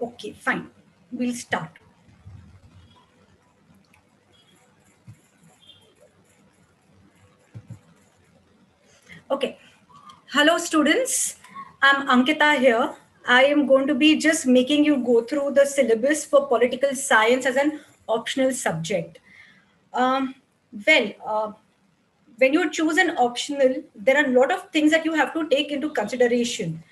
Okay, fine. We'll start. Okay. Hello, students. I'm Ankita here. I am going to be just making you go through the syllabus for political science as an optional subject. Um, well, uh, when you choose an optional, there are a lot of things that you have to take into consideration.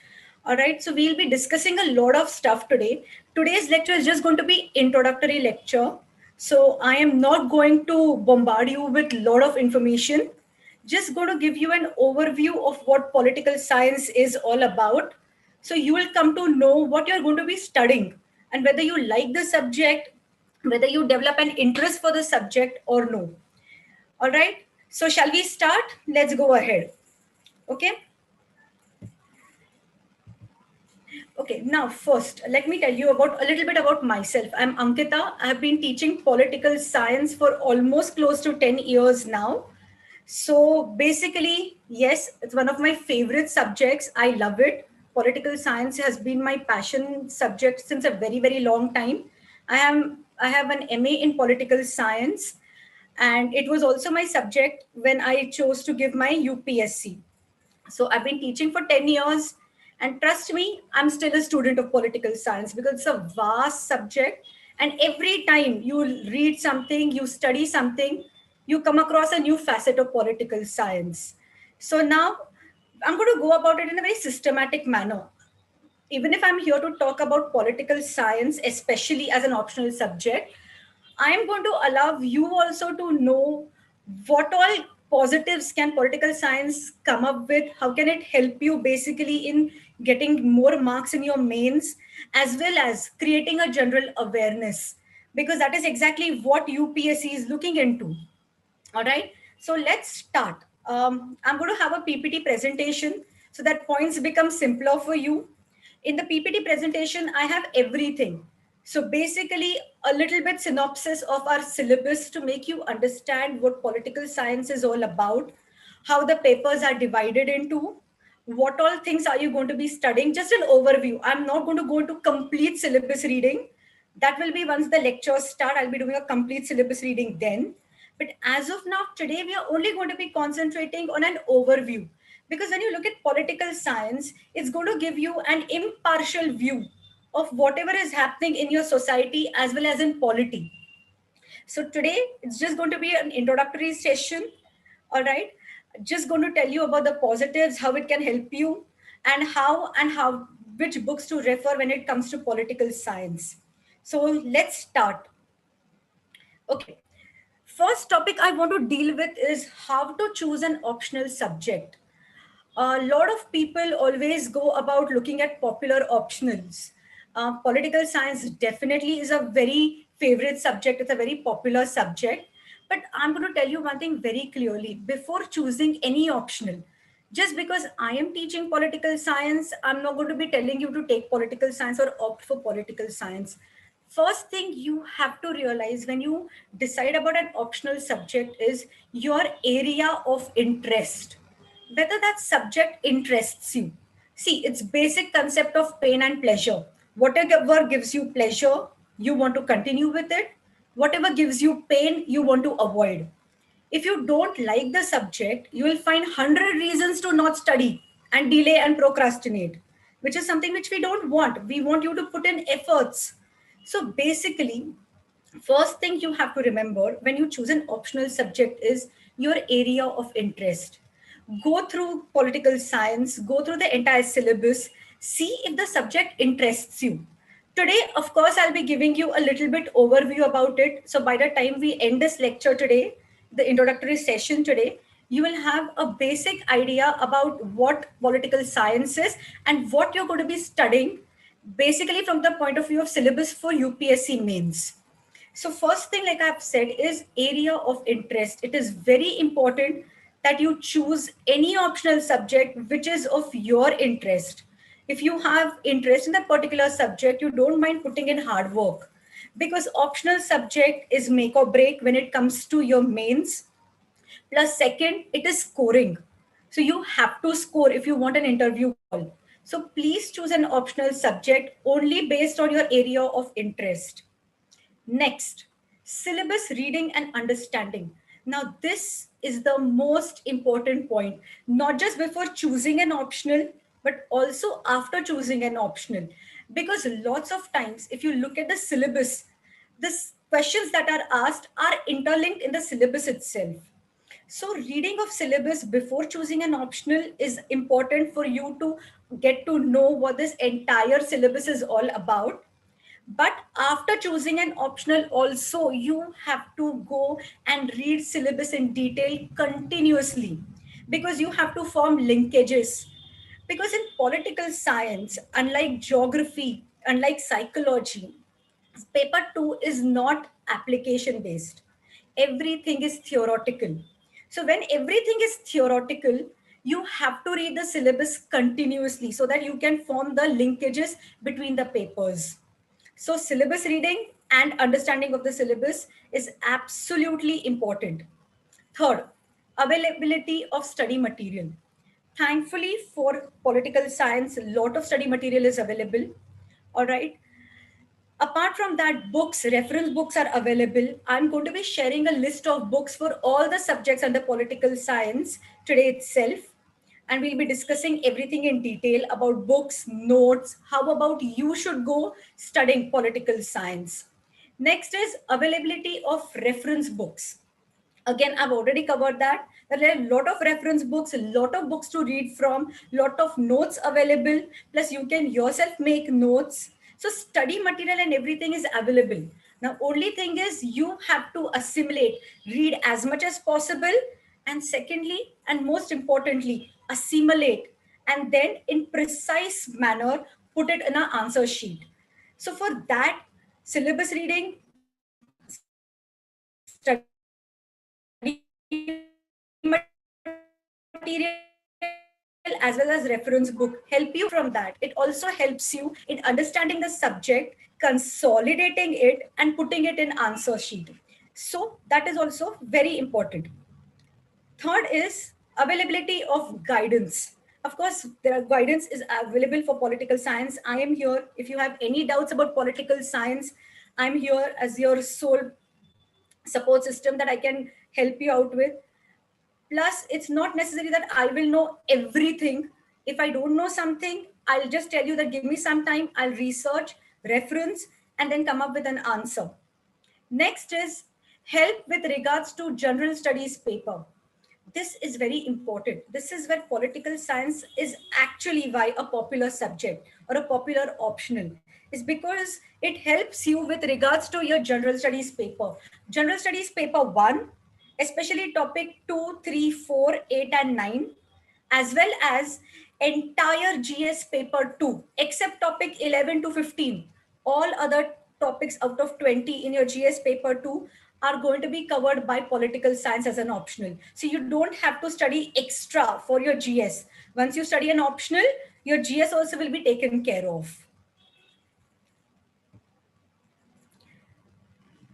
All right, so we'll be discussing a lot of stuff today. Today's lecture is just going to be introductory lecture. So I am not going to bombard you with a lot of information. Just going to give you an overview of what political science is all about. So you will come to know what you're going to be studying and whether you like the subject, whether you develop an interest for the subject or no. All right. So shall we start? Let's go ahead. Okay. Okay, now first, let me tell you about a little bit about myself. I'm Ankita. I have been teaching political science for almost close to 10 years now. So basically, yes, it's one of my favorite subjects. I love it. Political science has been my passion subject since a very, very long time. I have an MA in political science, and it was also my subject when I chose to give my UPSC. So I've been teaching for 10 years, and trust me, I'm still a student of political science because it's a vast subject. And every time you read something, you study something, you come across a new facet of political science. So now I'm going to go about it in a very systematic manner. Even if I'm here to talk about political science, especially as an optional subject, I am going to allow you also to know what all positives can political science come up with. How can it help you basically in getting more marks in your mains, as well as creating a general awareness, because that is exactly what UPSC is looking into. All right. So let's start. I'm going to have a PPT presentation so that points become simpler for you. In the PPT presentation, I have everything. So basically, a little bit synopsis of our syllabus to make you understand what political science is all about, how the papers are divided into, what all things are you going to be studying, just an overview. I'm not going to go into complete syllabus reading. That will be once the lectures start. I'll be doing a complete syllabus reading then. But as of now, today, we are only going to be concentrating on an overview. Because when you look at political science, it's going to give you an impartial view of whatever is happening in your society as well as in polity. So today, it's just going to be an introductory session. All right. Just going to tell you about the positives, how it can help you, and how which books to refer when it comes to political science. So let's start. Okay. First topic I want to deal with is how to choose an optional subject. A lot of people always go about looking at popular optionals. Political science definitely is a very favorite subject. It's a very popular subject. But I'm going to tell you one thing very clearly. Before choosing any optional, just because I am teaching political science, I'm not going to be telling you to take political science or opt for political science. First thing you have to realize when you decide about an optional subject is your area of interest, whether that subject interests you. See, it's basic concept of pain and pleasure. Whatever gives you pleasure, you want to continue with it. Whatever gives you pain, you want to avoid. If you don't like the subject, you will find 100 reasons to not study and delay and procrastinate, which is something which we don't want. We want you to put in efforts. So basically, first thing you have to remember when you choose an optional subject is your area of interest. Go through political science, go through the entire syllabus, see if the subject interests you. Today, of course, I'll be giving you a little bit overview about it. So by the time we end this lecture today, the introductory session today, you will have a basic idea about what political science is and what you're going to be studying, basically from the point of view of syllabus for UPSC mains. So first thing, like I've said, is area of interest. It is very important that you choose any optional subject which is of your interest. If you have interest in that particular subject, you don't mind putting in hard work, because optional subject is make or break when it comes to your mains. Plus second, it is scoring. So you have to score if you want an interview call. So please choose an optional subject only based on your area of interest. Next, syllabus reading and understanding. Now, this is the most important point, not just before choosing an optional, but also after choosing an optional. Because lots of times, if you look at the syllabus, the questions that are asked are interlinked in the syllabus itself. So, reading of syllabus before choosing an optional is important for you to get to know what this entire syllabus is all about. But after choosing an optional, also you have to go and read syllabus in detail continuously because you have to form linkages. Because in political science, unlike geography, unlike psychology, paper 2 is not application based. Everything is theoretical. So when everything is theoretical, you have to read the syllabus continuously so that you can form the linkages between the papers. So syllabus reading and understanding of the syllabus is absolutely important. Third, availability of study material. Thankfully for political science, a lot of study material is available. All right. Apart from that, books, reference books are available. I'm going to be sharing a list of books for all the subjects under political science today itself. And we'll be discussing everything in detail about books, notes, how about you should go studying political science. Next is availability of reference books. Again, I've already covered that. There are a lot of reference books, a lot of books to read from, lot of notes available, plus you can yourself make notes. So study material and everything is available. Now only thing is you have to assimilate, read as much as possible, and secondly and most importantly assimilate, and then in precise manner put it in an answer sheet. So for that, syllabus reading, study material, as well as reference book help you from that. It also helps you in understanding the subject, consolidating it, and putting it in answer sheet. So that is also very important. Third is availability of guidance. Of course, there are guidance is available for political science. I am here. If you have any doubts about political science, I'm here as your sole support system that I can help you out with. Plus, it's not necessary that I will know everything. If I don't know something, I'll just tell you that give me some time, I'll research, reference, and then come up with an answer. Next is help with regards to general studies paper. This is very important. This is where political science is actually why a popular subject or a popular optional is because it helps you with regards to your general studies paper. General studies paper 1, especially topic 2, 3, 4, 8, and 9, as well as entire GS paper 2, except topic 11 to 15. All other topics out of 20 in your GS paper 2 are going to be covered by political science as an optional. So you don't have to study extra for your GS. Once you study an optional, your GS also will be taken care of.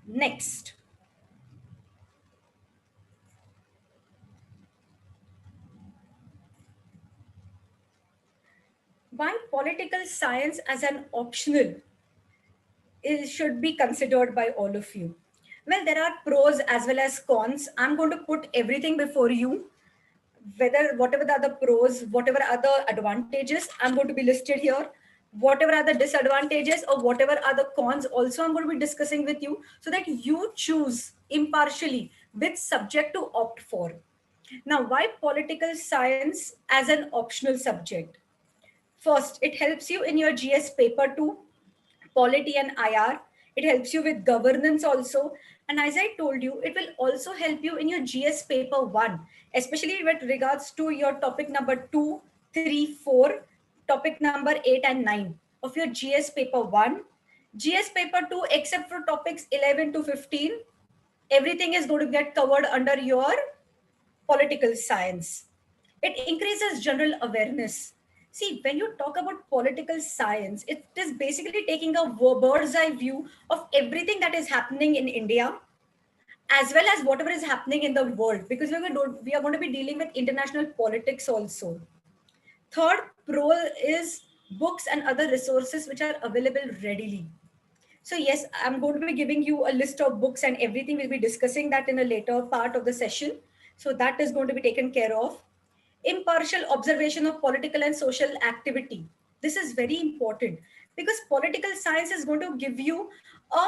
Next, why political science as an optional should be considered by all of you? Well, there are pros as well as cons. I'm going to put everything before you, whether whatever the other pros, whatever other advantages, I'm going to be listed here. Whatever are the disadvantages or whatever are the cons, also I'm going to be discussing with you so that you choose impartially which subject to opt for. Now, why political science as an optional subject? First, it helps you in your GS paper 2, polity and IR. It helps you with governance also. And as I told you, it will also help you in your GS paper 1, especially with regards to your topic number 2, 3, 4, topic number 8 and 9 of your GS paper 1. GS paper 2, except for topics 11 to 15, everything is going to get covered under your political science. It increases general awareness. See, when you talk about political science, it is basically taking a bird's eye view of everything that is happening in India as well as whatever is happening in the world, because we are going to be dealing with international politics also. Third pro is books and other resources which are available readily. So yes, I'm going to be giving you a list of books and everything. We'll be discussing that in a later part of the session. So that is going to be taken care of. Impartial observation of political and social activity. This is very important because political science is going to give you a,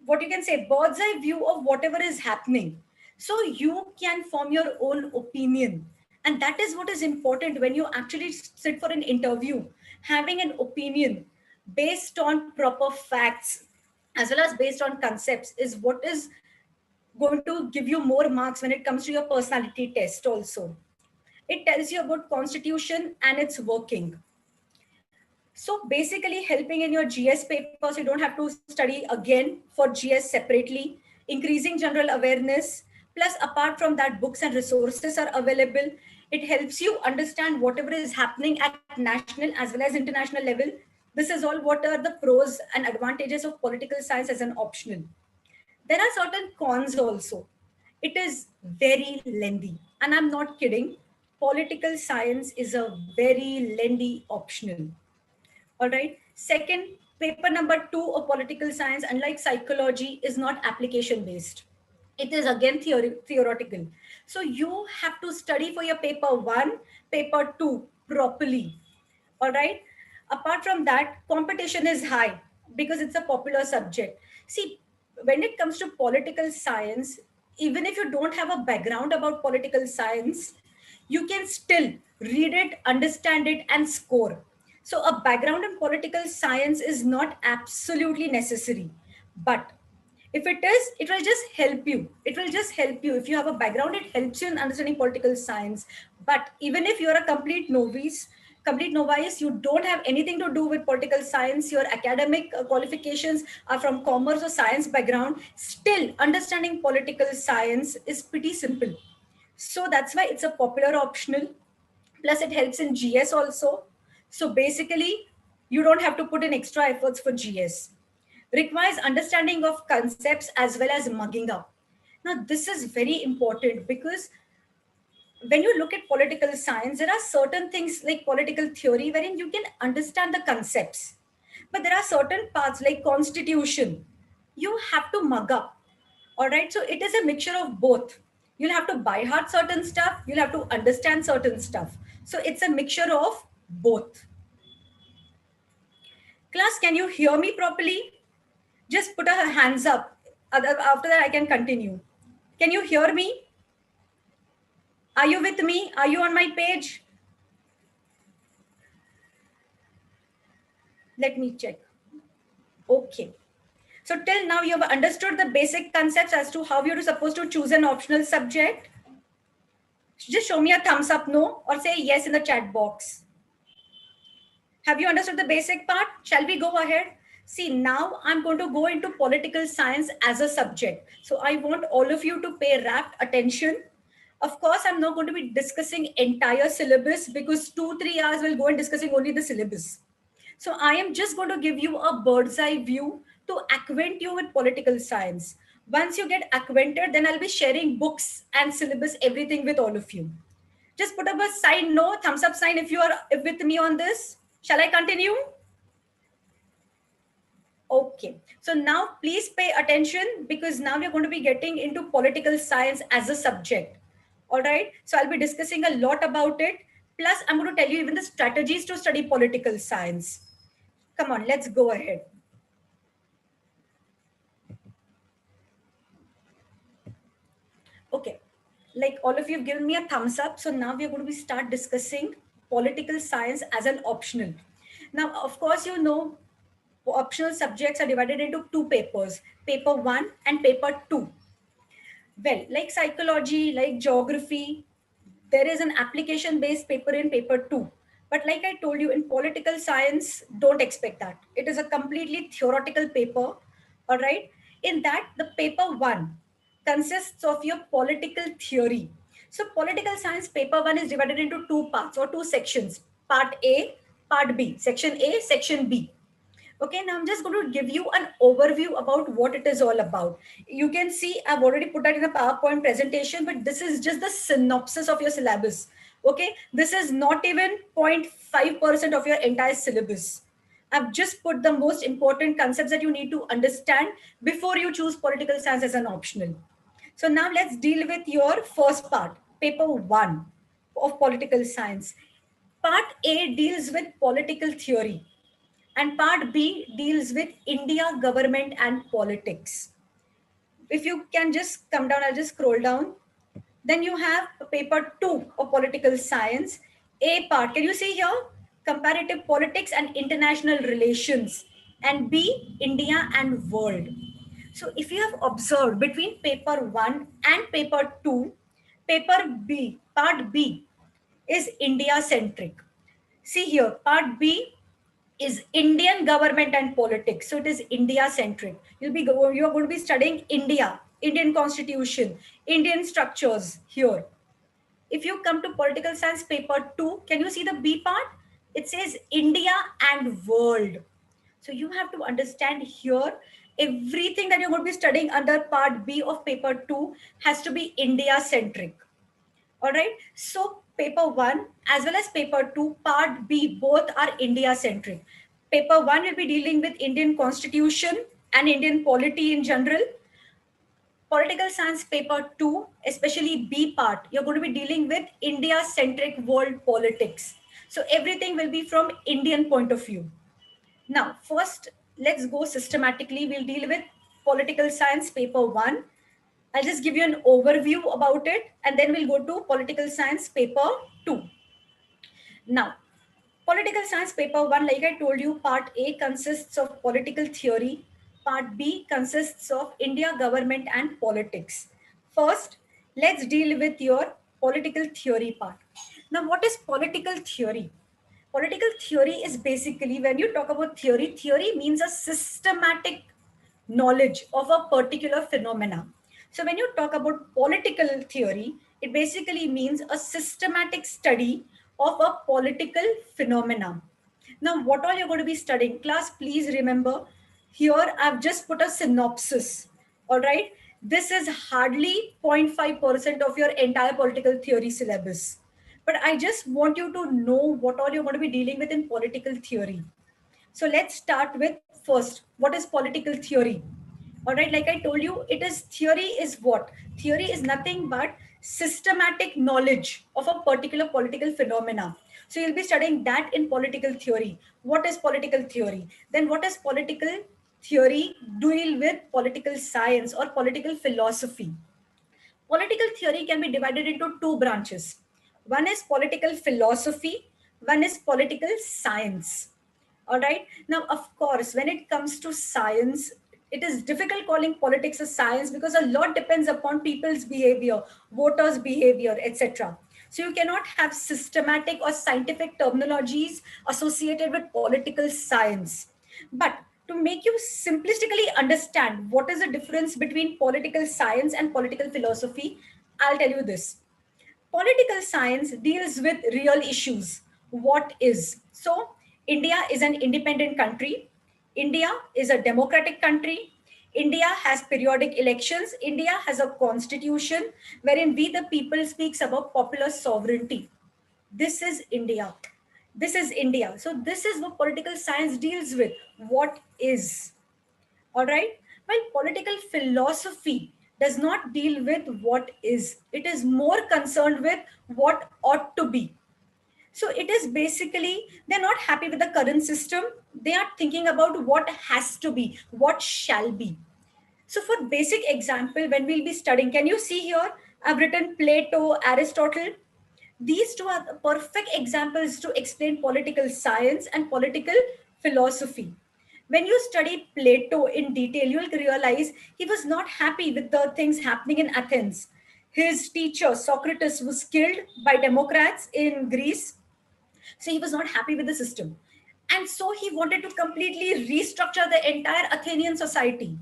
what you can say, bird's eye view of whatever is happening. So you can form your own opinion. And that is what is important when you actually sit for an interview. Having an opinion based on proper facts as well as based on concepts is what is going to give you more marks when it comes to your personality test also. It tells you about constitution and its working. So basically helping in your GS paper, so you don't have to study again for GS separately, increasing general awareness. Plus, apart from that, books and resources are available. It helps you understand whatever is happening at national as well as international level. This is all what are the pros and advantages of political science as an optional. There are certain cons also. It is very lengthy. And I'm not kidding. Political science is a very lengthy optional. All right. Second, paper number 2 of political science, unlike psychology, is not application based. It is again theoretical. So you have to study for your paper 1, paper 2 properly. All right. Apart from that, competition is high because it's a popular subject. See, when it comes to political science, even if you don't have a background about political science, you can still read it, understand it, and score. So, a background in political science is not absolutely necessary. But if it is, it will just help you. It will just help you. If you have a background, it helps you in understanding political science. But even if you're a complete novice, you don't have anything to do with political science, your academic qualifications are from commerce or science background, still understanding political science is pretty simple. So that's why it's a popular optional. Plus, it helps in GS also. So basically, you don't have to put in extra efforts for GS. Requires understanding of concepts as well as mugging up. Now, this is very important because when you look at political science, there are certain things like political theory wherein you can understand the concepts. But there are certain parts like constitution, you have to mug up. All right. So it is a mixture of both. You'll have to buy heart certain stuff, you'll have to understand certain stuff. So it's a mixture of both. Class, can you hear me properly? Just put a hands up. After that, I can continue. Can you hear me? Are you with me? Are you on my page? Let me check. Okay. So till now you have understood the basic concepts as to how you're supposed to choose an optional subject. Just show me a thumbs up, no, or say yes in the chat box. Have you understood the basic part? Shall we go ahead? See, now I'm going to go into political science as a subject. So I want all of you to pay rapt attention. Of course, I'm not going to be discussing entire syllabus because 2-3 hours we'll go and discussing only the syllabus. So I am just going to give you a bird's eye view to acquaint you with political science. Once you get acquainted, then I'll be sharing books and syllabus, everything with all of you. Just put up a sign, no, thumbs up sign if you are with me on this. Shall I continue? Okay. So now please pay attention because now we're going to be getting into political science as a subject. All right. So I'll be discussing a lot about it. Plus, I'm going to tell you even the strategies to study political science. Come on, let's go ahead. Okay. Like all of you have given me a thumbs up. So now we're going to start discussing political science as an optional. Now, of course, you know, optional subjects are divided into 2 papers, paper 1 and paper 2. Well, like psychology, like geography, there is an application based paper in paper 2. But like I told you, in political science, don't expect that. It is a completely theoretical paper. All right. In that, the paper 1 consists of your political theory. So, political science paper 1 is divided into 2 parts or 2 sections, part A, part B, section A, section B. Okay, now I'm just going to give you an overview about what it is all about. You can see I've already put that in a PowerPoint presentation, but this is just the synopsis of your syllabus. Okay, this is not even 0.5% of your entire syllabus. I've just put the most important concepts that you need to understand before you choose political science as an optional. So now let's deal with your first part, paper one of political science. Part A deals with political theory, and part B deals with India, government, and politics. If you can just come down, I'll just scroll down. Then you have paper two of political science. A part, can you see here? Comparative politics and international relations. And B, India and world. So if you have observed between paper one and paper two, paper B, part B is India centric. See here, part B is Indian government and politics. So it is India centric. You are going to be studying India, Indian constitution, Indian structures here. If you come to political science paper 2, can you see the B part? It says India and world. So you have to understand here everything that you're going to be studying under part B of paper 2 has to be India centric. All right. So paper 1 as well as paper 2, part B, both are India centric. Paper 1 will be dealing with Indian constitution and Indian polity in general. Political science paper 2, especially B part, you're going to be dealing with India centric world politics. So everything will be from Indian point of view. Now, first, let's go systematically. We'll deal with political science paper 1. I'll just give you an overview about it, and then we'll go to political science paper 2. Now, political science paper 1, like I told you, part A consists of political theory. Part B consists of India, government, and politics. First, let's deal with your political theory part. Now, what is political theory? Political theory is basically, when you talk about theory, theory means a systematic knowledge of a particular phenomena. So when you talk about political theory, it basically means a systematic study of a political phenomena. Now, what all you're going to be studying? Class, please remember, here I've just put a synopsis. All right. This is hardly 0.5% of your entire political theory syllabus. But I just want you to know what all you're going to be dealing with in political theory. So let's start with first, what is political theory? All right, like I told you, it is theory is what? Theory is nothing but systematic knowledge of a particular political phenomena. So you'll be studying that in political theory. What is political theory? Then what is political theory deal with political science or political philosophy? Political theory can be divided into two branches. One is political philosophy, one is political science. All right. Now, of course, when it comes to science, it is difficult calling politics a science because a lot depends upon people's behavior, voters' behavior, etc. So you cannot have systematic or scientific terminologies associated with political science. But to make you simplistically understand what is the difference between political science and political philosophy, I'll tell you this. Political science deals with real issues. What is? So, India is an independent country. India is a democratic country. India has periodic elections. India has a constitution wherein we, the people, speaks about popular sovereignty. This is India. This is India. So, this is what political science deals with. What is? All right. While political philosophy does not deal with what is, it is more concerned with what ought to be. So it is basically, they're not happy with the current system. They are thinking about what has to be, what shall be. So for basic example, when we'll be studying, can you see here? I've written Plato, Aristotle. These two are the perfect examples to explain political science and political philosophy. When you study Plato in detail, you'll realize he was not happy with the things happening in Athens. His teacher, Socrates, was killed by Democrats in Greece. So he was not happy with the system. And so he wanted to completely restructure the entire Athenian society.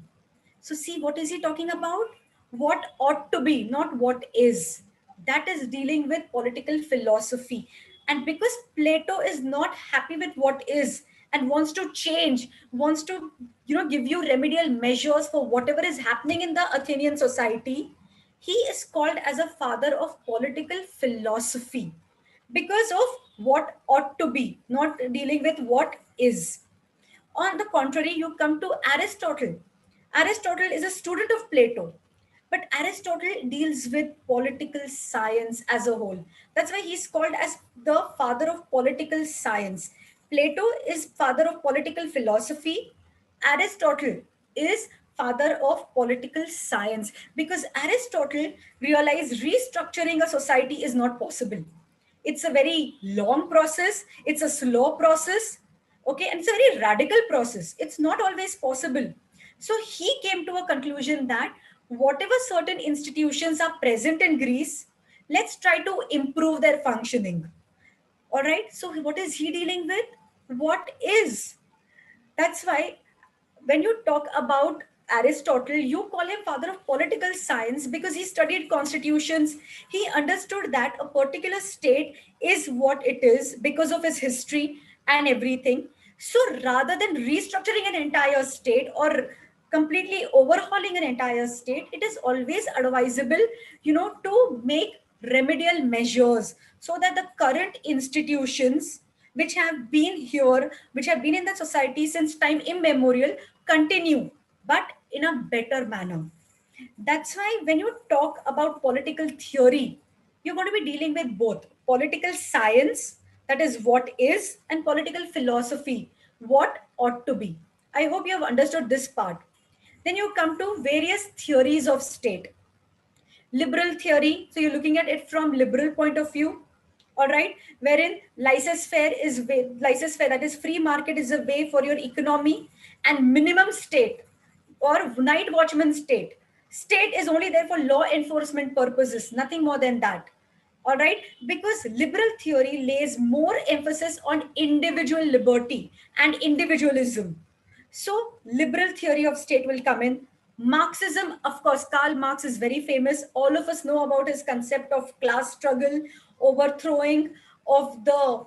So see, what is he talking about? What ought to be, not what is. That is dealing with political philosophy. And because Plato is not happy with what is and wants to change, wants to, give you remedial measures for whatever is happening in the Athenian society, he is called as a father of political philosophy. because of what ought to be, not dealing with what is. On the contrary, you come to Aristotle. Aristotle is a student of Plato, but Aristotle deals with political science as a whole. That's why he's called as the father of political science. Plato is father of political philosophy. Aristotle is father of political science because Aristotle realized restructuring a society is not possible. It's a very long process, it's a slow process, okay, and it's a very radical process. It's not always possible. So he came to a conclusion that whatever certain institutions are present in Greece, let's try to improve their functioning. All right, so what is he dealing with? What is? That's why when you talk about Aristotle, you call him father of political science because he studied constitutions. He understood that a particular state is what it is because of its history and everything. So rather than restructuring an entire state or completely overhauling an entire state, it is always advisable, to make remedial measures so that the current institutions which have been here, which have been in the society since time immemorial, continue, but in a better manner. That's why when you talk about political theory, you're going to be dealing with both political science, that is what is, and political philosophy, what ought to be. I hope you have understood this part. Then you come to various theories of state. Liberal theory, so you're looking at it from liberal point of view, all right, wherein laissez-faire, that is free market, is a way for your economy, and minimum state or night watchman state is only there for law enforcement purposes, nothing more than that. All right, because liberal theory lays more emphasis on individual liberty and individualism. So, liberal theory of state will come in. Marxism, of course, Karl Marx is very famous. All of us know about his concept of class struggle, overthrowing of the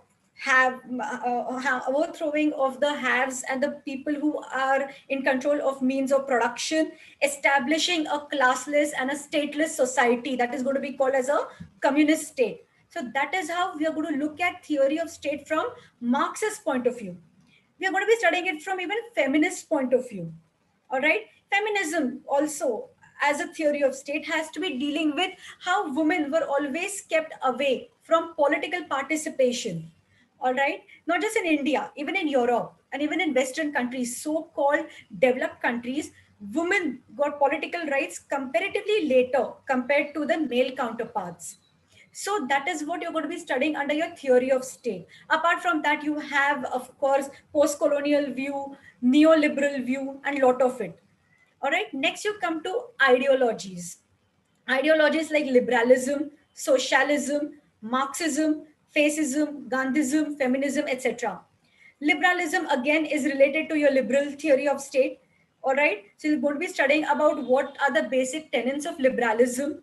overthrowing of the haves and the people who are in control of means of production, establishing a classless and a stateless society that is going to be called as a communist state. So that is how we are going to look at theory of state from Marx's point of view. We are going to be studying it from even feminist point of view. All right, feminism also as a theory of state has to be dealing with how women were always kept away from political participation. All right, not just in India, even in Europe and even in Western countries, so-called developed countries, women got political rights comparatively later compared to the male counterparts. So that is what you're going to be studying under your theory of state. Apart from that, you have, of course, post-colonial view, neoliberal view, and lot of it. All right. Next, you come to ideologies. Ideologies like liberalism, socialism, Marxism, fascism, Gandhism, feminism, etc. Liberalism again is related to your liberal theory of state. All right. So you're going to be studying about what are the basic tenets of liberalism.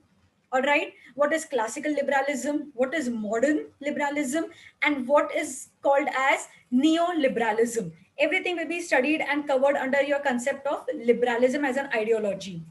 All right, what is classical liberalism, what is modern liberalism, and what is called as neoliberalism. Everything will be studied and covered under your concept of liberalism as an ideology.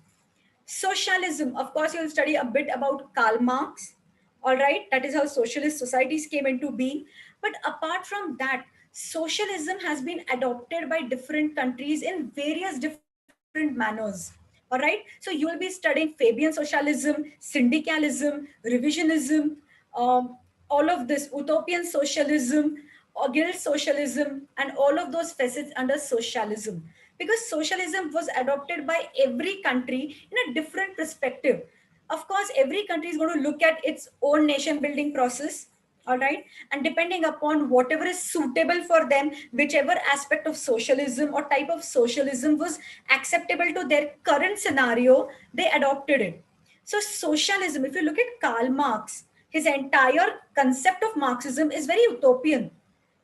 Socialism, of course, you'll study a bit about Karl Marx. All right, that is how socialist societies came into being. But apart from that, socialism has been adopted by different countries in various different manners. All right, so you will be studying Fabian socialism, syndicalism, revisionism, um, all of this, utopian socialism, or guild socialism, and all of those facets under socialism. Because socialism was adopted by every country in a different perspective. Of course, every country is going to look at its own nation building process. All right, and depending upon whatever is suitable for them, whichever aspect of socialism or type of socialism was acceptable to their current scenario, they adopted it. So socialism, if you look at Karl Marx, his entire concept of Marxism is very utopian.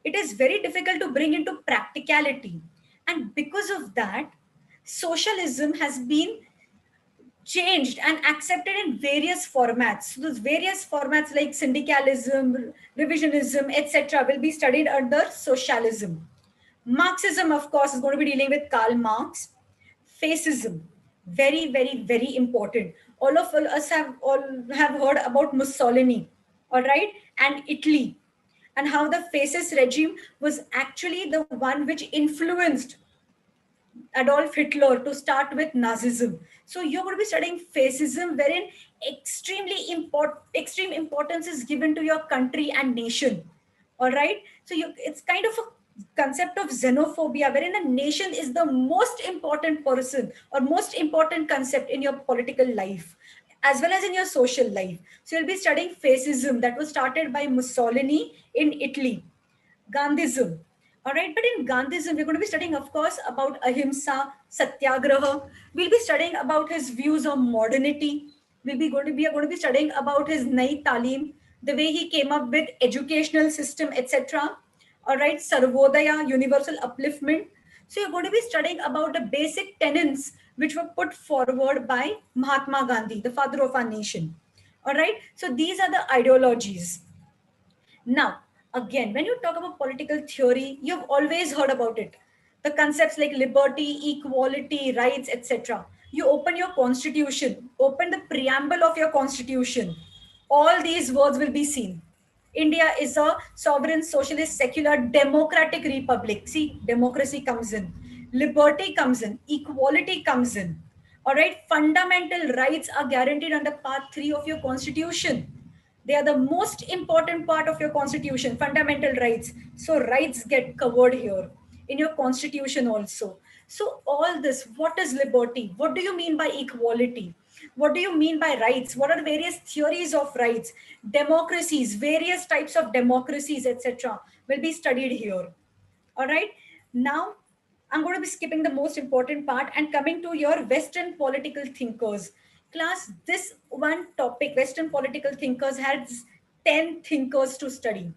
It is very difficult to bring into practicality, and because of that, socialism has been changed and accepted in various formats. So those various formats like syndicalism, revisionism, etc., will be studied under socialism. Marxism, of course, is going to be dealing with Karl Marx. Fascism, very, very, very important. All of us have heard about Mussolini. all right, and Italy, and how the fascist regime was actually the one which influenced Adolf Hitler to start with Nazism. So you're going to be studying fascism, wherein extreme importance is given to your country and nation. All right. So it's kind of a concept of xenophobia, wherein a nation is the most important person or most important concept in your political life, as well as in your social life. So you'll be studying fascism that was started by Mussolini in Italy. Gandhism. All right, but in Gandhism, we're going to be studying, of course, about ahimsa, satyagraha. We'll be studying about his views on modernity. We are going to be studying about his Nai Talim, the way he came up with educational system, etc. All right, Sarvodaya, universal upliftment. So you're going to be studying about the basic tenets which were put forward by Mahatma Gandhi, the father of our nation. All right, so these are the ideologies. Now, again, when you talk about political theory, you've always heard about it. The concepts like liberty, equality, rights, etc. You open your constitution, open the preamble of your constitution. All these words will be seen. India is a sovereign, socialist, secular, democratic republic. See, democracy comes in, liberty comes in, equality comes in. All right, fundamental rights are guaranteed under Part 3 of your constitution. They are the most important part of your constitution, fundamental rights. So rights get covered here in your constitution also. So all this, what is liberty? What do you mean by equality? What do you mean by rights? What are the various theories of rights? Democracies, various types of democracies, etc. will be studied here. All right. Now, I'm going to be skipping the most important part and coming to your Western political thinkers. Class, this one topic, Western political thinkers, has 10 thinkers to study.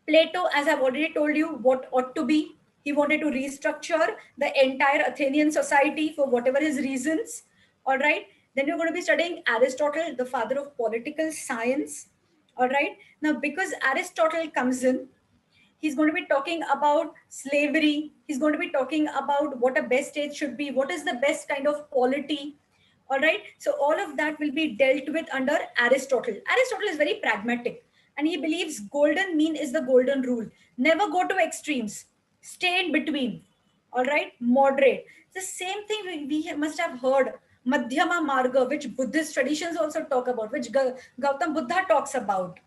Plato, as I've already told you, what ought to be. He wanted to restructure the entire Athenian society for whatever his reasons. All right. Then we're going to be studying Aristotle, the father of political science. All right. Now, because Aristotle comes in, he's going to be talking about slavery. He's going to be talking about what a best state should be, what is the best kind of polity. All right. So all of that will be dealt with under Aristotle. Aristotle is very pragmatic and he believes golden mean is the golden rule. Never go to extremes. Stay in between. All right. Moderate. The same thing we must have heard. Madhyama Marga, which Buddhist traditions also talk about, which Gautam Buddha talks about.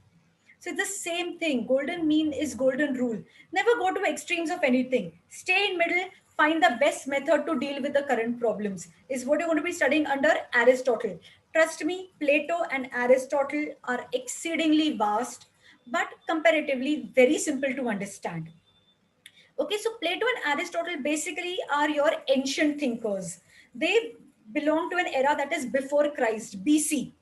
So it's the same thing. Golden mean is golden rule. Never go to extremes of anything. Stay in middle. Find the best method to deal with the current problems is what you're going to be studying under Aristotle. Trust me, Plato and Aristotle are exceedingly vast, but comparatively very simple to understand. Okay, so Plato and Aristotle basically are your ancient thinkers. They belong to an era that is before Christ, BC.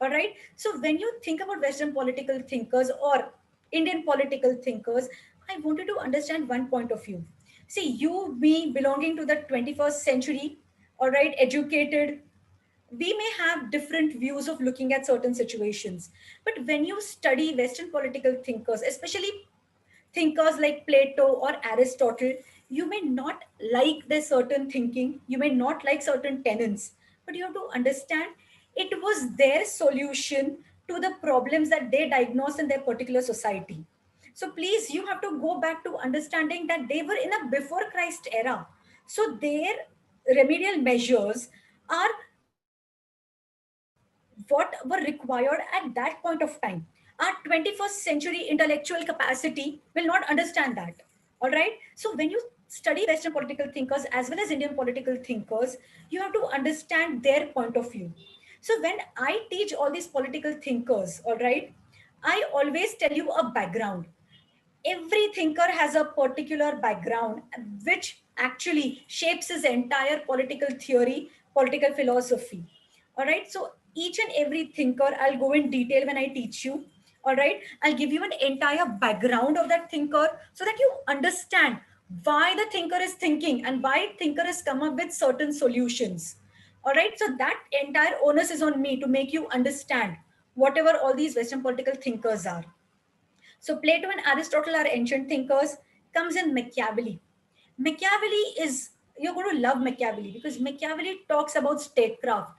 All right. So when you think about Western political thinkers or Indian political thinkers, I wanted to understand one point of view. See, you, me, belonging to the 21st century, all right, educated, we may have different views of looking at certain situations. But when you study Western political thinkers, especially thinkers like Plato or Aristotle, you may not like their certain thinking, you may not like certain tenets, but you have to understand it was their solution to the problems that they diagnosed in their particular society. So please, you have to go back to understanding that they were in a before Christ era. So their remedial measures are what were required at that point of time. Our 21st century intellectual capacity will not understand that. All right. So when you study Western political thinkers as well as Indian political thinkers, you have to understand their point of view. So when I teach all these political thinkers, all right, I always tell you a background. Every thinker has a particular background which actually shapes his entire political theory, political philosophy. All right. So each and every thinker, I'll go in detail when I teach you. All right. I'll give you an entire background of that thinker so that you understand why the thinker is thinking and why thinker has come up with certain solutions. All right. So that entire onus is on me to make you understand whatever all these Western political thinkers are. So Plato and Aristotle are ancient thinkers. Comes in Machiavelli. Machiavelli is, you're going to love Machiavelli because Machiavelli talks about statecraft.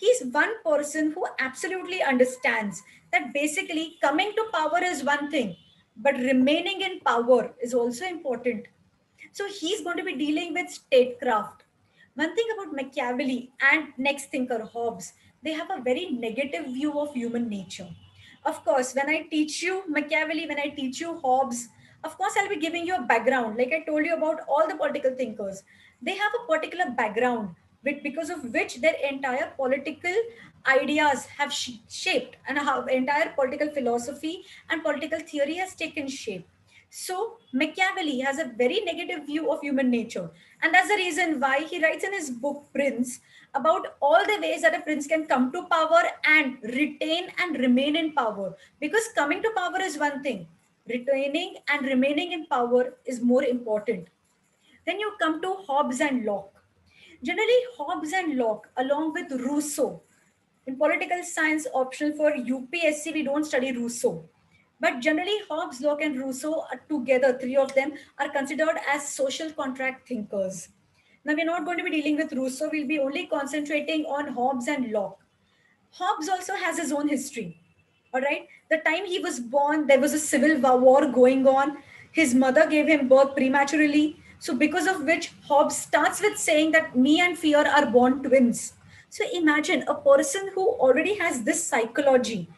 He's one person who absolutely understands that basically coming to power is one thing, but remaining in power is also important. So he's going to be dealing with statecraft. One thing about Machiavelli and next thinker Hobbes, they have a very negative view of human nature. Of course, when I teach you Machiavelli, when I teach you Hobbes, of course, I'll be giving you a background. Like I told you about all the political thinkers, they have a particular background because of which their entire political ideas have shaped, and how entire political philosophy and political theory has taken shape. So Machiavelli has a very negative view of human nature. And that's the reason why he writes in his book Prince about all the ways that a prince can come to power and retain and remain in power. Because coming to power is one thing, retaining and remaining in power is more important. Then you come to Hobbes and Locke. Generally, Hobbes and Locke, along with Rousseau, in political science optional for UPSC, we don't study Rousseau. But generally, Hobbes, Locke, and Rousseau are together, three of them are considered as social contract thinkers. Now, we're not going to be dealing with Rousseau, we'll be only concentrating on Hobbes and Locke. Hobbes also has his own history. All right. The time he was born, there was a civil war going on. His mother gave him birth prematurely. So, because of which, Hobbes starts with saying that me and fear are born twins. So, imagine a person who already has this psychology,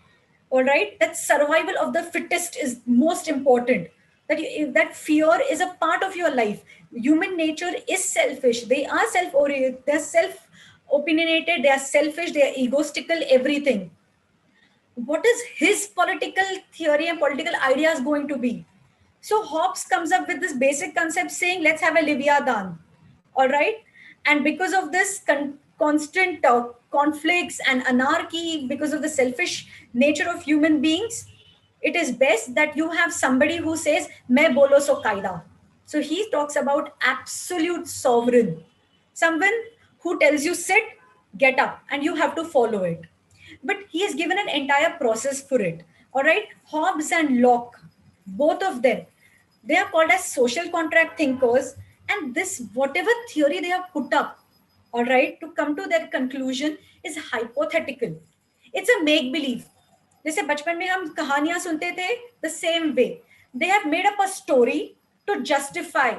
all right, that survival of the fittest is most important. That fear is a part of your life. Human nature is selfish. They are self-oriented. They're self-opinionated. They are selfish. They are egotistical. Everything. What is his political theory and political ideas going to be? So Hobbes comes up with this basic concept saying, let's have a Leviathan. All right. And because of this constant conflicts and anarchy, because of the selfish nature of human beings, it is best that you have somebody who says, "Main bolo so kaida." So he talks about absolute sovereign. Someone who tells you sit, get up, and you have to follow it. But he has given an entire process for it. All right. Hobbes and Locke, both of them, they are called as social contract thinkers. And this, whatever theory they have put up, all right, to come to their conclusion is hypothetical. It's a make believe. जैसे बचपन में हम कहानियां सुनते थे, the same way they have made up a story to justify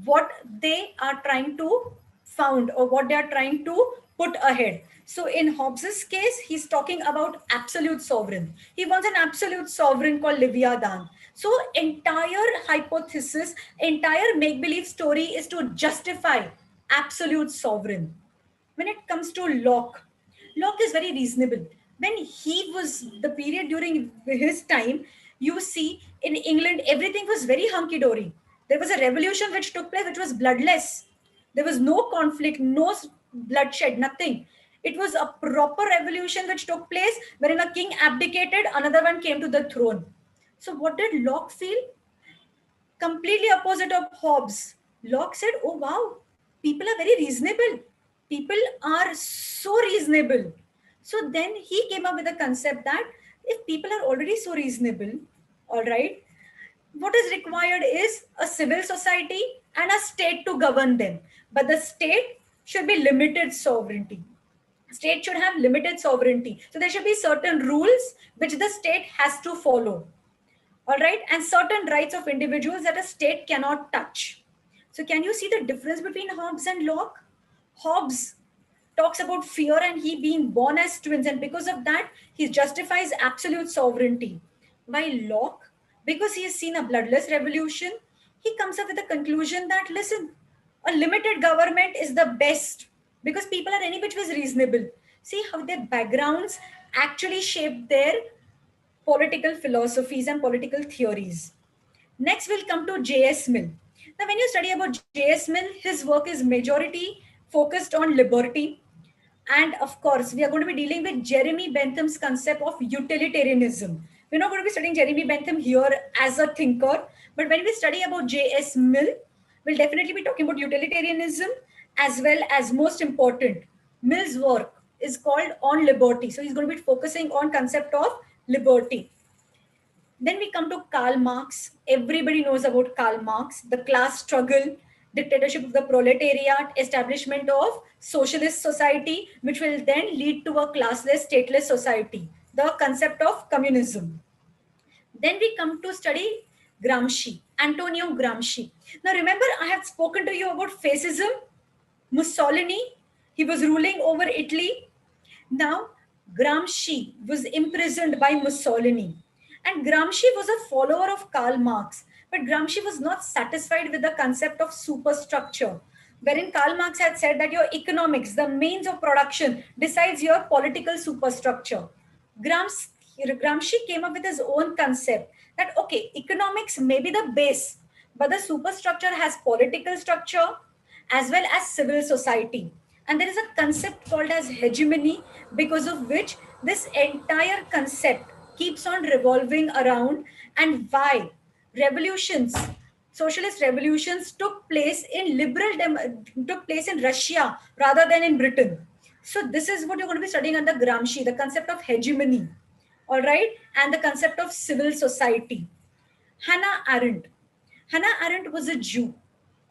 what they are trying to found or what they are trying to put ahead. So in Hobbes's case, he's talking about absolute sovereign. He wants an absolute sovereign called Leviathan. So entire hypothesis, entire make-believe story is to justify absolute sovereign. When it comes to Locke, Locke is very reasonable. When he was the period during his time, you see in England, everything was very hunky dory. There was a revolution which took place, which was bloodless. There was no conflict, no bloodshed, nothing. It was a proper revolution which took place wherein a king abdicated, another one came to the throne. So, what did Locke feel? Completely opposite of Hobbes. Locke said, "Oh wow, people are very reasonable. People are so reasonable." So then he came up with the concept that if people are already so reasonable, all right, what is required is a civil society and a state to govern them. But the state should be limited sovereignty. State should have limited sovereignty. So there should be certain rules which the state has to follow. All right, and certain rights of individuals that a state cannot touch. So can you see the difference between Hobbes and Locke? Hobbes talks about fear and he being born as twins, and because of that, he justifies absolute sovereignty. While Locke, because he has seen a bloodless revolution, he comes up with the conclusion that, listen, a limited government is the best because people are any which ways reasonable. See how their backgrounds actually shape their political philosophies and political theories. Next, we'll come to J.S. Mill. Now, when you study about J.S. Mill, his work is majority focused on liberty. And of course, we are going to be dealing with Jeremy Bentham's concept of utilitarianism. We're not going to be studying Jeremy Bentham here as a thinker, but when we study about J.S. Mill, we'll definitely be talking about utilitarianism as well as, most important, Mill's work is called On Liberty. So he's going to be focusing on concept of liberty. Then we come to Karl Marx. Everybody knows about Karl Marx, the class struggle, dictatorship of the proletariat, establishment of socialist society, which will then lead to a classless, stateless society, the concept of communism. Then we come to study Gramsci, Antonio Gramsci. Now remember, I had spoken to you about fascism, Mussolini. He was ruling over Italy. Now, Gramsci was imprisoned by Mussolini. And Gramsci was a follower of Karl Marx. But Gramsci was not satisfied with the concept of superstructure, wherein Karl Marx had said that your economics, the means of production, decides your political superstructure. Gramsci came up with his own concept that, okay, economics may be the base, but the superstructure has political structure as well as civil society. And there is a concept called as hegemony, because of which this entire concept keeps on revolving around, and why revolutions, socialist revolutions took place in took place in Russia rather than in Britain. So this is what you're going to be studying under Gramsci, the concept of hegemony, all right, and the concept of civil society. Hannah Arendt. Hannah Arendt was a Jew,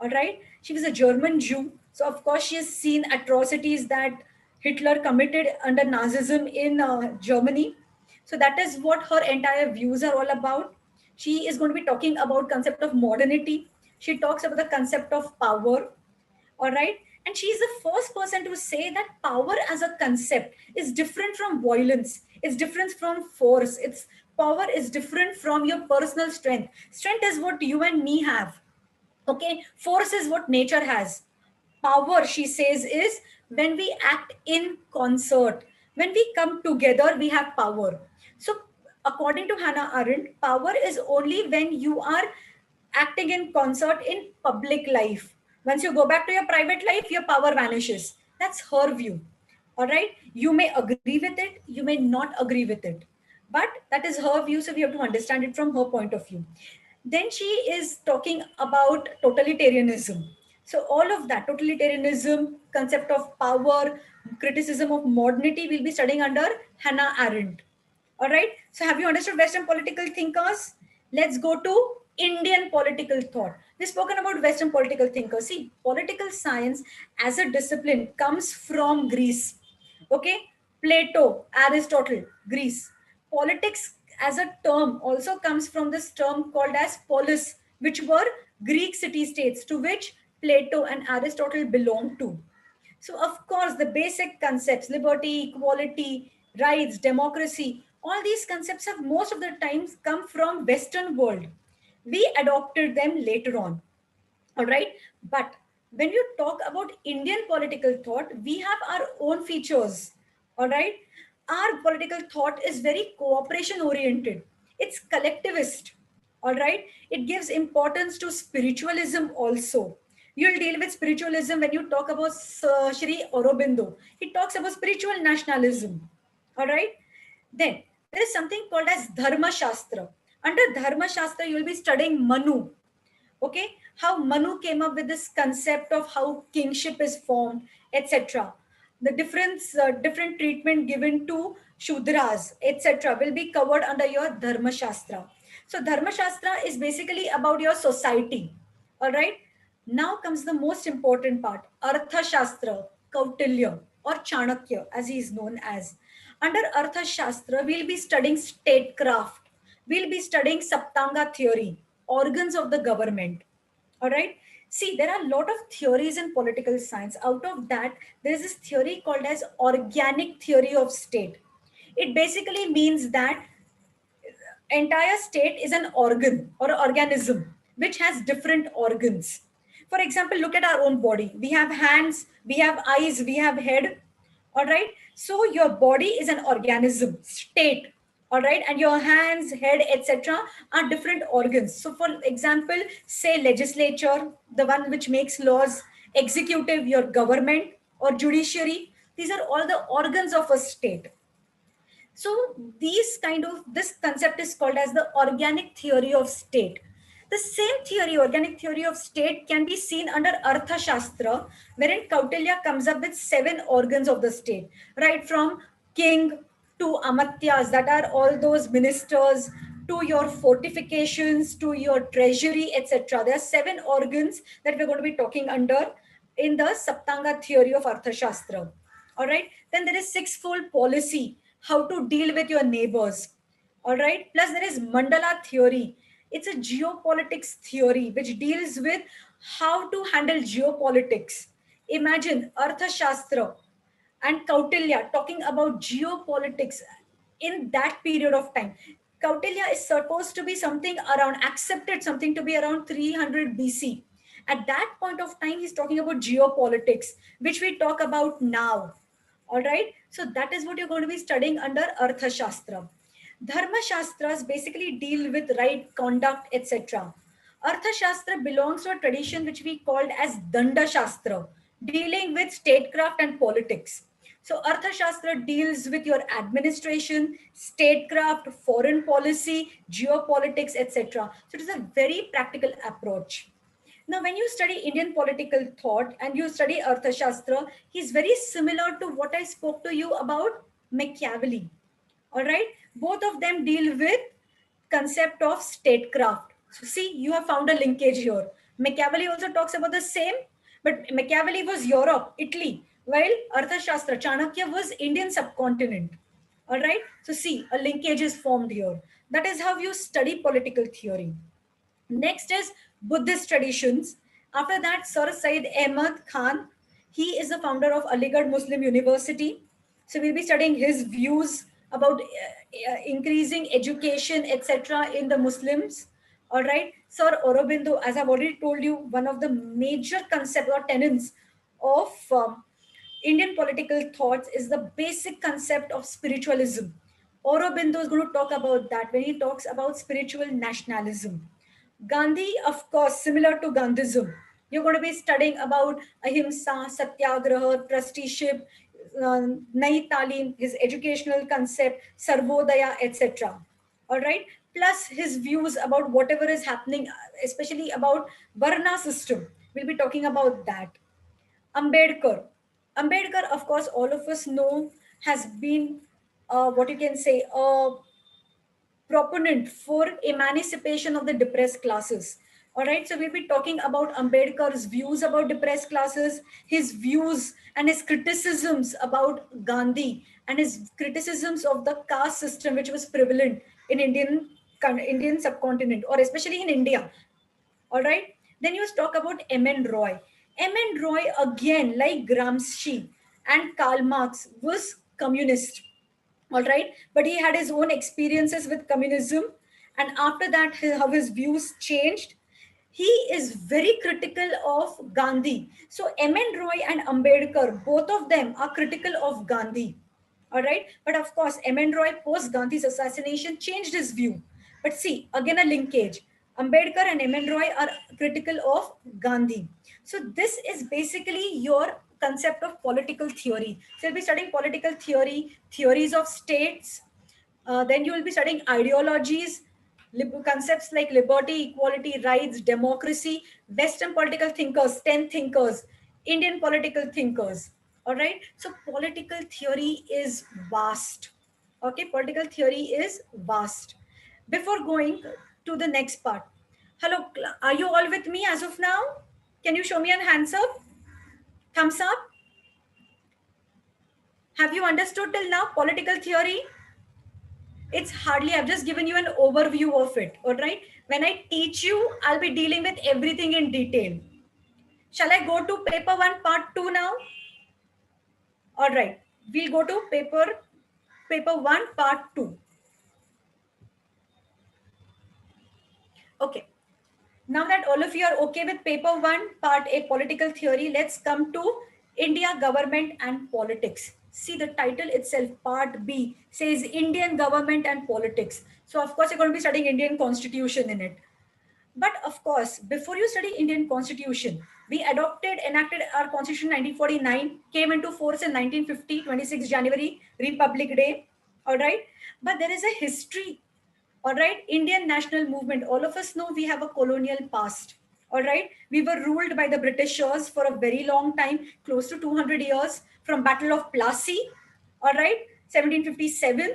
all right? She was a German Jew. So, of course, she has seen atrocities that Hitler committed under Nazism in Germany. So, that is what her entire views are all about. She is going to be talking about concept of modernity. She talks about the concept of power, all right? And she is the first person to say that power as a concept is different from violence, it's different from force, it's power is different from your personal strength. Strength is what you and me have, okay? Force is what nature has. Power, she says, is when we act in concert, when we come together, we have power. So according to Hannah Arendt, power is only when you are acting in concert in public life. Once you go back to your private life, your power vanishes. That's her view. All right. You may agree with it, you may not agree with it, but that is her view. So we have to understand it from her point of view. Then she is talking about totalitarianism. So all of that, totalitarianism, concept of power, criticism of modernity, we'll be studying under Hannah Arendt. All right. So have you understood Western political thinkers? Let's go to Indian political thought. We've spoken about Western political thinkers. See, political science as a discipline comes from Greece. Okay. Plato, Aristotle, Greece. Politics as a term also comes from this term called as polis, which were Greek city-states to which Plato and Aristotle belonged to. So, of course, the basic concepts, liberty, equality, rights, democracy, all these concepts have most of the times come from Western world. We adopted them later on. All right. But when you talk about Indian political thought, we have our own features. All right. Our political thought is very cooperation oriented, it's collectivist. All right. It gives importance to spiritualism also. You'll deal with spiritualism when you talk about Sri Aurobindo. He talks about spiritual nationalism. All right. Then there is something called as Dharma Shastra. Under Dharma Shastra, you will be studying Manu. Okay, how Manu came up with this concept of how kingship is formed, etc. The different treatment given to Shudras, etc. will be covered under your Dharma Shastra. So Dharma Shastra is basically about your society. All right. Now comes the most important part, Artha Shastra, Kautilya or Chanakya as he is known as. Under Artha Shastra, we'll be studying statecraft. We'll be studying Saptanga theory, organs of the government. All right. See, there are a lot of theories in political science. Out of that, there is this theory called as organic theory of state. It basically means that entire state is an organ or organism which has different organs. For example, look at our own body. We have hands, we have eyes, we have head. All right. So your body is an organism, state. All right. And your hands, head, etc. are different organs. So for example, say legislature, the one which makes laws, executive, your government or judiciary. These are all the organs of a state. So this concept is called as the organic theory of state. The same theory, organic theory of state, can be seen under Artha Shastra, wherein Kautilya comes up with 7 organs of the state, right from king to amatyas, that are all those ministers, to your fortifications, to your treasury, etc. There are 7 organs that we're going to be talking under in the Saptanga theory of Arthashastra. All right. Then there is sixfold policy, how to deal with your neighbors. All right. Plus there is Mandala theory. It's a geopolitics theory which deals with how to handle geopolitics. Imagine Arthashastra and Kautilya talking about geopolitics in that period of time. Kautilya is supposed to be something around, accepted something to be around 300 BC. At that point of time, he's talking about geopolitics, which we talk about now. All right. So that is what you're going to be studying under Arthashastra. Dharma Shastras basically deal with right conduct, etc. Arthashastra belongs to a tradition which we called as Danda Shastra, dealing with statecraft and politics. So Arthashastra deals with your administration, statecraft, foreign policy, geopolitics, etc. So it is a very practical approach. Now, when you study Indian political thought and you study Arthashastra, he's very similar to what I spoke to you about Machiavelli. All right, both of them deal with concept of statecraft. So see, you have found a linkage here. Machiavelli also talks about the same, but Machiavelli was Europe, Italy, while Arthashastra, Chanakya was Indian subcontinent. All right, so see, a linkage is formed here. That is how you study political theory. Next is Buddhist traditions. After that, Sir Syed Ahmad Khan. He is the founder of Aligarh Muslim University. So we'll be studying his views about increasing education, etc., in the Muslims. All right. Sir Aurobindo, as I've already told you, one of the major concepts or tenets of Indian political thoughts is the basic concept of spiritualism. Aurobindo is going to talk about that when he talks about spiritual nationalism. Gandhi, of course, similar to Gandhism. You're going to be studying about ahimsa, satyagraha, trusteeship, Nai Talim, his educational concept, Sarvodaya, etc. All right. Plus his views about whatever is happening, especially about Varna system. We'll be talking about that. Ambedkar. Ambedkar, of course, all of us know, has been what you can say, a proponent for emancipation of the depressed classes. All right, so we'll be talking about Ambedkar's views about depressed classes, his views and his criticisms about Gandhi, and his criticisms of the caste system which was prevalent in Indian subcontinent, or especially in India. All right. Then you talk about M.N. Roy. M.N. Roy, again, like Gramsci and Karl Marx, was communist. All right. But he had his own experiences with communism. And after that, how his views changed. He is very critical of Gandhi. So M.N. Roy and Ambedkar, both of them are critical of Gandhi. All right. But of course, M.N. Roy, post Gandhi's assassination, changed his view. But see, again, a linkage. Ambedkar and M.N. Roy are critical of Gandhi. So this is basically your concept of political theory. So you'll be studying political theory, theories of states. Then you will be studying ideologies, concepts like liberty, equality, rights, democracy, Western political thinkers, 10 thinkers, Indian political thinkers. All right. So political theory is vast. Okay. Political theory is vast. Before going to the next part, hello, are you all with me as of now? Can you show me a hands up? Thumbs up? Have you understood till now political theory? It's hardly, I've just given you an overview of it. All right. When I teach you, I'll be dealing with everything in detail. Shall I go to paper 1, part 2 now? All right. We'll go to paper 1, part 2. Okay. Now that all of you are okay with paper 1, part A, political theory, let's come to India, government and politics. See, the title itself, part B, says Indian government and politics. So of course, you're going to be studying Indian constitution in it. But of course, before you study Indian constitution, we enacted our constitution in 1949, came into force in 1950, 26 January, Republic Day. All right. But there is a history. All right. Indian national movement. All of us know we have a colonial past. All right. We were ruled by the Britishers for a very long time, close to 200 years, from Battle of Plassey. All right. 1757.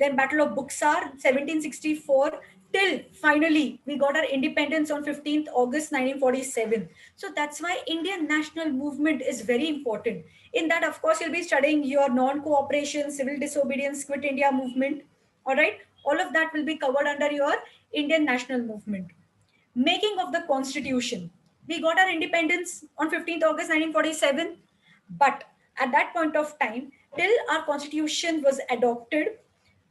then Battle of Buxar, 1764, till finally we got our independence on 15th August 1947. So that's why Indian national movement is very important. In that, of course, you'll be studying your non-cooperation, civil disobedience, quit India movement. All right. All of that will be covered under your Indian national movement. Making of the constitution. We got our independence on 15th August 1947, but at that point of time, till our constitution was adopted,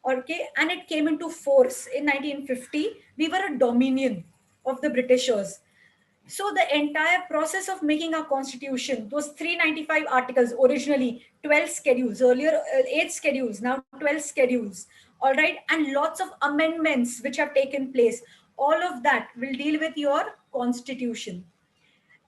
okay, and it came into force in 1950, we were a dominion of the Britishers. So the entire process of making our constitution, those 395 articles, originally 12 schedules, earlier 8 schedules, now 12 schedules, all right, and lots of amendments which have taken place, all of that will deal with your constitution.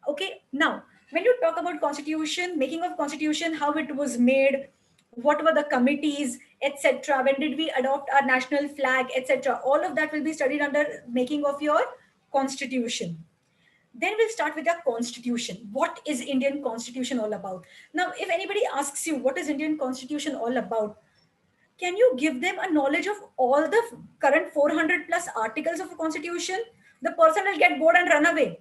Okay, now when you talk about constitution, making of constitution, how it was made, what were the committees, etc., when did we adopt our national flag, etc., all of that will be studied under making of your constitution. Then we'll start with the constitution. What is Indian constitution all about? Now, if anybody asks you what is Indian constitution all about, can you give them a knowledge of all the current 400 plus articles of a constitution? The person will get bored and run away.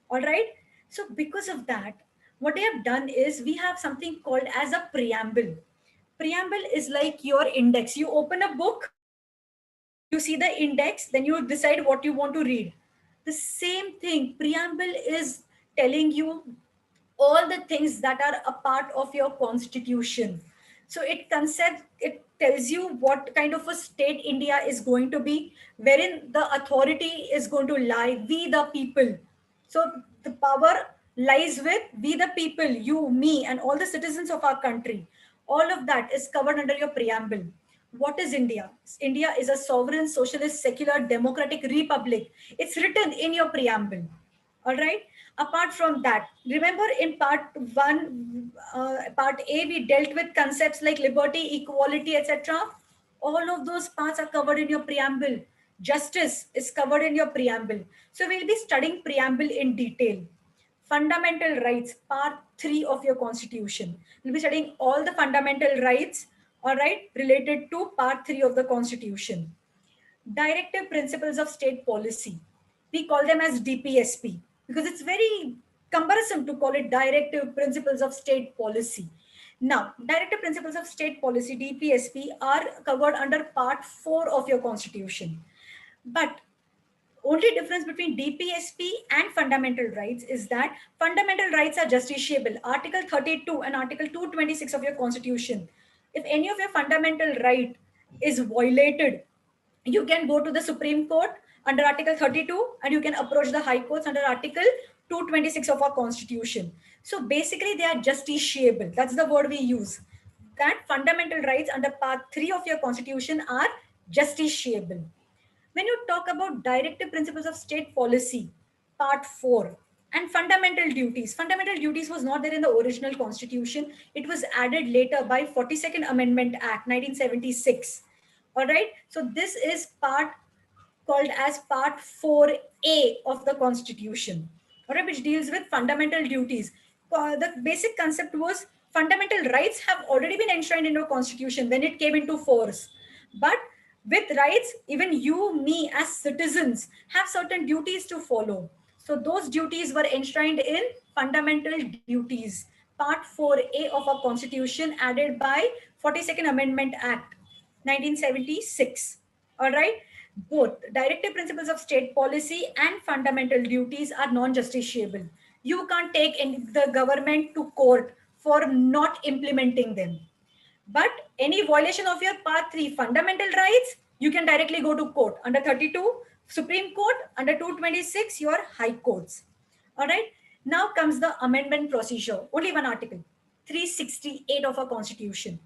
All right. So because of that, what they have done is we have something called as a preamble. Preamble is like your index. You open a book, you see the index, then you decide what you want to read. The same thing, preamble is telling you all the things that are a part of your constitution. So it tells you what kind of a state India is going to be, wherein the authority is going to lie, we the people. So the power lies with we the people, you, me, and all the citizens of our country. All of that is covered under your preamble. What is India? India is a sovereign, socialist, secular, democratic republic. It's written in your preamble. All right. Apart from that, remember in part A, we dealt with concepts like liberty, equality, etc. All of those parts are covered in your preamble. Justice is covered in your preamble. So we'll be studying preamble in detail. Fundamental rights, part 3 of your constitution. We'll be studying all the fundamental rights, all right, related to part 3 of the constitution. Directive principles of state policy. We call them as DPSP because it's very cumbersome to call it directive principles of state policy. Now, directive principles of state policy, DPSP, are covered under part 4 of your constitution. But only difference between DPSP and fundamental rights is that fundamental rights are justiciable. Article 32 and Article 226 of your constitution. If any of your fundamental right is violated, you can go to the Supreme Court under Article 32 and you can approach the High Courts under Article 226 of our Constitution. So basically, they are justiciable. That's the word we use. That fundamental rights under Part 3 of your Constitution are justiciable. When you talk about directive principles of state policy, Part 4, and fundamental duties was not there in the original Constitution. It was added later by 42nd Amendment Act, 1976. All right. So this is part called as part 4A of the Constitution, all right, which deals with fundamental duties. The basic concept was fundamental rights have already been enshrined in your Constitution when it came into force. But with rights, even you, me as citizens have certain duties to follow. So those duties were enshrined in fundamental duties, part 4A of our Constitution, added by 42nd Amendment Act, 1976. All right. Both directive principles of state policy and fundamental duties are non-justiciable. You can't take the government to court for not implementing them. But any violation of your part 3 fundamental rights, you can directly go to court under 32, Supreme Court, under 226, your high courts. All right. Now comes the amendment procedure. Only one article, 368 of our Constitution.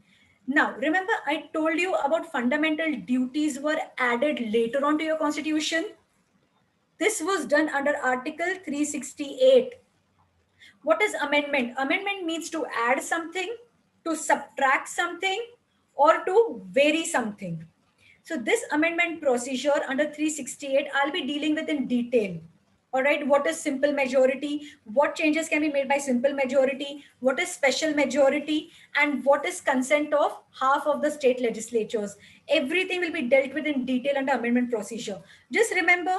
Now, remember I told you about fundamental duties were added later on to your Constitution. This was done under Article 368. What is amendment? Amendment means to add something, to subtract something, or to vary something. So this amendment procedure under 368, I'll be dealing with in detail. All right, what is simple majority? What changes can be made by simple majority? What is special majority? And what is consent of half of the state legislatures? Everything will be dealt with in detail under amendment procedure. Just remember,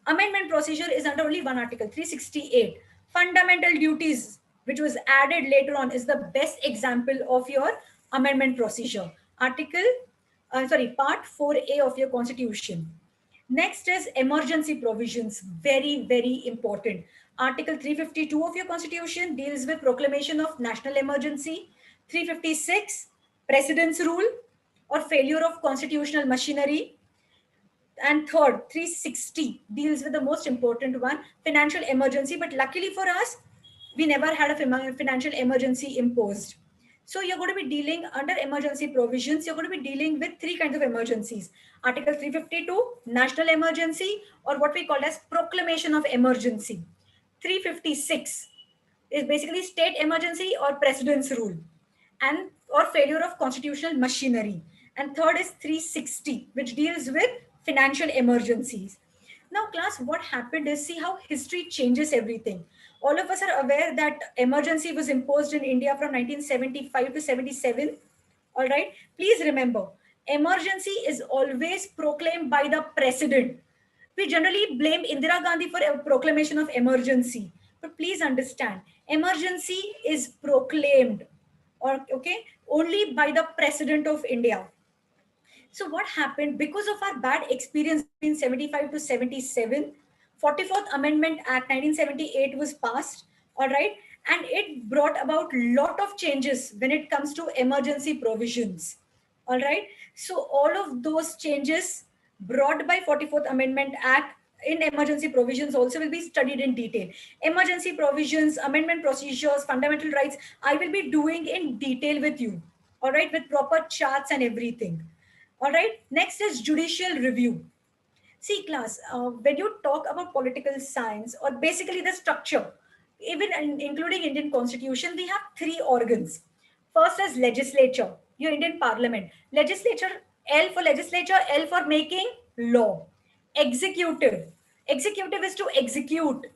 amendment procedure is under only one article, 368. Fundamental duties, which was added later on, is the best example of your amendment procedure. Part 4A of your constitution. Next is emergency provisions, very, very important. Article 352 of your constitution deals with proclamation of national emergency. 356, President's rule or failure of constitutional machinery. And third, 360 deals with the most important one, financial emergency. But luckily for us, we never had a financial emergency imposed. So you're going to be dealing under emergency provisions. You're going to be dealing with three kinds of emergencies. Article 352, national emergency, or what we call as proclamation of emergency. 356 is basically state emergency or president's rule, and or failure of constitutional machinery. And third is 360, which deals with financial emergencies. Now, class, what happened is, see how history changes everything. All of us are aware that emergency was imposed in India from 1975 to 77. All right. Please remember, emergency is always proclaimed by the president. We generally blame Indira Gandhi for a proclamation of emergency. But please understand, emergency is proclaimed only by the president of India. So what happened, because of our bad experience between 75 to 77, 44th Amendment Act 1978 was passed, all right, and it brought about lot of changes when it comes to emergency provisions, all right. So all of those changes brought by 44th Amendment Act in emergency provisions also will be studied in detail. Emergency provisions, amendment procedures, fundamental rights, I will be doing in detail with you, all right, with proper charts and everything. All right, next is judicial review. See, class, when you talk about political science or basically the structure, even including Indian constitution, we have three organs. First is legislature, your Indian parliament. Legislature, L for legislature, L for making law. Executive, executive is to execute.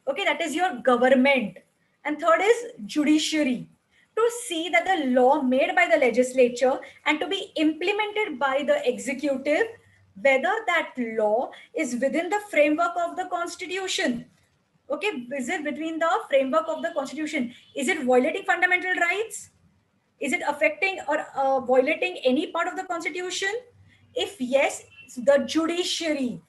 Okay, that is your government. And third is judiciary, to see that the law made by the legislature and to be implemented by the executive, whether that law is within the framework of the constitution. Okay, is it within the framework of the constitution? Is it violating fundamental rights? Is it affecting or violating any part of the constitution? If yes, the judiciary,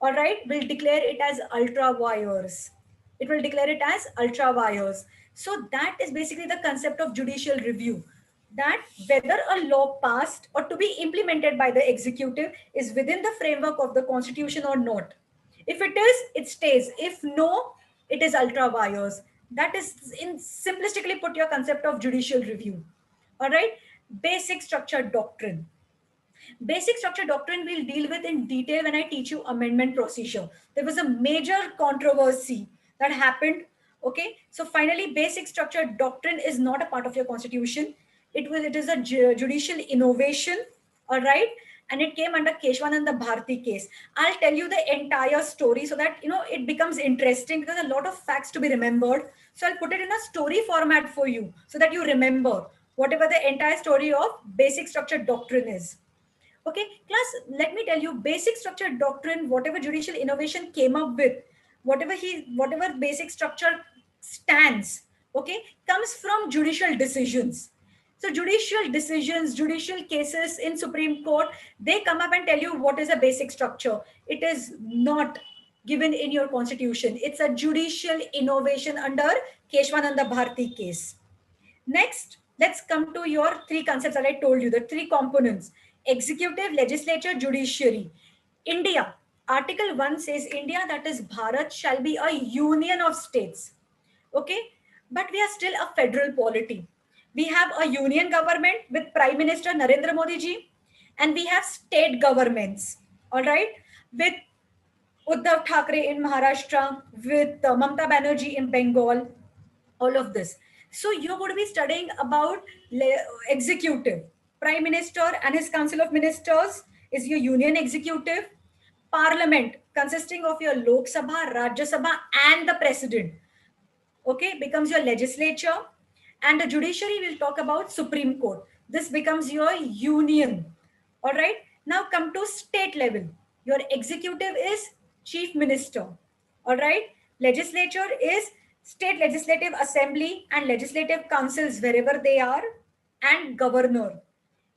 all right, will declare it as ultra vires. It will declare it as ultra vires. So that is basically the concept of judicial review, that whether a law passed or to be implemented by the executive is within the framework of the constitution or not. If it is, it stays. If no, it is ultra vires. That is in simplistically put your concept of judicial review. All right. Basic structure doctrine. Basic structure doctrine we'll deal with in detail when I teach you amendment procedure. There was a major controversy that happened. Okay. So finally, basic structure doctrine is not a part of your constitution. It is a judicial innovation. All right. And it came under Keshwananda Bharti case. I'll tell you the entire story so that it becomes interesting, because a lot of facts to be remembered. So I'll put it in a story format for you so that you remember whatever the entire story of basic structure doctrine is. Okay, class, let me tell you, basic structure doctrine, whatever judicial innovation came up with, whatever basic structure stands, okay, comes from judicial decisions. So judicial decisions, judicial cases in Supreme Court, they come up and tell you what is a basic structure. It is not given in your constitution. It's a judicial innovation under Keshwananda Bharti case. Next, let's come to your three concepts that I told you, the three components: executive, legislature, judiciary. India, Article 1 says India, that is Bharat, shall be a union of states. Okay, but we are still a federal polity. We have a union government with Prime Minister Narendra Modi ji, and we have state governments, all right, with Uddhav Thackeray in Maharashtra, with Mamata Banerjee in Bengal, all of this. So you're going to be studying about executive. Prime Minister and his Council of Ministers is your union executive. Parliament consisting of your Lok Sabha, Rajya Sabha and the President, okay, becomes your legislature. And the judiciary, will talk about Supreme Court. This becomes your union. All right. Now come to state level. Your executive is chief minister. All right. Legislature is state legislative assembly and legislative councils wherever they are, and governor.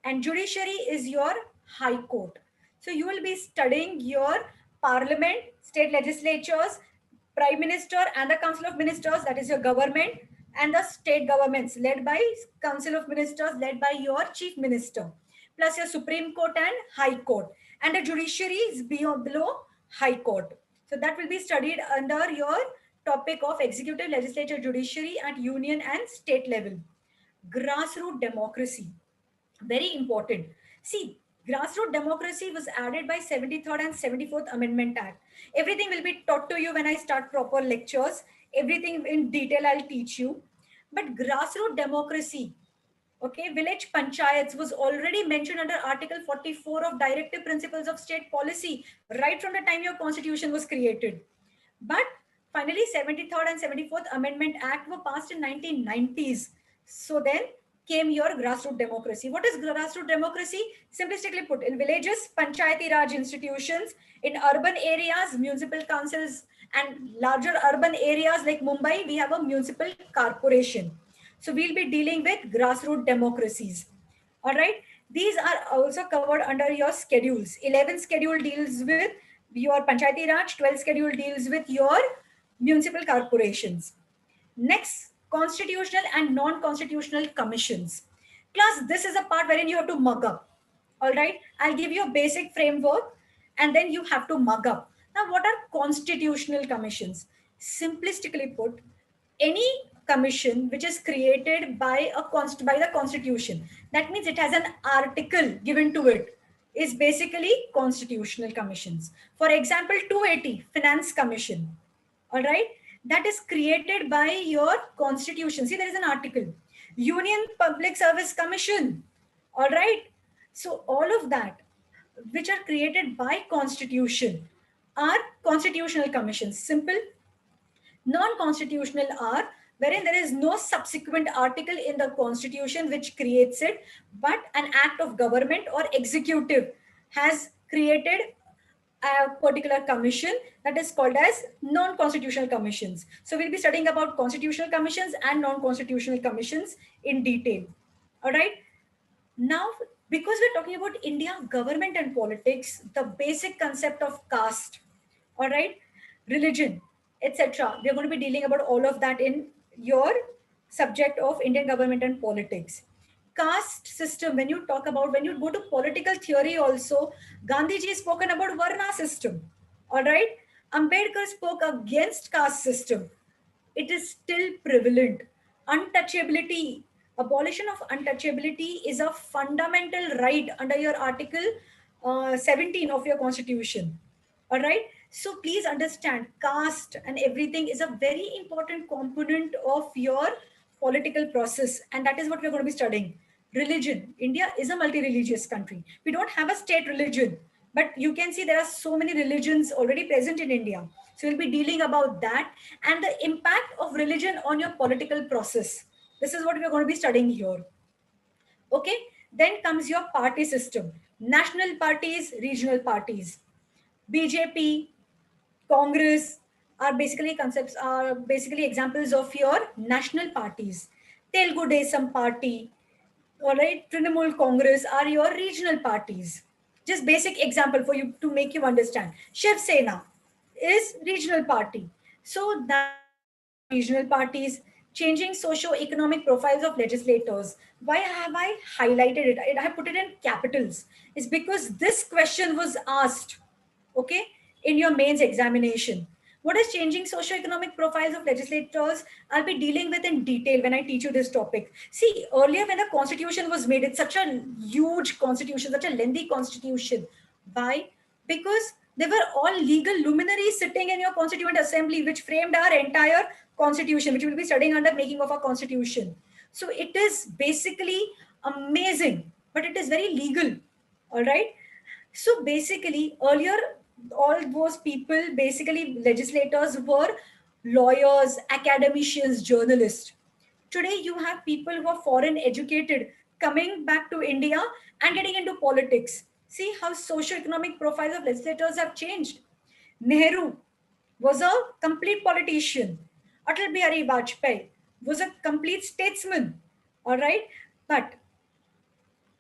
And judiciary is your high court. So you will be studying your parliament, state legislatures, prime minister and the council of ministers, that is your government, and the state governments led by council of ministers led by your chief minister, plus your supreme court and high court, and the judiciary is below high court. So that will be studied under your topic of executive, legislature, judiciary at union and state level. Grassroot democracy, very important. See, grassroots democracy was added by 73rd and 74th Amendment Act. Everything will be taught to you when I start proper lectures. Everything in detail I'll teach you. But grassroots democracy, okay, village panchayats was already mentioned under Article 44 of Directive Principles of State Policy, right from the time your constitution was created. But finally, 73rd and 74th Amendment Act were passed in 1990s. So then came your grassroots democracy. What is grassroots democracy? Simplistically put, in villages, panchayati raj institutions; in urban areas, municipal councils; and larger urban areas like Mumbai, we have a municipal corporation. So we'll be dealing with grassroots democracies. All right. These are also covered under your schedules. 11th schedule deals with your Panchayati Raj, 12th schedule deals with your municipal corporations. Next, constitutional and non-constitutional commissions. Class, this is a part wherein you have to mug up. All right. I'll give you a basic framework and then you have to mug up. Now, what are constitutional commissions? Simplistically put, any commission which is created by the constitution, that means it has an article given to it, is basically constitutional commissions. For example, 280 finance commission, all right, that is created by your constitution. See, there is an article. Union Public Service Commission, all right. So all of that which are created by constitution are constitutional commissions. Simple. Non-constitutional are wherein there is no subsequent article in the constitution which creates it, but an act of government or executive has created a particular commission, that is called as non-constitutional commissions. So we'll be studying about constitutional commissions and non-constitutional commissions in detail. All right. Now, because we're talking about India, government and politics, the basic concept of caste, all right, religion, etc. We're going to be dealing about all of that in your subject of Indian government and politics. Caste system, when you go to political theory also, Gandhiji spoken about Varna system, all right. Ambedkar spoke against caste system. It is still prevalent. Untouchability, abolition of untouchability is a fundamental right under your Article 17 of your Constitution. All right. So please understand, caste and everything is a very important component of your political process, and that is what we're going to be studying. Religion. India is a multi-religious country. We don't have a state religion, but you can see there are so many religions already present in India. So we'll be dealing about that and the impact of religion on your political process. This is what we're going to be studying here. Okay. Then comes your party system. National parties, regional parties. BJP, Congress are basically examples of your national parties. Telugu Desam Party, all right, Trinamool Congress are your regional parties. Just basic example for you to make you understand. Shiv Sena is regional party. So that regional parties, changing socio-economic profiles of legislators. Why have I highlighted it? I have put it in capitals. It's because this question was asked, okay, in your mains examination. What is changing socio-economic profiles of legislators? I'll be dealing with in detail when I teach you this topic. See, earlier when the constitution was made, it's such a huge constitution, such a lengthy constitution. Why? Because they were all legal luminaries sitting in your constituent assembly, which framed our entire constitution, which we'll be studying under making of our constitution. So it is basically amazing, but it is very legal. All right. So basically earlier all those people, basically legislators, were lawyers, academicians, journalists. Today, you have people who are foreign educated coming back to India and getting into politics. See how socio-economic profiles of legislators have changed. Nehru was a complete politician. Atal Bihari Vajpayee was a complete statesman. All right. But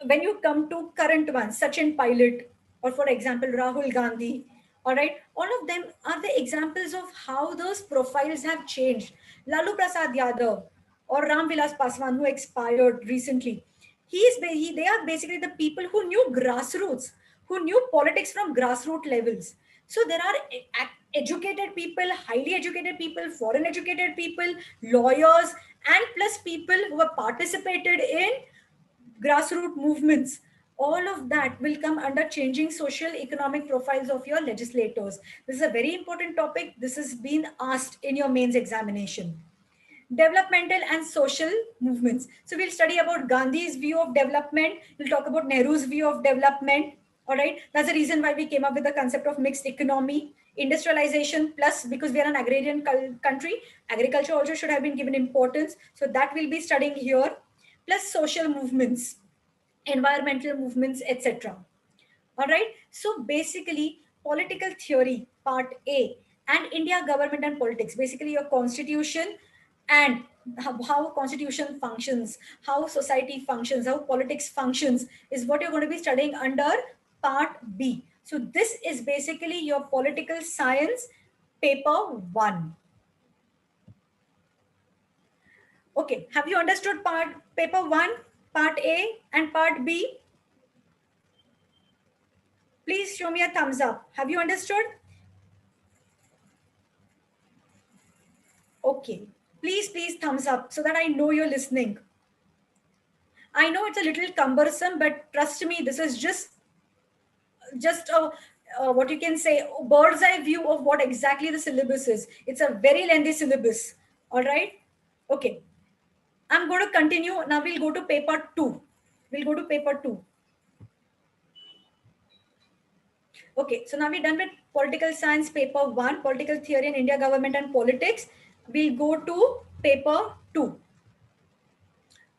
when you come to current ones, Sachin Pilot, or for example, Rahul Gandhi, all right, all of them are the examples of how those profiles have changed. Lalu Prasad Yadav or Ram Vilas Paswan, who expired recently, they are basically the people who knew grassroots, who knew politics from grassroots levels. So there are educated people, highly educated people, foreign educated people, lawyers, and plus people who have participated in grassroots movements. All of that will come under changing social economic profiles of your legislators. This is a very important topic. This has been asked in your mains examination. Developmental and social movements. So we'll study about Gandhi's view of development. We'll talk about Nehru's view of development. All right. That's the reason why we came up with the concept of mixed economy, industrialization, plus because we are an agrarian country, agriculture also should have been given importance. So that we'll be studying here, plus social movements, environmental movements, etc. All right. So basically, political theory, part A, and India government and politics, basically your constitution and how constitution functions, how society functions, how politics functions is what you're going to be studying under part B. So this is basically your political science paper 1. Okay, have you understood part paper 1, part A and part B? Please show me a thumbs up. Have you understood? Okay. Please thumbs up so that I know you're listening. I know it's a little cumbersome, but trust me, this is just a what you can say, a bird's eye view of what exactly the syllabus is. It's a very lengthy syllabus. All right. Okay. I'm going to continue. Now we'll go to paper 2. We'll go to paper 2. Okay, so now we're done with political science paper 1, political theory in India government and politics. We'll go to paper 2.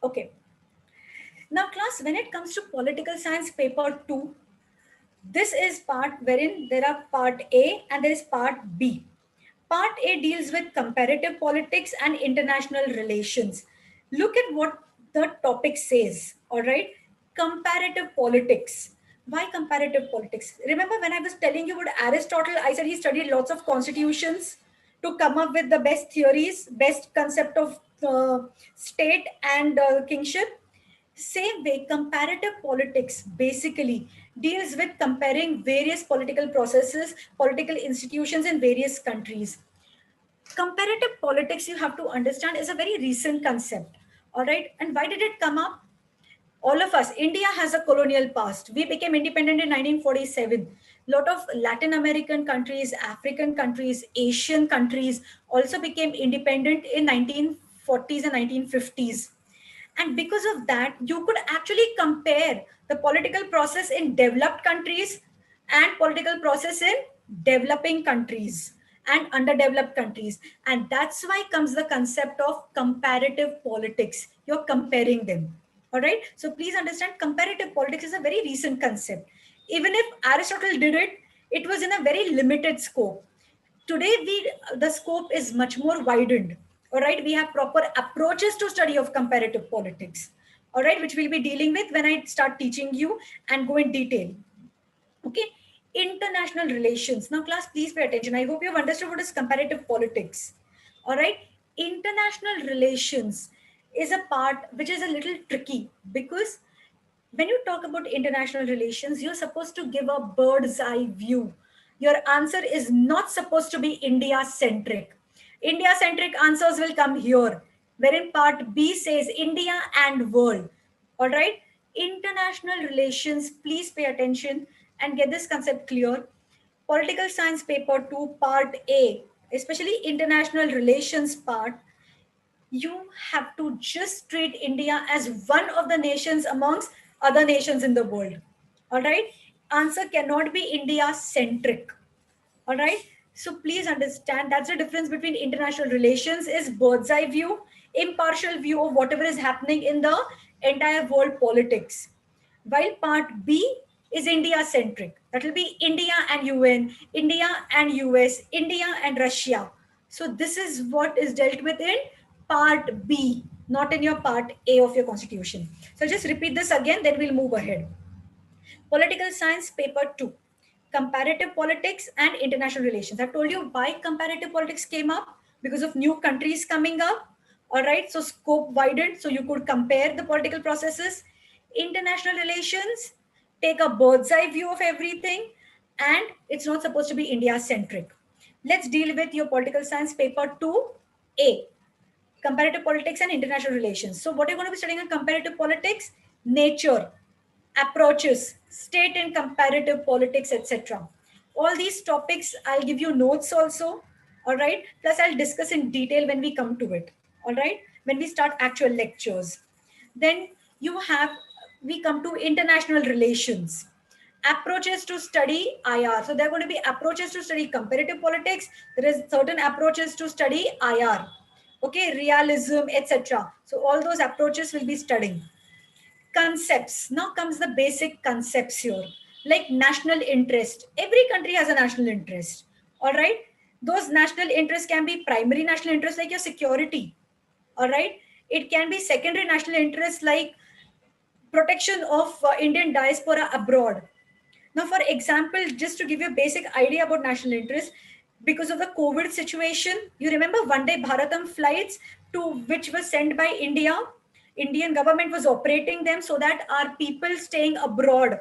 Okay. Now class, when it comes to political science paper 2, this is part wherein there are part A and there is part B. Part A deals with comparative politics and international relations. Look at what the topic says, all right? Comparative politics. Why comparative politics? Remember when I was telling you about Aristotle, I said he studied lots of constitutions to come up with the best theories, best concept of state and kingship. Same way, comparative politics basically deals with comparing various political processes, political institutions in various countries. Comparative politics, you have to understand, is a very recent concept. All right. And why did it come up? All of us, India has a colonial past. We became independent in 1947. A lot of Latin American countries, African countries, Asian countries also became independent in 1940s and 1950s. And because of that, you could actually compare the political process in developed countries and political process in developing countries and underdeveloped countries. And that's why comes the concept of comparative politics. You're comparing them. All right. So please understand, comparative politics is a very recent concept. Even if Aristotle did it, it was in a very limited scope. Today, the scope is much more widened. All right. We have proper approaches to study of comparative politics. All right. Which we'll be dealing with when I start teaching you and go in detail. Okay. International relations. Now, class, please pay attention. I hope you've understood what is comparative politics. All right. International relations is a part which is a little tricky because when you talk about international relations, you're supposed to give a bird's eye view. Your answer is not supposed to be India centric. India centric answers will come here, wherein part B says India and world. All right. International relations, please pay attention and get this concept clear. Political science paper 2, part A, especially international relations part, you have to just treat India as one of the nations amongst other nations in the world. All right. Answer cannot be India centric. All right. So please understand that's the difference between international relations is bird's eye view, impartial view of whatever is happening in the entire world politics. While part B is India centric. That will be India and UN, India and US, India and Russia. So this is what is dealt with in part B, not in your part A of your constitution. So just repeat this again, then we'll move ahead. Political Science Paper 2, Comparative Politics and International Relations. I've told you why comparative politics came up, because of new countries coming up. All right, so scope widened, so you could compare the political processes. International relations take a bird's eye view of everything, and it's not supposed to be India centric. Let's deal with your Political Science Paper 2A, Comparative Politics and International Relations. So what are you going to be studying in comparative politics? Nature, approaches, state and comparative politics, etc. All these topics, I'll give you notes also. All right. Plus, I'll discuss in detail when we come to it. All right. When we start actual lectures. Then we come to international relations. Approaches to study IR. So there are going to be approaches to study comparative politics. There is certain approaches to study IR. Okay, realism, etc. So all those approaches will be studying. Concepts. Now comes the basic concepts here, like national interest. Every country has a national interest. All right. Those national interests can be primary national interest, like your security. All right. It can be secondary national interest, like protection of Indian diaspora abroad. Now, for example, just to give you a basic idea about national interest, because of the COVID situation, you remember one day Bharatam flights to which were sent by India. Indian government was operating them so that our people staying abroad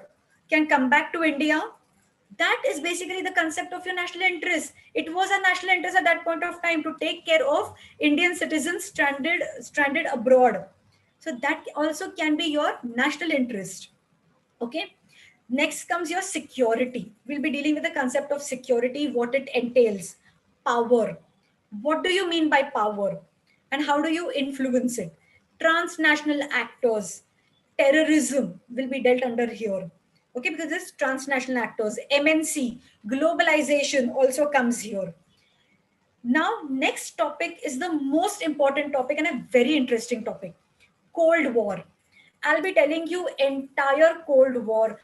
can come back to India. That is basically the concept of your national interest. It was a national interest at that point of time to take care of Indian citizens stranded abroad. So that also can be your national interest. Okay. Next comes your security. We'll be dealing with the concept of security, what it entails. Power. What do you mean by power? And how do you influence it? Transnational actors. Terrorism will be dealt under here. Okay, because this transnational actors, MNC, globalization also comes here. Now, next topic is the most important topic and a very interesting topic. Cold War. I'll be telling you entire Cold War,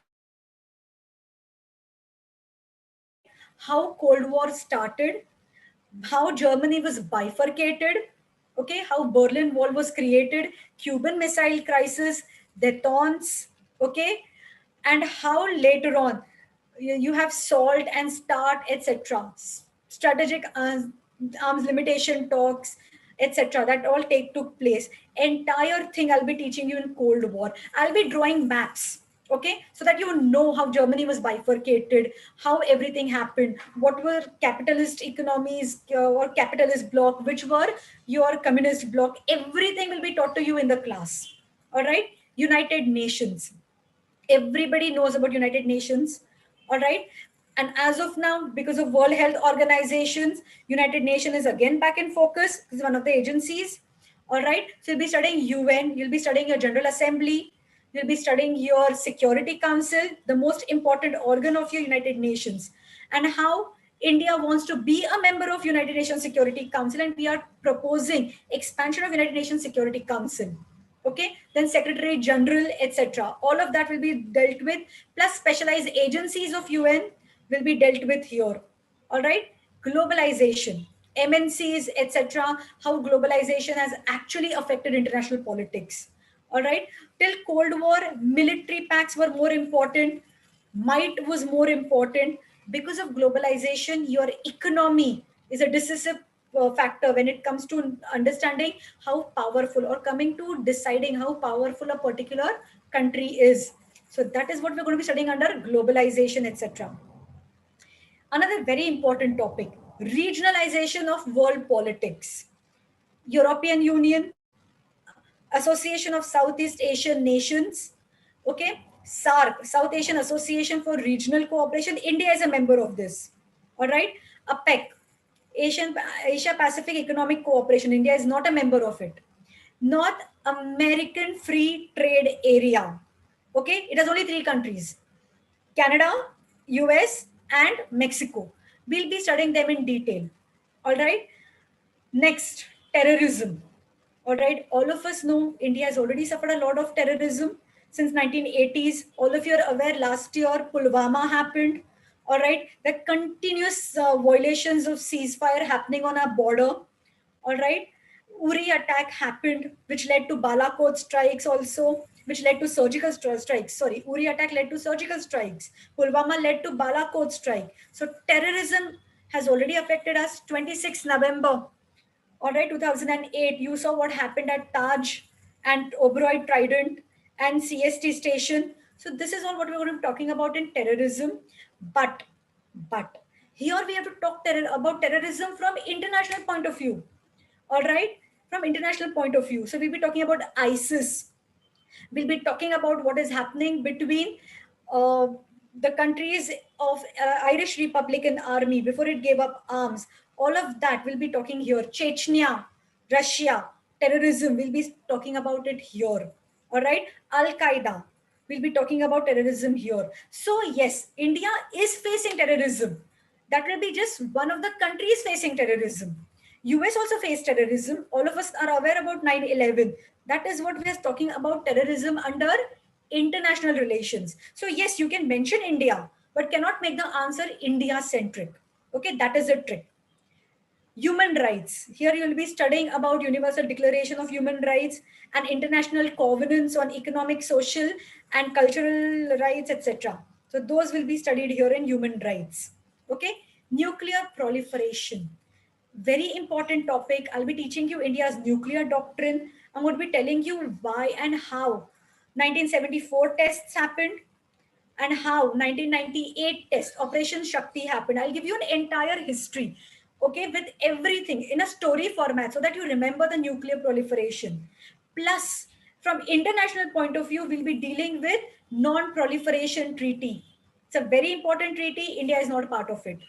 how Cold War started, how Germany was bifurcated, okay, how Berlin Wall was created, Cuban Missile Crisis, detente, okay, and how later on you have SALT and START, etc. Strategic arms limitation talks, etc. That all took place. Entire thing I'll be teaching you in Cold War. I'll be drawing maps, okay, so that you know how Germany was bifurcated, how everything happened, what were capitalist economies or capitalist bloc, which were your communist bloc. Everything will be taught to you in the class. All right. United Nations. Everybody knows about United Nations. All right. And as of now, because of World Health Organizations, United Nations is again back in focus. This is one of the agencies. All right. So you'll be studying UN, you'll be studying your General Assembly, you'll be studying your Security Council, the most important organ of your United Nations, and how India wants to be a member of United Nations Security Council, and we are proposing expansion of United Nations Security Council. Okay, then Secretary General, etc. All of that will be dealt with, plus specialized agencies of UN will be dealt with here. All right, globalization, MNCs, etc. How globalization has actually affected international politics. All right, till Cold War, military pacts were more important, might was more important. Because of globalization, your economy is a decisive factor when it comes to understanding how powerful, or coming to deciding how powerful a particular country is. So that is what we're going to be studying under globalization, etc. Another very important topic, regionalization of world politics. European Union, Association of Southeast Asian Nations, okay, SARC, South Asian Association for Regional Cooperation. India is a member of this. All right, APEC, Asia Pacific Economic Cooperation. India is not a member of it. North American Free Trade Area. Okay, it has only 3 countries: Canada, US, and Mexico. We'll be studying them in detail. All right. Next, terrorism. All right. All of us know India has already suffered a lot of terrorism since 1980s. All of you are aware last year Pulwama happened. All right. The continuous violations of ceasefire happening on our border. All right. Uri attack happened, which led to Balakot strikes also, which led to surgical strikes. Sorry, Uri attack led to surgical strikes. Pulwama led to Balakot strike. So terrorism has already affected us. 26 November, all right, 2008, you saw what happened at Taj and Oberoi Trident and CST station. So this is all what we're going to be talking about in terrorism. But here we have to talk about terrorism from international point of view. All right, from international point of view. So we'll be talking about ISIS. We'll be talking about what is happening between uh, the countries of Irish Republican Army before it gave up arms. All of that we'll be talking here. Chechnya, Russia, terrorism, we'll be talking about it here. All right, Al Qaeda, we'll be talking about terrorism here. So yes, India is facing terrorism. That will be just one of the countries facing terrorism. US also faced terrorism. All of us are aware about 9/11. That is what we are talking about, terrorism under international relations. So yes, you can mention India, but cannot make the answer India centric. Okay, that is a trick. Human rights. Here you will be studying about Universal Declaration of Human Rights and international covenants on economic, social, and cultural rights, etc. So those will be studied here in human rights. Okay, nuclear proliferation. Very important topic. I'll be teaching you India's nuclear doctrine. I'm going to be telling you why and how 1974 tests happened and how 1998 test Operation Shakti happened. I'll give you an entire history, okay, with everything in a story format so that you remember the nuclear proliferation. Plus, from international point of view, we'll be dealing with non-proliferation treaty. It's a very important treaty. India is not part of it.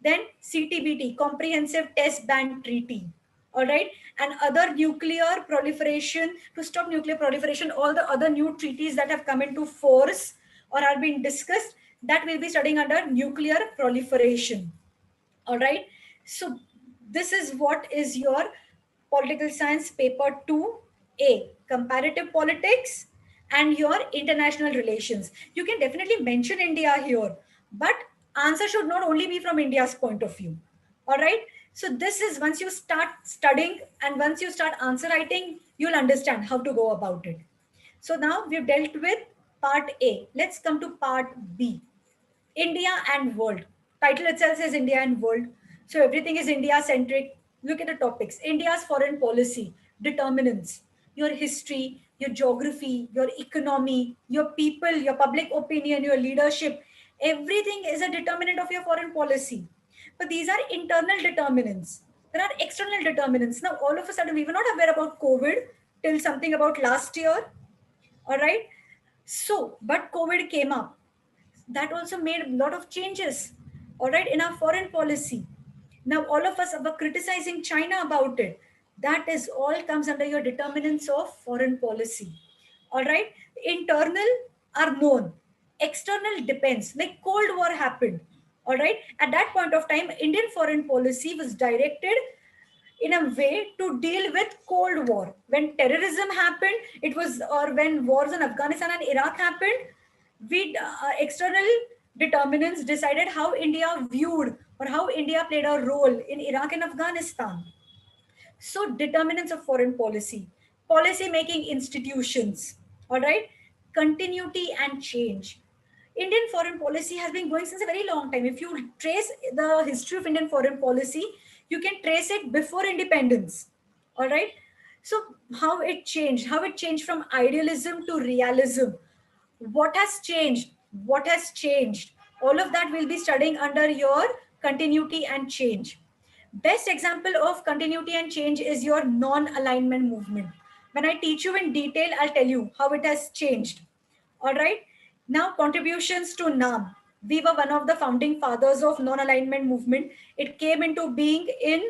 Then CTBT, Comprehensive Test Ban Treaty. All right, and other nuclear proliferation, to stop nuclear proliferation, all the other new treaties that have come into force or are being discussed, that we'll be studying under nuclear proliferation. All right, so this is what is your political science paper 2A, comparative politics and your international relations. You can definitely mention India here, but answer should not only be from India's point of view. All right, so this is, once you start studying and once you start answer writing, you'll understand how to go about it. So now we've dealt with part A. Let's come to part B. India and world. Title itself says India and world. So everything is India centric. Look at the topics. India's foreign policy, determinants, your history, your geography, your economy, your people, your public opinion, your leadership. Everything is a determinant of your foreign policy. But these are internal determinants. There are external determinants. Now, all of a sudden, we were not aware about COVID till something about last year. All right. So, but COVID came up. That also made a lot of changes, all right, in our foreign policy. Now, all of us are criticizing China about it. That is all comes under your determinants of foreign policy. All right. Internal are known. External depends. Like Cold War happened. All right. At that point of time, Indian foreign policy was directed in a way to deal with Cold War. When terrorism happened, it was, or when wars in Afghanistan and Iraq happened, we external determinants decided how India viewed or how India played a role in Iraq and Afghanistan. So determinants of foreign policy, policy making institutions, all right, continuity and change. Indian foreign policy has been going since a very long time. If you trace the history of Indian foreign policy, you can trace it before independence. All right. So how it changed from idealism to realism. What has changed? What has changed? All of that we'll be studying under your continuity and change. Best example of continuity and change is your non-alignment movement. When I teach you in detail, I'll tell you how it has changed. All right. Now, contributions to NAM. We were one of the founding fathers of non-alignment movement. It came into being in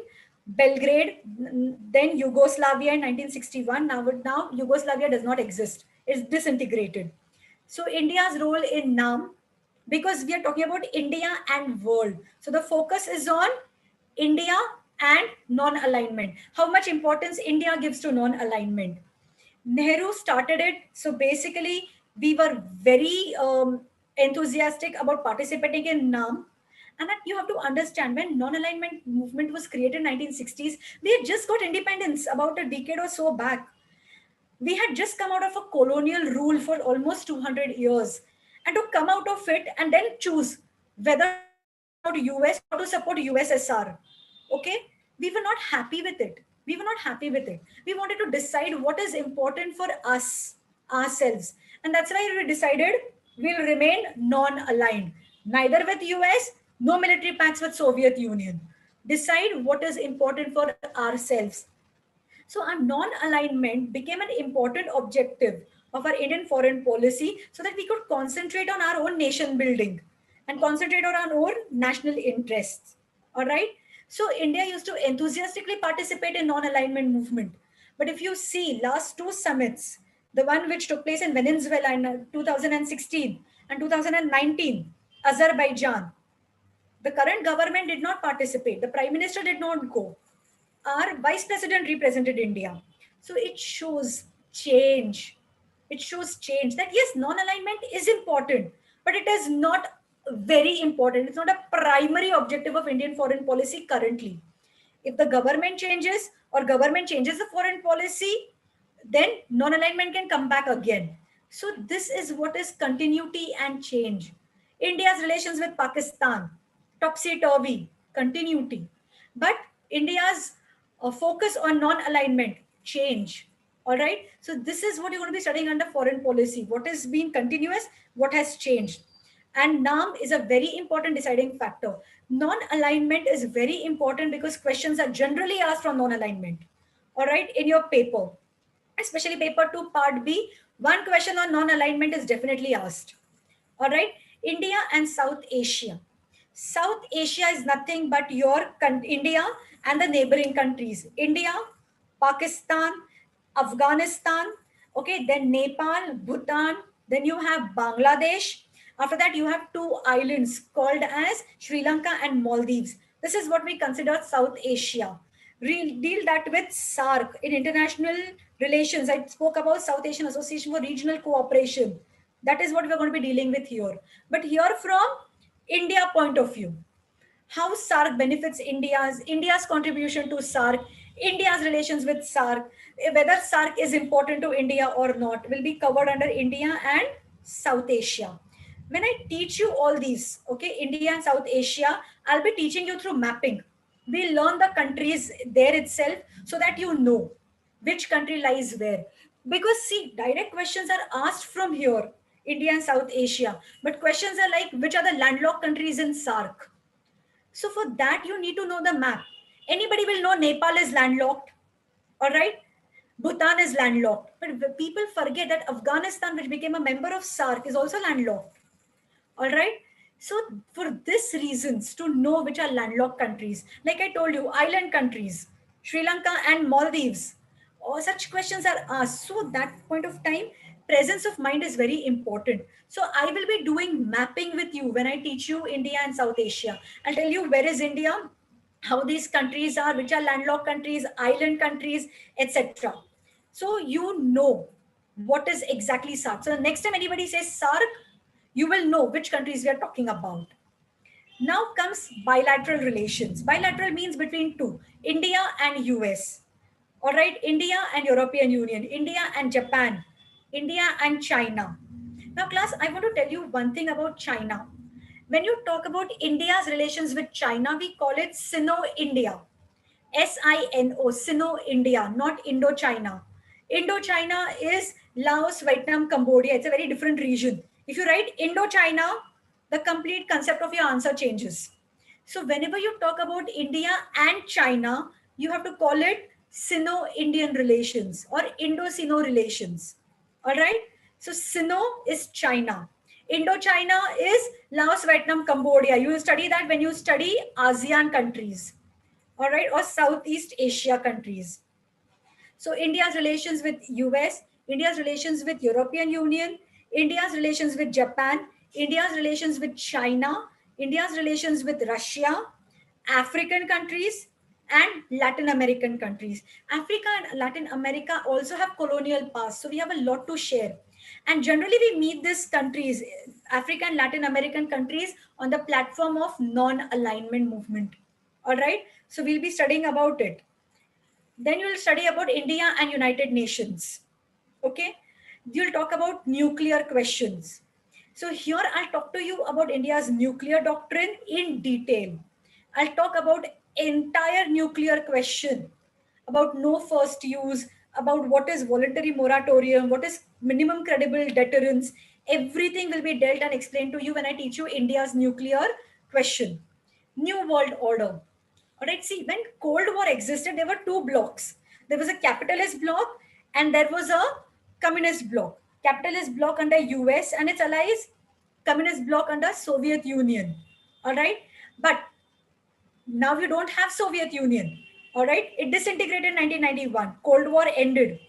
Belgrade, then Yugoslavia in 1961. Now Yugoslavia does not exist. It's disintegrated. So India's role in NAM, because we are talking about India and world. So the focus is on India and non-alignment. How much importance India gives to non-alignment. Nehru started it. So basically, we were very enthusiastic about participating in NAM. And that you have to understand, when non-alignment movement was created in 1960s, we had just got independence about a decade or so back. We had just come out of a colonial rule for almost 200 years. And to come out of it and then choose whether to support US or to support USSR, okay, we were not happy with it. We were not happy with it. We wanted to decide what is important for us, ourselves. And that's why we decided we'll remain non-aligned, neither with US, no military pacts with Soviet Union. Decide what is important for ourselves. So our non-alignment became an important objective of our Indian foreign policy so that we could concentrate on our own nation building and concentrate on our own national interests. All right. So India used to enthusiastically participate in non-alignment movement. But if you see last two summits, the one which took place in Venezuela in 2016 and 2019, Azerbaijan, the current government did not participate. The prime minister did not go. Our vice president represented India. So it shows change. It shows change that yes, non alignment is important, but it is not very important. It's not a primary objective of Indian foreign policy currently. If the government changes or government changes the foreign policy, then non-alignment can come back again. So this is what is continuity and change. India's relations with Pakistan, topsy-turvy, continuity. But India's focus on non-alignment, change. All right. So this is what you're going to be studying under foreign policy. What has been continuous, what has changed. And NAM is a very important deciding factor. Non-alignment is very important because questions are generally asked from non-alignment. All right, in your paper, especially paper 2 part B, one question on non-alignment is definitely asked. All right, India and South Asia. South Asia is nothing but your India and the neighboring countries. India, Pakistan, Afghanistan, okay, then Nepal, Bhutan, then you have Bangladesh. After that, you have two islands called as Sri Lanka and Maldives. This is what we consider South Asia. Deal that with Sark in international relations. I spoke about South Asian Association for Regional Cooperation. That is what we're going to be dealing with here. But here from India point of view, how Sark benefits India's contribution to Sark, India's relations with Sark, whether Sark is important to India or not, will be covered under India and South Asia. When I teach you all these, okay, India and South Asia, I'll be teaching you through mapping. We learn the countries there itself so that you know which country lies where. Because see, direct questions are asked from here, India and South Asia, but questions are like, which are the landlocked countries in Sark? So for that, you need to know the map. Anybody will know Nepal is landlocked, all right? Bhutan is landlocked. But people forget that Afghanistan, which became a member of Sark, is also landlocked, all right? So for this reasons, to know which are landlocked countries, like I told you, island countries, Sri Lanka and Maldives, all such questions are asked. So that point of time, presence of mind is very important. So I will be doing mapping with you when I teach you India and South Asia. I'll tell you where is India, how these countries are, which are landlocked countries, island countries, etc. So you know what is exactly Sark. So the next time anybody says Sark, you will know which countries we are talking about. Now comes bilateral relations. Bilateral means between two, India and US. All right, India and European Union, India and Japan, India and China. Now, class, I want to tell you one thing about China. When you talk about India's relations with China, we call it Sino-India. Sino, Sino-India, not Indo-China. Indo-China is Laos, Vietnam, Cambodia. It's a very different region. If you write Indo-China, the complete concept of your answer changes. So whenever you talk about India and China, you have to call it Sino-Indian relations or Indo-Sino relations. All right. So Sino is China. Indo-China is Laos, Vietnam, Cambodia. You will study that when you study ASEAN countries. All right. Or Southeast Asia countries. So India's relations with US, India's relations with European Union, India's relations with Japan, India's relations with China, India's relations with Russia, African countries, and Latin American countries. Africa and Latin America also have colonial past, so we have a lot to share. And generally, we meet these countries, African and Latin American countries, on the platform of non-alignment movement. All right, so we'll be studying about it. Then you will study about India and United Nations. Okay, you'll talk about nuclear questions. So here I'll talk to you about India's nuclear doctrine in detail. I'll talk about entire nuclear question, about no first use, about what is voluntary moratorium, what is minimum credible deterrence. Everything will be dealt and explained to you when I teach you India's nuclear question. New World Order. All right, see, when Cold War existed, there were two blocks. There was a capitalist bloc and there was a communist bloc. Capitalist bloc under US and its allies, communist bloc under Soviet Union. All right, but now you don't have Soviet Union. All right, it disintegrated in 1991. Cold War ended.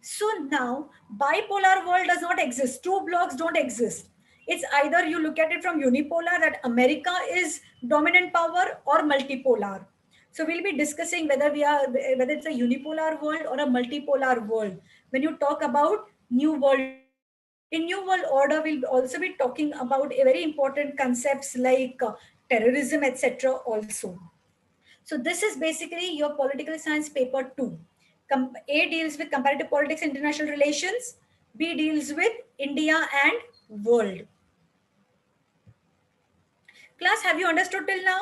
So now bipolar world does not exist. Two blocks don't exist. It's either you look at it from unipolar, that America is dominant power, or multipolar. So we'll be discussing whether it's a unipolar world or a multipolar world when you talk about New World Order. In New World Order, we'll also be talking about a very important concepts like terrorism, etc. also. So this is basically your political science paper 2. A deals with comparative politics and international relations. B deals with India and world. Class, have you understood till now?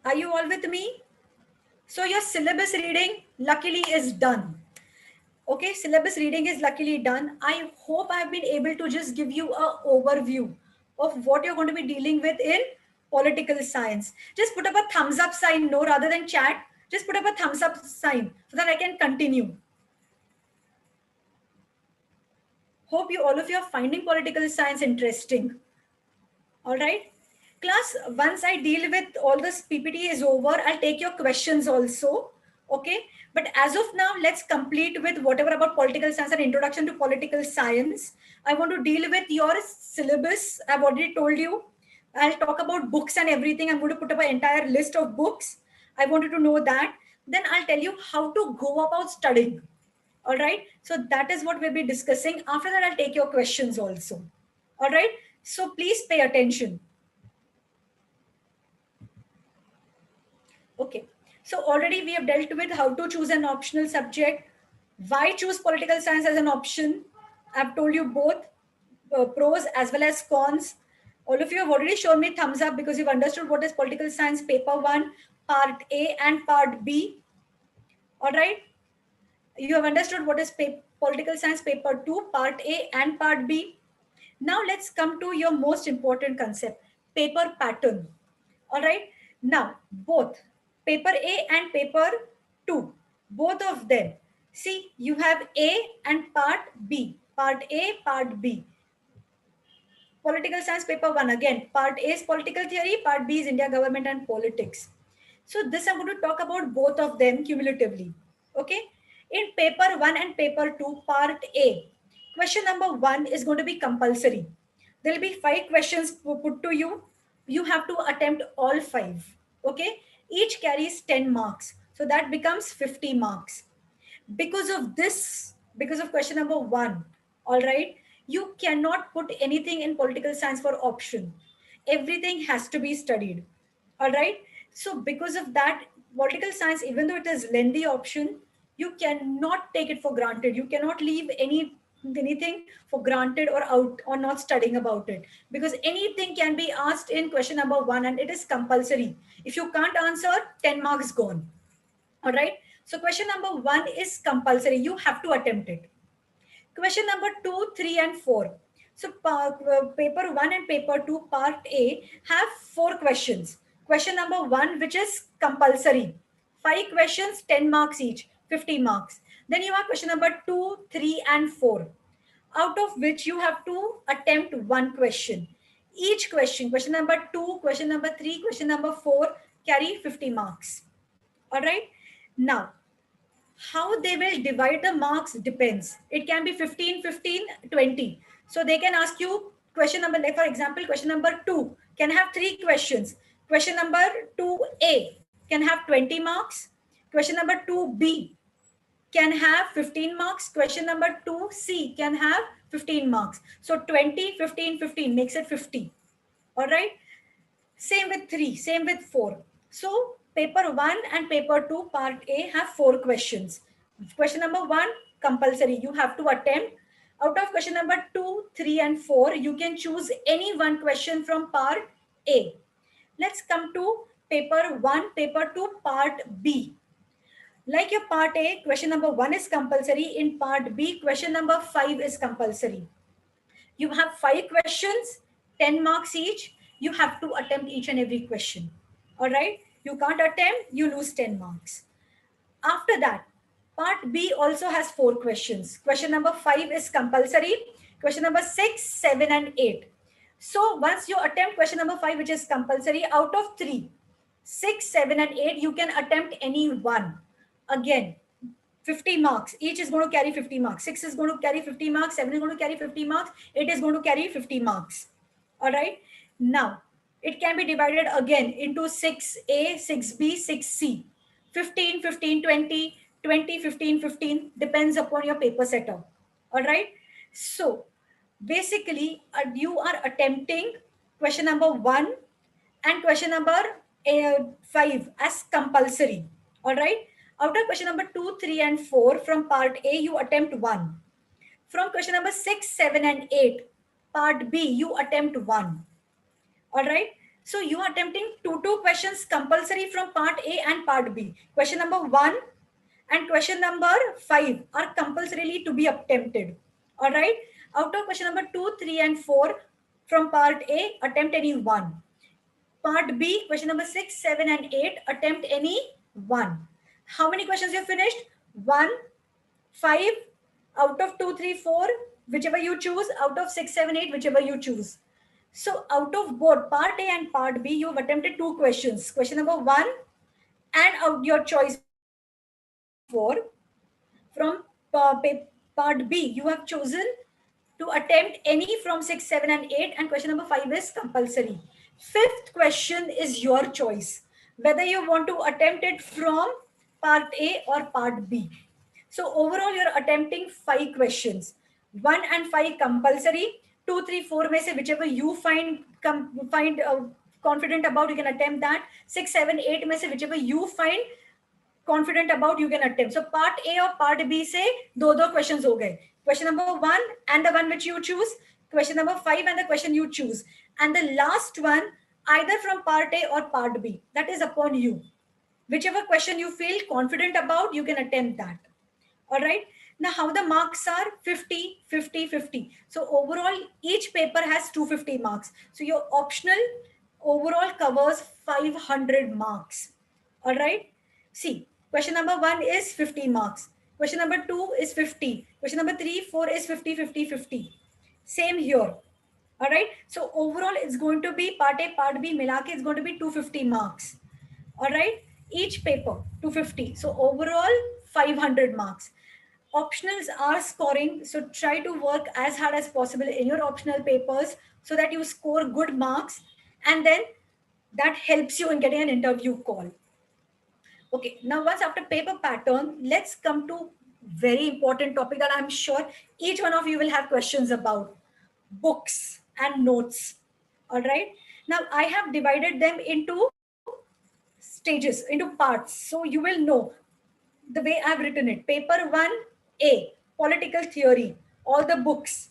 Are you all with me? So your syllabus reading luckily is done. Okay, syllabus reading is luckily done. I hope I've been able to just give you an overview of what you're going to be dealing with in political science. Just put up a thumbs up sign, no, rather than chat. Just put up a thumbs up sign so that I can continue. Hope you all of you are finding political science interesting. All right. Class, once I deal with all this PPT is over, I'll take your questions also. Okay. But as of now, let's complete with whatever about political science and introduction to political science. I want to deal with your syllabus. I've already told you. I'll talk about books and everything. I'm going to put up an entire list of books. I wanted to know that. Then I'll tell you how to go about studying. All right. So that is what we'll be discussing. After that, I'll take your questions also. All right. So please pay attention. Okay. So already we have dealt with how to choose an optional subject. Why choose political science as an option? I've told you both pros as well as cons. All of you have already shown me thumbs up because you've understood what is political science paper 1, part A and part B. All right. You have understood what is political science paper 2, part A and part B. Now let's come to your most important concept, paper pattern. All right. Now both paper A and paper 2, both of them. See, you have A and part B. Part A, part B. Political science paper 1 again. Part A is political theory, part B is India government and politics. So this I'm going to talk about both of them cumulatively. Okay. In paper 1 and paper 2, part A, question number 1 is going to be compulsory. There will be 5 questions put to you. You have to attempt all 5. Okay. Each carries 10 marks. So that becomes 50 marks. Because of this, because of question number 1, all right, you cannot put anything in political science for option. Everything has to be studied. All right. So because of that, political science, even though it is lengthy option, you cannot take it for granted. You cannot leave anything for granted or out or not studying about it, because anything can be asked in question number 1 and it is compulsory. If you can't answer, 10 marks gone. All right. So question number 1 is compulsory. You have to attempt it. Question number 2, 3 and 4. So paper 1 and paper 2 part A have 4 questions. Question number 1, which is compulsory. 5 questions, 10 marks each, 50 marks. Then you have question number 2, 3 and 4, out of which you have to attempt 1 question. Each question, question number 2, question number 3, question number 4 carry 50 marks. All right. Now, How they will divide the marks depends. It can be 15, 15, 20. So they can ask you question number, like for example, question number 2 can have 3 questions. Question number 2A can have 20 marks. Question number 2B can have 15 marks. Question number 2C can have 15 marks. So 20, 15, 15 makes it 50. All right. Same with 3, same with 4. So paper 1 and paper 2 part A have 4 questions. Question number 1, compulsory. You have to attempt. Out of question number 2, 3 and 4, you can choose any one question from part A. Let's come to paper 1, paper 2, part B. Like your part A, question number 1 is compulsory. In part B, question number 5 is compulsory. You have 5 questions, 10 marks each. You have to attempt each and every question. All right. You can't attempt, you lose 10 marks. After that, part B also has 4 questions. Question number 5 is compulsory. Question number 6, 7 and 8. So once you attempt question number 5, which is compulsory, out of 3, 6, 7 and 8, you can attempt any one. Again, 50 marks. Each is going to carry 50 marks. 6 is going to carry 50 marks. 7 is going to carry 50 marks. 8 is going to carry 50 marks. All right. Now, it can be divided again into 6A, 6B, 6C. 15, 15, 20, 20, 15, 15. Depends upon your paper setup. All right. So, basically, you are attempting question number 1 and question number 5 as compulsory. All right. Out of question number 2, 3 and 4 from part A, you attempt 1. From question number 6, 7 and 8, part B, you attempt 1. All right. So you are attempting two questions compulsory from part A and part B. Question number 1 and question number 5 are compulsorily to be attempted. All right. Out of question number 2, 3 and 4 from part A, attempt any one. Part B, question number 6, 7 and 8, attempt any one. How many questions you have finished? 1, 5, out of 2, 3, 4, whichever you choose, out of 6, 7, 8, whichever you choose. So out of both part A and part B, you have attempted 2 questions. Question number 1 and out your choice 4. From part B, you have chosen to attempt any from 6, 7 and 8 and question number 5 is compulsory. 5th question is your choice, whether you want to attempt it from part A or part B. So overall, you're attempting 5 questions. 1 and 5 compulsory. 2, 3, 4 may say whichever you find confident about, you can attempt that. 6, 7, 8 may say whichever you find confident about, you can attempt. So part A or part B say do questions ho gaye. Question number 1 and the one which you choose. Question number 5 and the question you choose. And the last one, either from part A or part B. That is upon you. Whichever question you feel confident about, you can attempt that. All right. Now, how the marks are 50, 50, 50. So overall, each paper has 250 marks. So your optional overall covers 500 marks. All right. See, question number 1 is 50 marks. Question number 2 is 50. Question number 3, 4 is 50, 50, 50. Same here. All right. So overall, it's going to be part A, part B, milake, it's going to be 250 marks. All right. Each paper 250. So overall, 500 marks. Optionals are scoring. So try to work as hard as possible in your optional papers so that you score good marks. And then that helps you in getting an interview call. Okay, now once after paper pattern, let's come to very important topic that I'm sure each one of you will have questions about. Books and notes. All right. Now I have divided them into stages, into parts. So you will know the way I've written it. Paper 1A, political theory, all the books.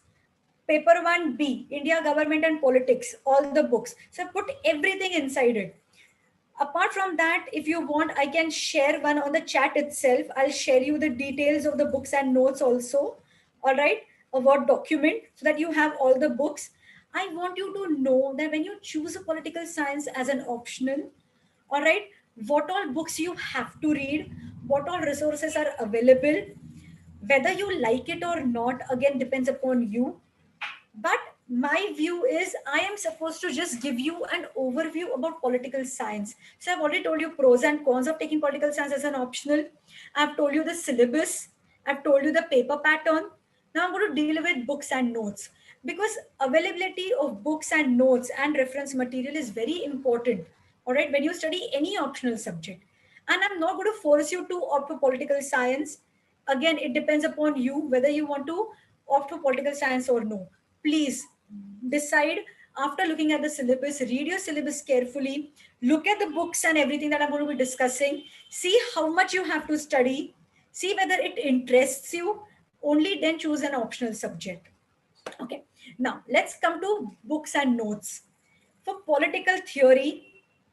Paper 1B, India government and politics, all the books. So put everything inside it. Apart from that, if you want, I can share one on the chat itself. I'll share you the details of the books and notes also. All right, a Word document so that you have all the books. I want you to know that when you choose a political science as an optional, all right, what all books you have to read, what all resources are available, whether you like it or not, again, depends upon you. But my view is I am supposed to just give you an overview about political science. So I've already told you pros and cons of taking political science as an optional. I've told you the syllabus. I've told you the paper pattern. Now I'm going to deal with books and notes, because availability of books and notes and reference material is very important. All right, when you study any optional subject. And I'm not going to force you to opt for political science. Again, it depends upon you whether you want to opt for political science or no. Please decide after looking at the syllabus, read your syllabus carefully, look at the books and everything that I'm going to be discussing, see how much you have to study, see whether it interests you, only then choose an optional subject. Okay, now let's come to books and notes. For political theory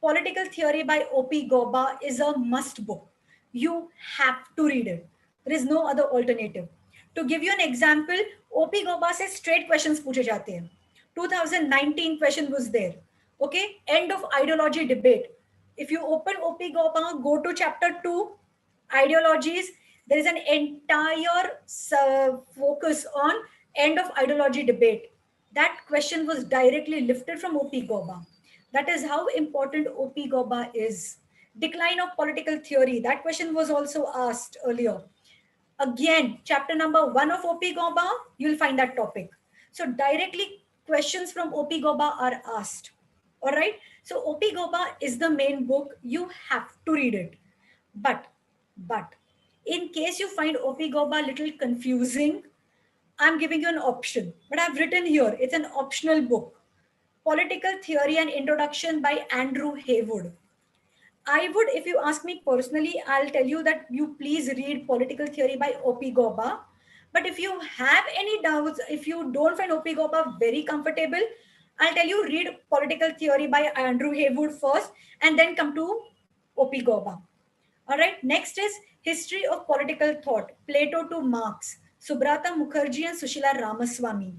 by O.P. Goba is a must book. You have to read it. There is no other alternative. To give you an example, O.P. Goba says straight questions पूछे जाते हैं. 2019 question was there. Okay, end of ideology debate. If you open O.P. Goba, go to chapter 2, ideologies. There is an entire focus on end of ideology debate. That question was directly lifted from O.P. Goba. That is how important O.P. Goba is. Decline of political theory. That question was also asked earlier. Again, chapter number 1 of O.P. Goba, you'll find that topic. So directly questions from O.P. Goba are asked. All right. So O.P. Goba is the main book. You have to read it. But in case you find O.P. Goba a little confusing, I'm giving you an option. But I've written here, it's an optional book. Political Theory and Introduction by Andrew Haywood. I would, if you ask me personally, I'll tell you that you please read Political Theory by O.P. Goba. But if you have any doubts, if you don't find O.P. Goba very comfortable, I'll tell you read Political Theory by Andrew Haywood first and then come to O.P. Goba. All right, next is History of Political Thought, Plato to Marx, Subrata Mukherjee and Sushila Ramaswamy.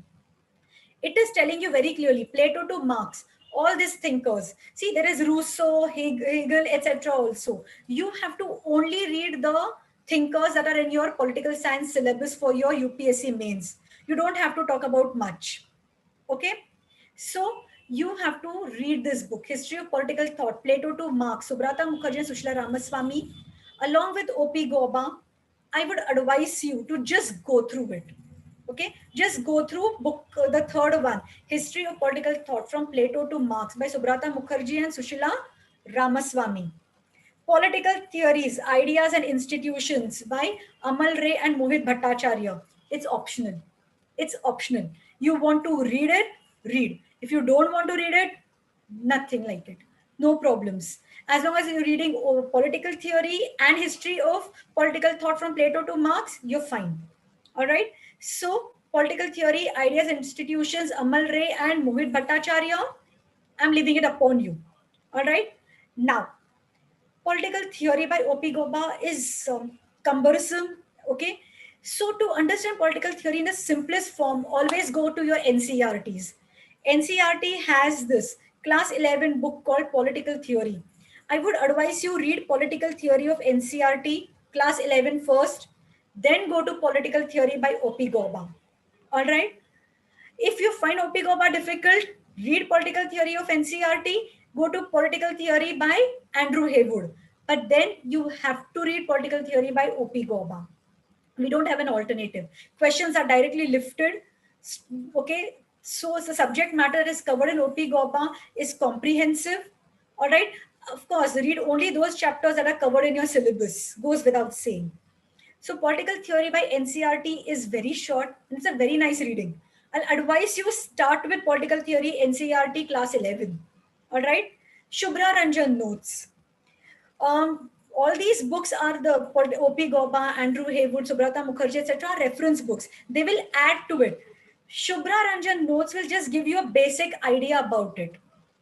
It is telling you very clearly, Plato to Marx, all these thinkers. See, there is Rousseau, Hegel, etc. also. You have to only read the thinkers that are in your political science syllabus for your UPSC mains. You don't have to talk about much. Okay? So, you have to read this book, History of Political Thought, Plato to Marx, Subrata Mukherjee and Sushila Ramaswamy, along with O.P. Goba. I would advise you to just go through it. Okay, just go through book, the third one, History of Political Thought from Plato to Marx by Subrata Mukherjee and Sushila Ramaswamy. Political Theories, Ideas and Institutions by Amal Ray and Mohit Bhattacharya. It's optional. It's optional. You want to read it, read. If you don't want to read it, nothing like it. No problems. As long as you're reading political theory and history of political thought from Plato to Marx, you're fine. All right. So, political theory, ideas, and institutions, Amal Ray and Mohit Bhattacharya. I'm leaving it upon you. All right. Now, political theory by O.P. Goba is cumbersome. Okay. So, to understand political theory in the simplest form, always go to your NCRTs. NCRT has this class 11 book called Political Theory. I would advise you read Political Theory of NCRT class 11 first, then go to Political Theory by O.P. Goba. All right. If you find O.P. Goba difficult, read Political Theory of NCRT, go to Political Theory by Andrew Haywood. But then you have to read Political Theory by O.P. Goba. We don't have an alternative. Questions are directly lifted. Okay. So the subject matter is covered in O.P. Goba is comprehensive. All right. Of course, read only those chapters that are covered in your syllabus. Goes without saying. So political theory by NCRT is very short. And it's a very nice reading. I'll advise you start with political theory NCRT class 11. All right. Shubhra Ranjan notes. All these books are the O.P. Goba, Andrew Haywood, Subrata Mukherjee, etc. reference books. They will add to it. Shubhra Ranjan notes will just give you a basic idea about it.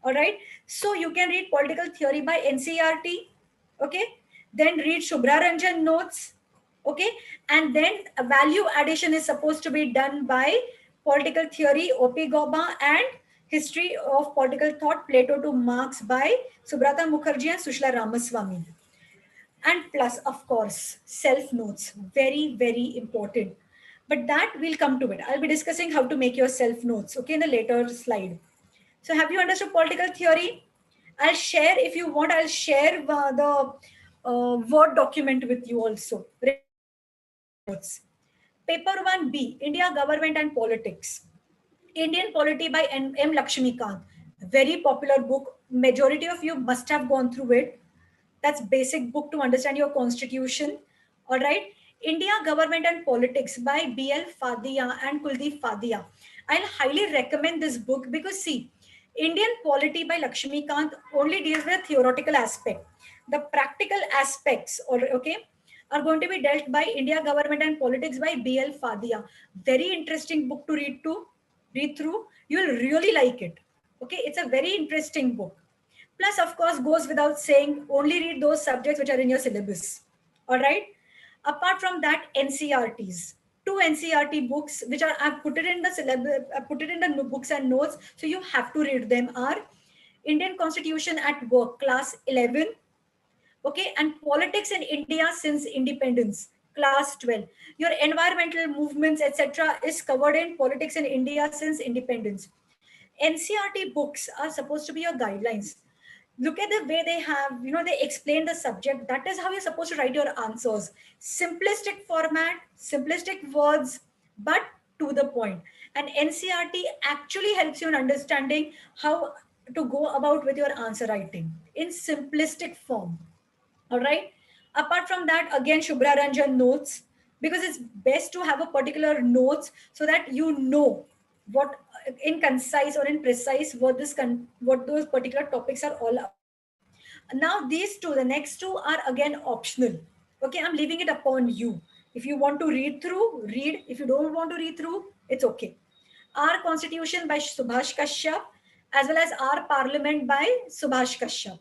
All right. So you can read political theory by NCRT. Okay. Then read Shubhra Ranjan notes. Okay. And then a value addition is supposed to be done by political theory, O.P. Goba, and history of political thought, Plato to Marx by Subrata Mukherjee and Sushila Ramaswamy. And plus, of course, self notes, very, very important. But that we'll come to it. I'll be discussing how to make your self notes, okay, in the later slide. So have you understood political theory? I'll share, if you want, I'll share the Word document with you also, ready to take notes. Paper 1B, India Government and Politics. Indian Polity by M. Lakshmi. Very popular book. Majority of you must have gone through it. That's basic book to understand your constitution. All right. India Government and Politics by B.L. Fadia and Kuldeep Fadia. I'll highly recommend this book because see, Indian Polity by Lakshmi Kant only deals with theoretical aspect. The practical aspects, or okay, are going to be dealt by India Government and Politics by B.L. Fadia. Very interesting book to read through. You'll really like it. Okay, it's a very interesting book. Plus, of course, goes without saying, only read those subjects which are in your syllabus. All right. Apart from that, NCRTs. Two NCRT books which are I've put it in the syllabus, I put it in the books and notes, so you have to read them. Are Indian Constitution at Work, class 11, okay, and Politics in India since Independence, class 12. Your environmental movements, etc., is covered in Politics in India since Independence. NCRT books are supposed to be your guidelines. Look at the way they have, they explain the subject. That is how you're supposed to write your answers. Simplistic format, simplistic words, but to the point. And NCRT actually helps you in understanding how to go about with your answer writing in simplistic form. All right. Apart from that, again, Shubhra Ranjan notes, because it's best to have a particular notes so that you know what in concise or in precise what those particular topics are all about. Now these two, the next two are again optional. Okay, I'm leaving it upon you. If you want to read through, read. If you don't want to read through, it's okay. Our Constitution by Subhash Kashyap, as well as Our Parliament by Subhash Kashyap.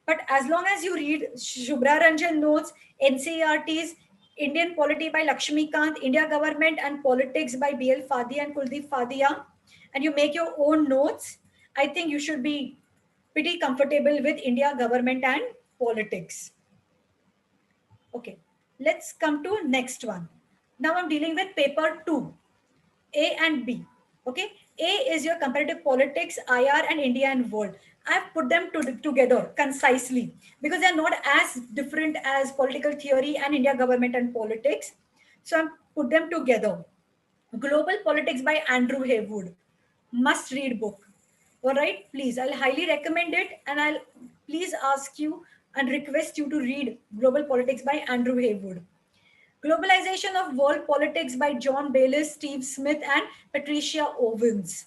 But as long as you read Shubhra Ranjan notes, NCERTs, Indian Polity by Lakshmi Kant, India Government and Politics by B.L. Fadia and Kuldeep Fadia, and you make your own notes, I think you should be pretty comfortable with India government and politics. Okay, let's come to next one. Now I'm dealing with paper 2, A and B. Okay, A is your comparative politics, IR and India and world. I've put them together concisely because they're not as different as political theory and India government and politics. So I've put them together. Global Politics by Andrew Haywood. Must read book. All right, please, I'll highly recommend it, and I'll please ask you and request you to read Global Politics by Andrew Haywood. Globalization of World Politics by John Baylis, Steve Smith, and Patricia Owens.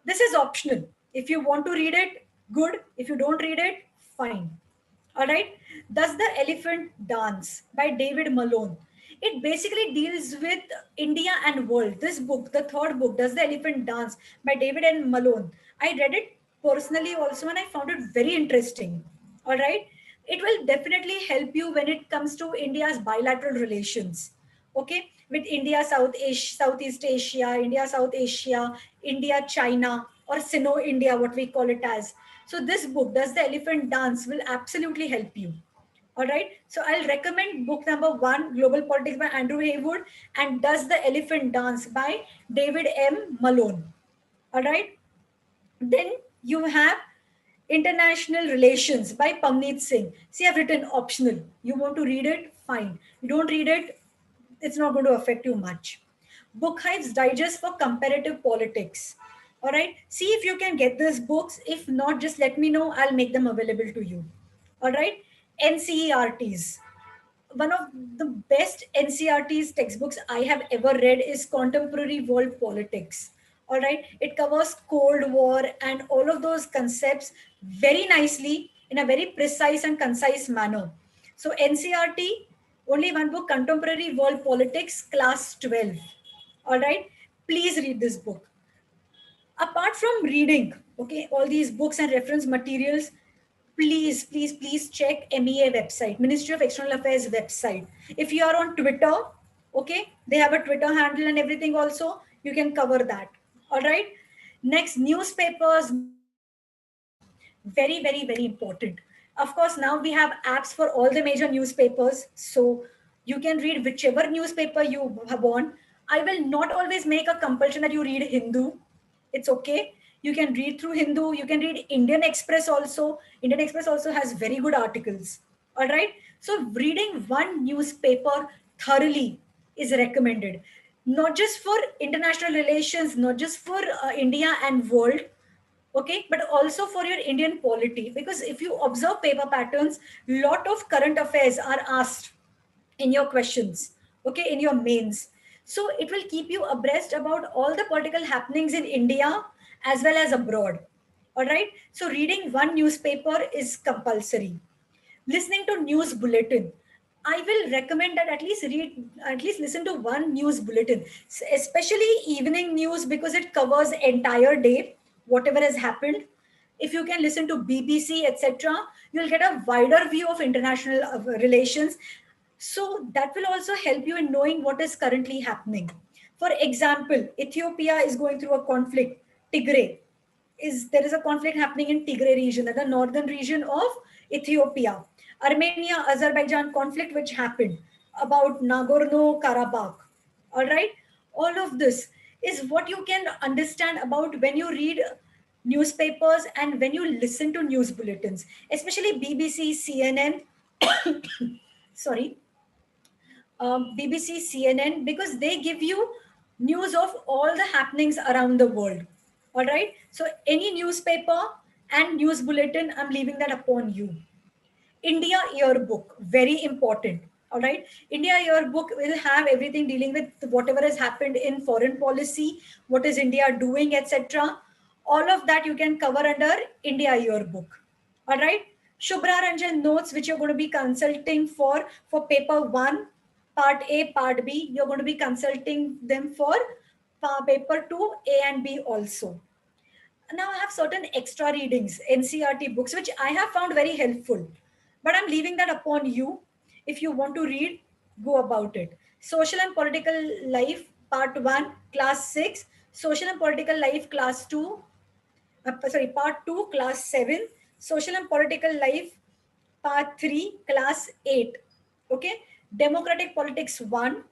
This is optional. If you want to read it, good. If you don't read it, fine. All right. Does the Elephant Dance by David Malone. It basically deals with India and world. This book, the third book, Does the Elephant Dance by David and Malone. I read it personally also and I found it very interesting. All right. It will definitely help you when it comes to India's bilateral relations. Okay. With India, Southeast Asia, India, South Asia, India, China, or Sino India, what we call it as. So this book, Does the Elephant Dance, will absolutely help you. All right. So I'll recommend book number 1, Global Politics by Andrew Haywood, and Does the Elephant Dance by David M. Malone. All right. Then you have International Relations by Pamneet Singh. See, I've written optional. You want to read it? Fine. You don't read it, it's not going to affect you much. Book Hive's Digest for Comparative Politics. All right. See if you can get these books. If not, just let me know. I'll make them available to you. All right. NCERTs. One of the best NCERTs textbooks I have ever read is Contemporary World Politics. All right. It covers Cold War and all of those concepts very nicely in a very precise and concise manner. So NCERT, only one book, Contemporary World Politics, class 12. All right. Please read this book. Apart from reading, okay, all these books and reference materials, please check MEA website, Ministry of External Affairs website. If you are on Twitter, okay, they have a Twitter handle and everything also, you can cover that. All right. Next, newspapers, very important. Of course, now we have apps for all the major newspapers, so you can read whichever newspaper you want. I will not always make a compulsion that you read Hindu. It's okay. You can read through Hindu. You can read Indian Express also. Indian Express also has very good articles. All right. So reading one newspaper thoroughly is recommended, not just for international relations, not just for India and world, okay, but also for your Indian polity. Because if you observe paper patterns, lot of current affairs are asked in your questions, okay, in your mains. So it will keep you abreast about all the political happenings in India as well as abroad. All right. So reading one newspaper is compulsory. Listening to news bulletin, I will recommend that at least listen to one news bulletin, especially evening news, because it covers entire day, whatever has happened. If you can listen to BBC, etc., you'll get a wider view of international relations. So that will also help you in knowing what is currently happening. For example, Ethiopia is going through a conflict. Tigray, is there is a conflict happening in Tigray region, that the northern region of Ethiopia. Armenia Azerbaijan conflict which happened about Nagorno Karabakh. All right, all of this is what you can understand about when you read newspapers and when you listen to news bulletins, especially BBC, CNN. Sorry, BBC, CNN, because they give you news of all the happenings around the world. All right. So any newspaper and news bulletin, I'm leaving that upon you. India Yearbook, very important. All right. India Yearbook will have everything dealing with whatever has happened in foreign policy, what is India doing, etc. All of that you can cover under India Yearbook. All right. Shubhra Ranjan notes, which you're going to be consulting for paper one, part A, part B. You're going to be consulting them for paper two, A and B also. Now I have certain extra readings, NCRT books, which I have found very helpful. But I'm leaving that upon you. If you want to read, go about it. Social and Political Life, Part 1, Class 6. Social and Political Life, Class 2. Part 2, Class 7. Social and Political Life, Part 3, Class 8. Okay. Democratic Politics 1,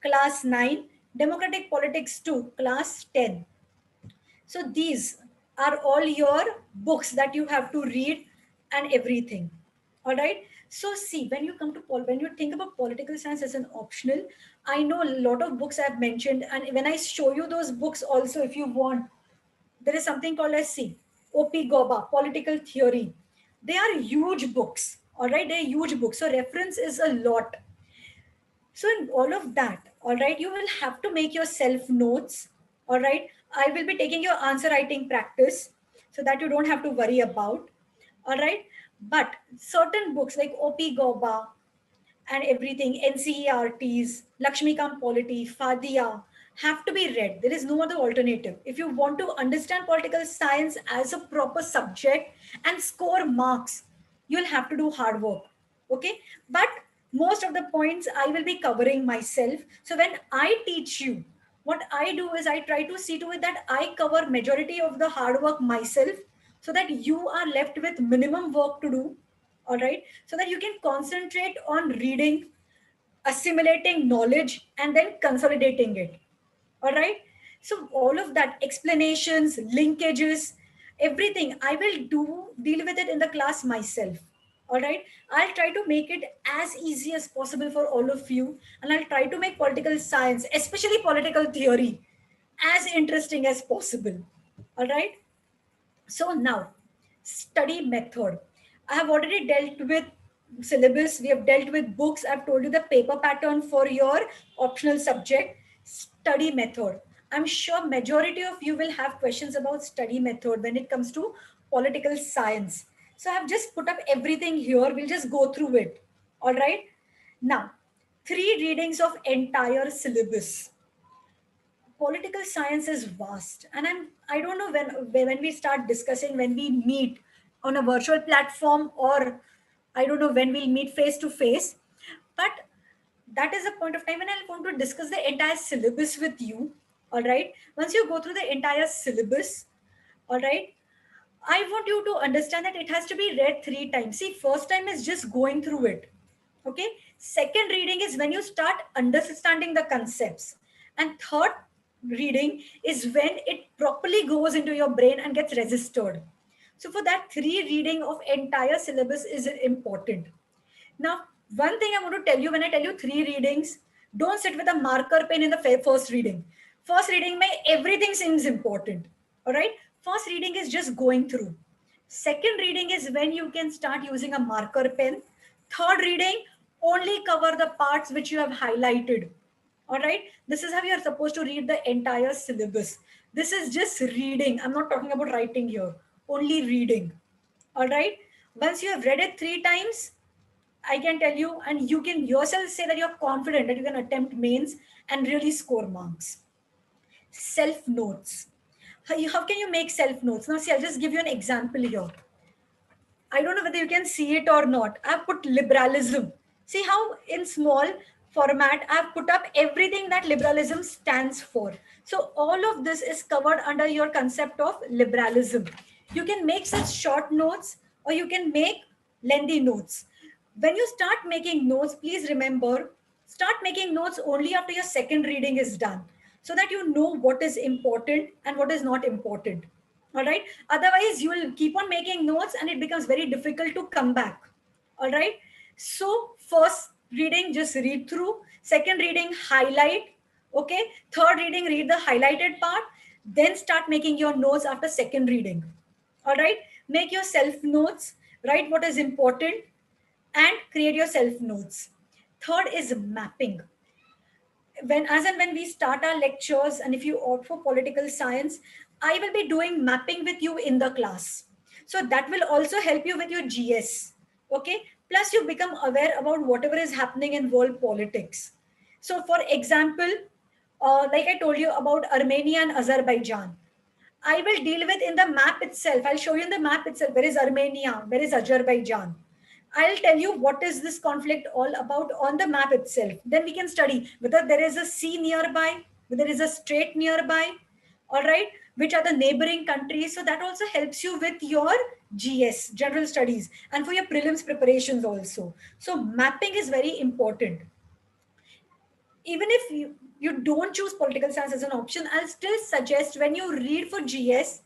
Class 9. Democratic Politics 2, Class 10. So these are all your books that you have to read and everything. All right. So see, when you come to when you think about political science as an optional, I know a lot of books I've mentioned, and when I show you those books also, if you want, there is something called as C, OP Goba, Political Theory. They are huge books. All right, they're huge books. So reference is a lot. So in all of that, all right, you will have to make your self notes. All right. I will be taking your answer writing practice so that you don't have to worry about. All right. But certain books like OP Goba and everything, NCERTs, Lakshmi Polity, Fadia, have to be read. There is no other alternative. If you want to understand political science as a proper subject and score marks, you'll have to do hard work. Okay. But most of the points I will be covering myself. So when I teach you, what I do is I try to see to it that I cover majority of the hard work myself, so that you are left with minimum work to do. All right. So that you can concentrate on reading, assimilating knowledge, and then consolidating it. All right. So all of that, explanations, linkages, everything, I will deal with it in the class myself. All right. I'll try to make it as easy as possible for all of you. And I'll try to make political science, especially political theory, as interesting as possible. All right. So now, study method. I have already dealt with syllabus. We have dealt with books. I've told you the paper pattern for your optional subject. Study method. I'm sure majority of you will have questions about study method when it comes to political science. So I've just put up everything here. We'll just go through it. All right. Now, 3 readings of entire syllabus. Political science is vast, and I don't know when we start discussing, when we meet on a virtual platform, or I don't know when we'll meet face to face, but that is a point of time when I want to discuss the entire syllabus with you. All right, once you go through the entire syllabus, all right, I want you to understand that it has to be read 3 times. See, first time is just going through it. Okay. Second reading is when you start understanding the concepts. And third reading is when it properly goes into your brain and gets registered. So for that, 3 reading of entire syllabus is important. Now, one thing I want to tell you, when I tell you 3 readings, don't sit with a marker pen in the first reading. First reading, everything seems important. All right. First reading is just going through. Second reading is when you can start using a marker pen. Third reading, only cover the parts which you have highlighted. All right. This is how you are supposed to read the entire syllabus. This is just reading. I'm not talking about writing here, only reading. All right. Once you have read it 3 times, I can tell you, and you can yourself say that you're confident that you can attempt mains and really score marks. Self notes. How can you make self notes? Now, see, I'll just give you an example here. I don't know whether you can see it or not. I've put liberalism. See how in small format I've put up everything that liberalism stands for. So all of this is covered under your concept of liberalism. You can make such short notes or you can make lengthy notes. When you start making notes, please remember, start making notes only after your second reading is done so that you know what is important and what is not important. All right. Otherwise, you will keep on making notes and it becomes very difficult to come back. All right. So, first reading, just read through. Second reading, highlight. Okay. Third reading, read the highlighted part. Then start making your notes after second reading. All right. Make your self notes. Write what is important and create your self notes. Third is mapping. When we start our lectures, and if you opt for political science, I will be doing mapping with you in the class, so that will also help you with your GS. Okay, plus you become aware about whatever is happening in world politics. So for example, like I told you about Armenia and Azerbaijan, I will deal with in the map itself. I'll show you in the map itself where is Armenia, where is Azerbaijan. I'll tell you what is this conflict all about on the map itself. Then we can study whether there is a sea nearby, whether there is a strait nearby, all right, which are the neighboring countries. So that also helps you with your GS, general studies, and for your prelims preparations also. So mapping is very important. Even if you don't choose political science as an option, I'll still suggest when you read for GS,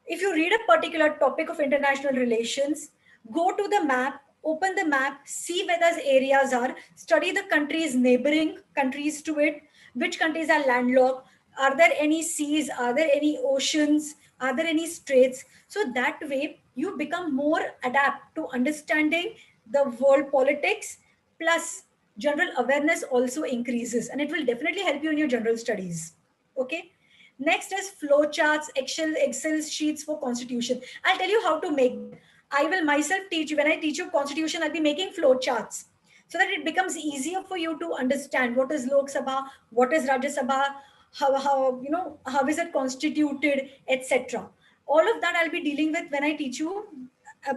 if you read a particular topic of international relations, go to the map, open the map, see where those areas are, study the countries, neighboring countries to it, which countries are landlocked, are there any seas, are there any oceans, are there any straits? So that way you become more adept to understanding the world politics, plus general awareness also increases, and it will definitely help you in your general studies. Okay. Next is flowcharts, Excel sheets for constitution. I'll tell you how to make them. I will myself teach you. When I teach you constitution, I'll be making flowcharts so that it becomes easier for you to understand what is Lok Sabha, what is Rajya Sabha, how is it constituted, etc. All of that I'll be dealing with when I teach you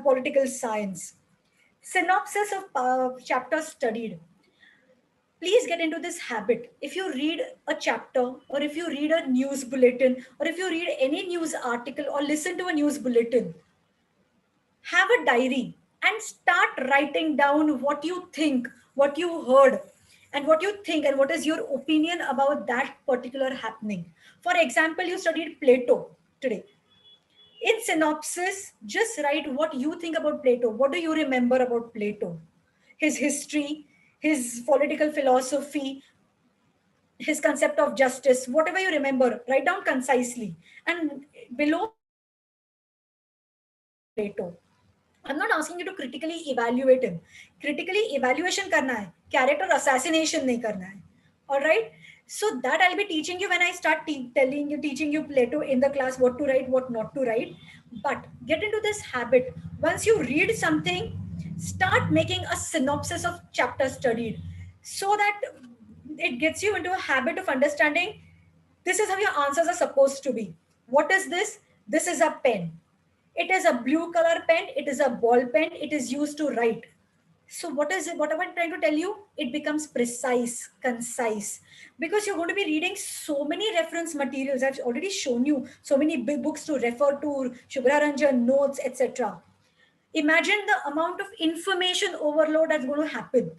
political science. Synopsis of chapters studied. Please get into this habit. If you read a chapter, or if you read a news bulletin, or if you read any news article or listen to a news bulletin, have a diary and start writing down what you think, what you heard, and what you think, and what is your opinion about that particular happening. For example, you studied Plato today. In synopsis, just write what you think about Plato. What do you remember about Plato? His history, his political philosophy, his concept of justice, whatever you remember, write down concisely. And below Plato. I'm not asking you to critically evaluate him. Critically evaluation karna hai. Character assassination nahi karna hai. All right. So that I'll be teaching you when I start teaching you Plato in the class, what to write, what not to write. But get into this habit. Once you read something, start making a synopsis of chapter studied, so that it gets you into a habit of understanding this is how your answers are supposed to be. What is this? This is a pen. It is a blue color pen. It is a ball pen. It is used to write. So what is it? What am I trying to tell you? It becomes precise, concise, because you're going to be reading so many reference materials. I've already shown you so many big books to refer to, Shubhra Ranjan, notes, etc. Imagine the amount of information overload that's going to happen.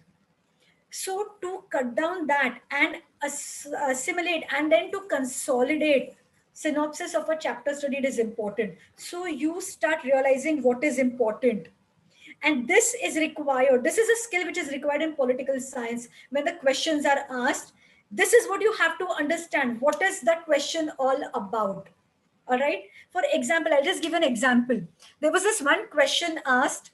So to cut down that and assimilate, and then to consolidate synopsis of a chapter studied is important. So you start realizing what is important. And this is required. This is a skill which is required in political science. When the questions are asked, this is what you have to understand. What is that question all about? All right. For example, I'll just give an example. There was this one question asked: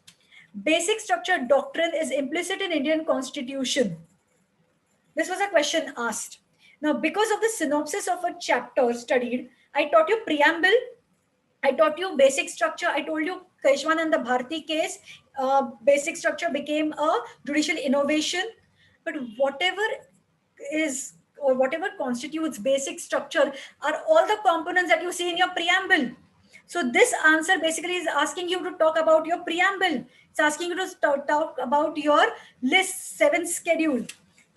basic structure doctrine is implicit in Indian constitution. This was a question asked. Now, because of the synopsis of a chapter studied, I taught you preamble, I taught you basic structure. I told you Keshwananda Bharti case, basic structure became a judicial innovation. But whatever is or whatever constitutes basic structure are all the components that you see in your preamble. So this answer basically is asking you to talk about your preamble. It's asking you to talk about your list 7 schedule.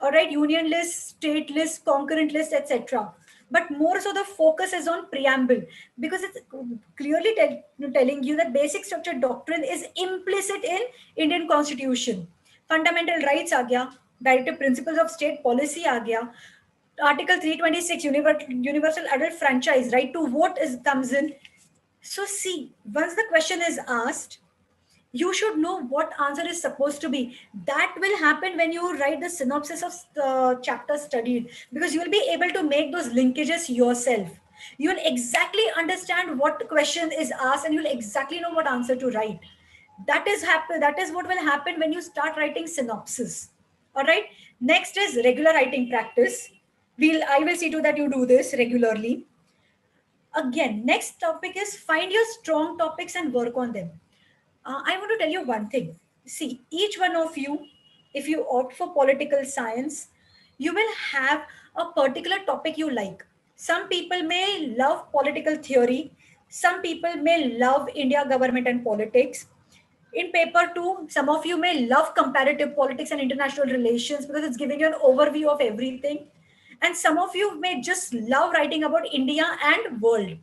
All right, union list, state list, concurrent list, etc. But more so the focus is on preamble, because it's clearly telling you that basic structure doctrine is implicit in Indian constitution. Fundamental rights aa gaya, directive principles of state policy aa gaya, article 326 universal adult franchise, right to vote is comes in. So see, once the question is asked, you should know what answer is supposed to be. That will happen when you write the synopsis of the chapter studied, because you will be able to make those linkages yourself. You will exactly understand what question is asked, and you'll exactly know what answer to write. That is happen. That is what will happen when you start writing synopsis. All right. Next is regular writing practice. I will see to that you do this regularly. Again, next topic is find your strong topics and work on them. I want to tell you one thing. See, each one of you, if you opt for political science, you will have a particular topic you like. Some people may love political theory. Some people may love India government and politics. In paper two, some of you may love comparative politics and international relations because it's giving you an overview of everything. And some of you may just love writing about India and world.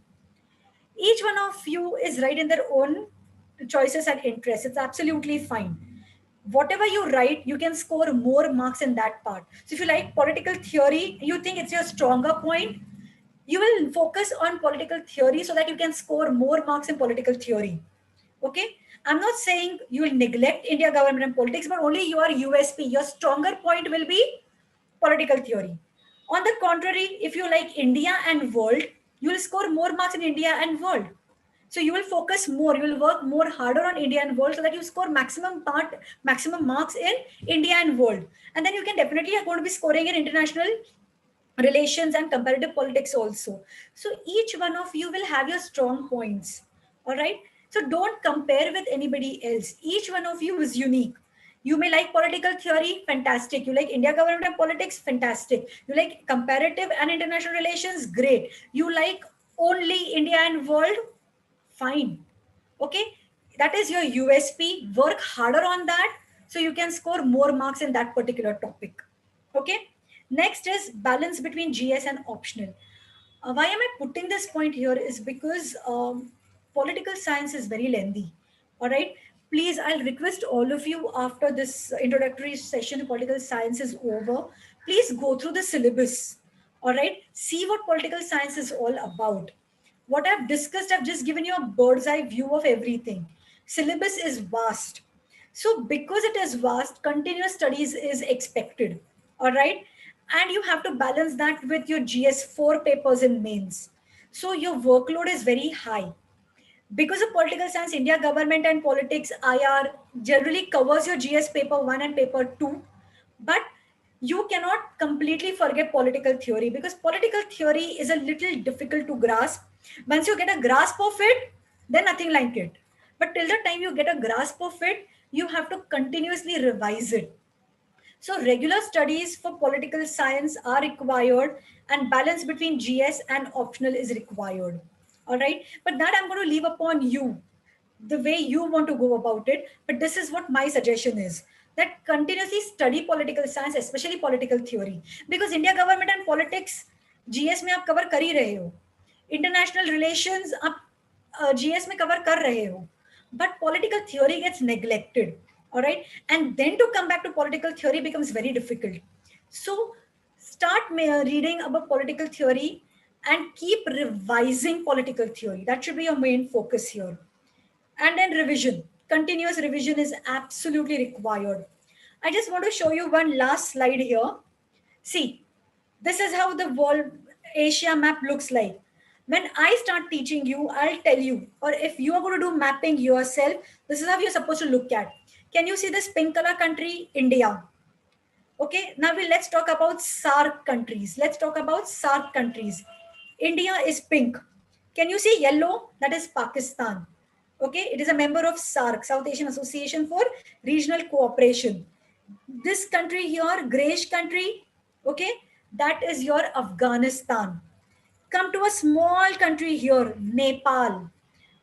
Each one of you is right in their own choices and interests. It's absolutely fine. Whatever you write, you can score more marks in that part. So if you like political theory, you think it's your stronger point, you will focus on political theory so that you can score more marks in political theory. Okay. I'm not saying you will neglect India government and politics, but only your USP, your stronger point will be political theory. On the contrary, if you like India and world, you will score more marks in India and world. So you will focus more, you will work more harder on India and world so that you score maximum marks in India and world. And then you can definitely are going to be scoring in international relations and comparative politics also. So each one of you will have your strong points. All right. So don't compare with anybody else. Each one of you is unique. You may like political theory, fantastic. You like India government and politics, fantastic. You like comparative and international relations, great. You like only India and world, fine. Okay. That is your USP. Work harder on that so you can score more marks in that particular topic. Okay. Next is balance between GS and optional. Why am I putting this point here is because political science is very lengthy. All right. Please, I'll request all of you after this introductory session, political science is over. Please go through the syllabus. All right. See what political science is all about. What I've discussed, I've just given you a bird's eye view of everything. Syllabus is vast. So because it is vast, continuous studies is expected. All right. And you have to balance that with your GS4 papers in mains. So your workload is very high. Because of political science, India government and politics, IR generally covers your GS paper 1 and paper 2. But you cannot completely forget political theory because political theory is a little difficult to grasp. Once you get a grasp of it, then nothing like it. But till the time you get a grasp of it, you have to continuously revise it. So regular studies for political science are required and balance between GS and optional is required. All right. But that I'm going to leave upon you, the way you want to go about it. But this is what my suggestion is, that continuously study political science, especially political theory, because India government and politics, GS में आप cover कर ही रहे हो. International relations आप GS में cover कर रहे हो. But political theory gets neglected. All right. And then to come back to political theory becomes very difficult. So Start reading about political theory and keep revising political theory. That should be your main focus here. And then revision. Continuous revision is absolutely required. I just want to show you one last slide here. See, this is how the world Asia map looks like. When I start teaching you, I'll tell you, or if you are going to do mapping yourself, this is how you're supposed to look at. Can you see this pink color country? India. Okay, now let's talk about Sark countries. Let's talk about Sark countries. India is pink. Can you see yellow? That is Pakistan. Okay, it is a member of Sark, South Asian Association for Regional Cooperation. This country here, grayish country, okay, that is your Afghanistan. Come to a small country here, Nepal.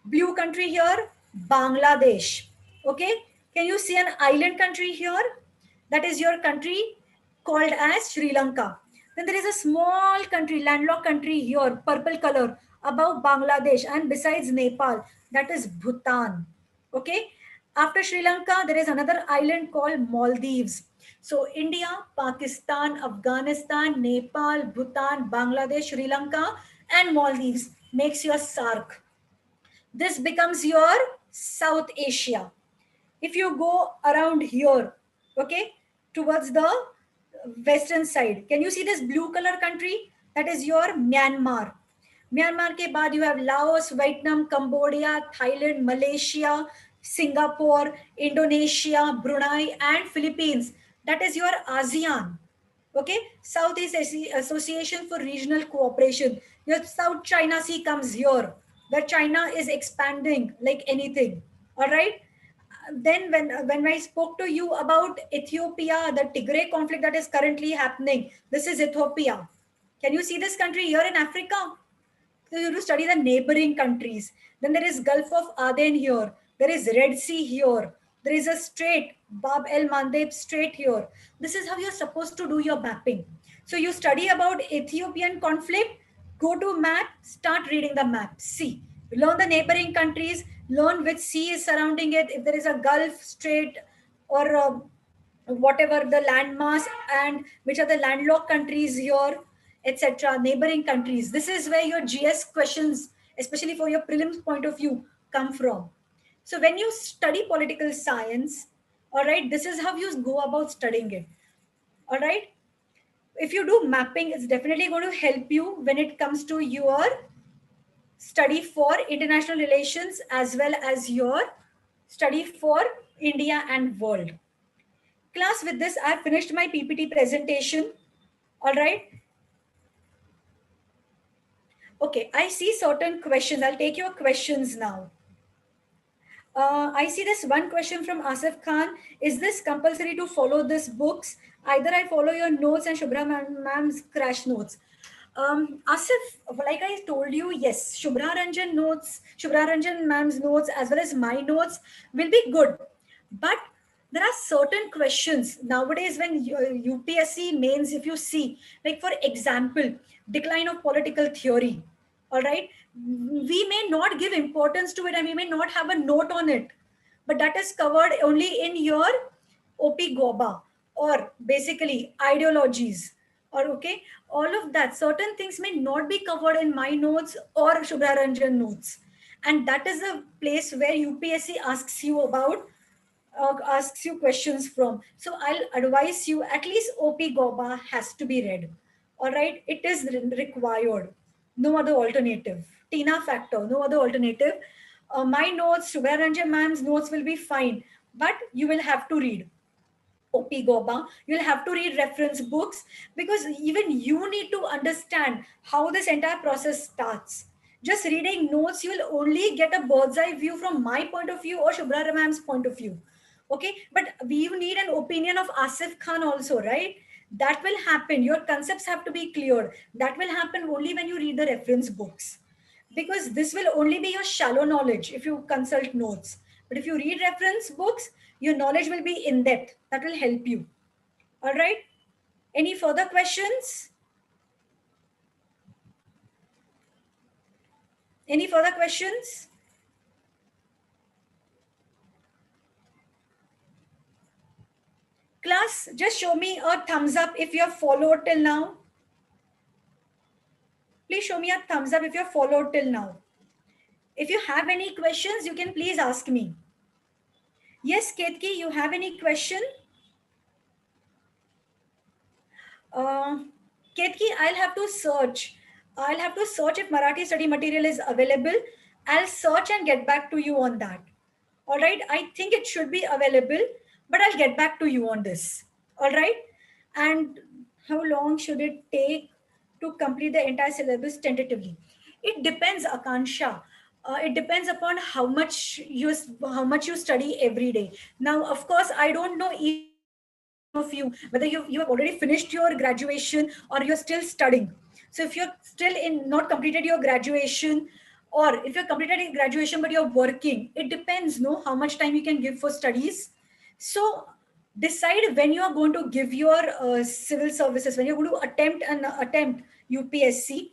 Blue country here, Bangladesh. Okay, can you see an island country here? That is your country called as Sri Lanka. Then there is a small country, landlocked country here, purple color, above Bangladesh and besides Nepal. That is Bhutan. Okay, after Sri Lanka, there is another island called Maldives. So India, Pakistan, Afghanistan, Nepal, Bhutan, Bangladesh, Sri Lanka, and Maldives makes your Sark. This becomes your South Asia. If you go around here, okay, towards the western side, can you see this blue color country? That is your Myanmar. Myanmar ke baad you have Laos, Vietnam, Cambodia, Thailand, Malaysia, Singapore, Indonesia, Brunei, and Philippines. That is your ASEAN. Okay, Southeast Association for Regional Cooperation. Your South China Sea comes here, where China is expanding like anything. All right. Then when I spoke to you about Ethiopia, the Tigray conflict that is currently happening, this is Ethiopia. Can you see this country here in Africa? So you have to study the neighboring countries. Then there is Gulf of Aden here. There is Red Sea here. There is a strait, Bab el Mandeb Strait here. This is how you're supposed to do your mapping. So you study about Ethiopian conflict, go to map, start reading the map. See, learn the neighboring countries, learn which sea is surrounding it. If there is a Gulf Strait or whatever the landmass and which are the landlocked countries here, etc., neighboring countries. This is where your GS questions, especially for your prelims point of view, come from. So when you study political science, all right, this is how you go about studying it. All right. If you do mapping, it's definitely going to help you when it comes to your study for international relations as well as your study for India and world. Class, with this, I have finished my PPT presentation. All right. Okay, I see certain questions. I'll take your questions now. I see this one question from Asif Khan. Is this compulsory to follow these books? Either I follow your notes and Shubhra ma'am's crash notes. Asif, like I told you, yes, Shubhra Ranjan ma'am's notes as well as my notes will be good. But there are certain questions nowadays when UPSC mains, if you see, like for example, decline of political theory, all right, we may not give importance to it and we may not have a note on it, but that is covered only in your OP Goba or basically ideologies or okay, all of that. Certain things may not be covered in my notes or Shubhra Ranjan notes. And that is a place where UPSC asks you about asks you questions from. So I'll advise you at least OP Goba has to be read. All right, it is required. No other alternative. Tina factor, no other alternative. My notes, Shubha Ranjan ma'am's notes will be fine, but you will have to read. OP Goba, you'll have to read reference books because even you need to understand how this entire process starts. Just reading notes, you will only get a bird's eye view from my point of view or Shubhra Ramam's point of view. Okay, but we need an opinion of Asif Khan also, right? That will happen. Your concepts have to be cleared. That will happen only when you read the reference books because this will only be your shallow knowledge if you consult notes. But if you read reference books, your knowledge will be in depth. That will help you. All right. Any further questions? Any further questions? Class, just show me a thumbs up if you have followed till now. Please show me a thumbs up if you have followed till now. If you have any questions, you can please ask me. Yes, Ketki, you have any question? Uh, Ketki, I'll have to search. I'll have to search if Marathi study material is available. I'll search and get back to you on that. All right. I think it should be available, but I'll get back to you on this. All right. And how long should it take to complete the entire syllabus tentatively? It depends, Akansha. It depends upon how much you study every day. Now, of course, I don't know each one of you whether you have already finished your graduation or you're still studying. So if you're still in not completed your graduation, or if you're completed in graduation but you're working, it depends, no, how much time you can give for studies. So decide when you are going to give your civil services, when you're going to attempt UPSC,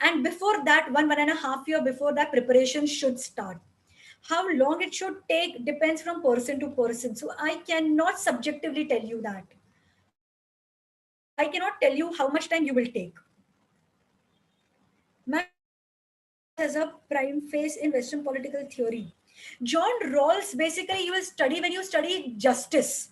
and before that, 1.5 year before that, preparation should start. How long it should take depends from person to person. So I cannot subjectively tell you that. I cannot tell you how much time you will take. As a prime phase in Western political theory. John Rawls, basically, you will study when you study justice.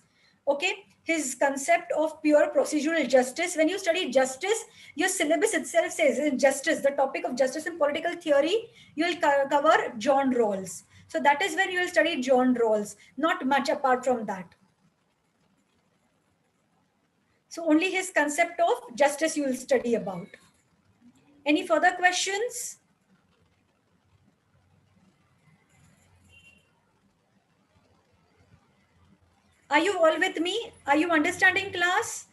Okay, his concept of pure procedural justice. When you study justice, your syllabus itself says in justice, the topic of justice in political theory, you will cover John Rawls. So that is when you will study John Rawls, not much apart from that. So only his concept of justice you will study about. Any further questions? Are you all with me? Are you understanding, class?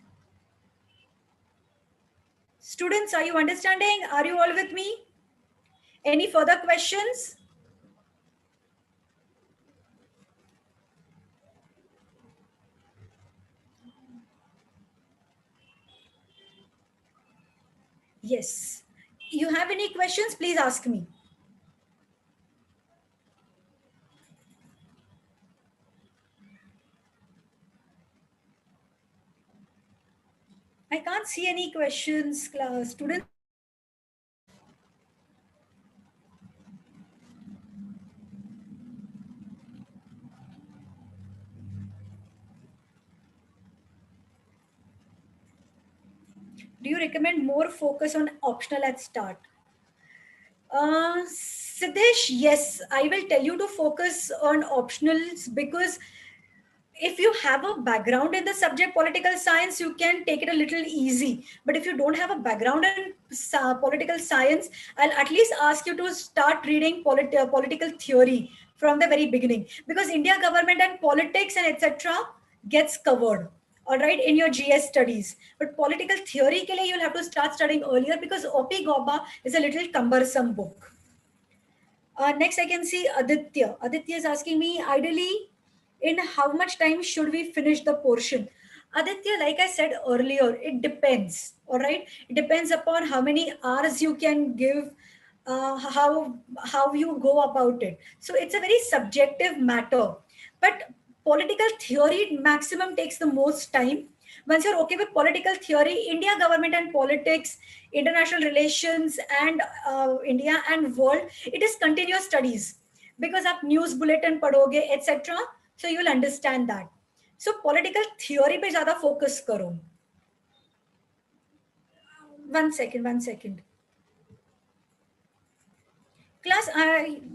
Students, are you understanding? Are you all with me? Any further questions? Yes. You have any questions? Please ask me. I can't see any questions, class. Students. Do you recommend more focus on optional at start? Siddesh, yes, I will tell you to focus on optionals because if you have a background in the subject political science, you can take it a little easy. But if you don't have a background in political science, I'll at least ask you to start reading political theory from the very beginning, because India government and politics and etc. gets covered, all right, in your GS studies. But political theory ke liye you'll have to start studying earlier, because OP Goba is a little cumbersome book. Next, I can see Aditya. Aditya is asking me, ideally, in how much time should we finish the portion? Aditya, like I said earlier, it depends. All right, it depends upon how many hours you can give, how you go about it. So it's a very subjective matter. But political theory maximum takes the most time. Once you're okay with political theory, India government and politics, international relations, and India and world, it is continuous studies, because आप news bulletin पढ़ोगे etc. So you will understand that. So political theory पे ज़्यादा focus करो. One second. Class,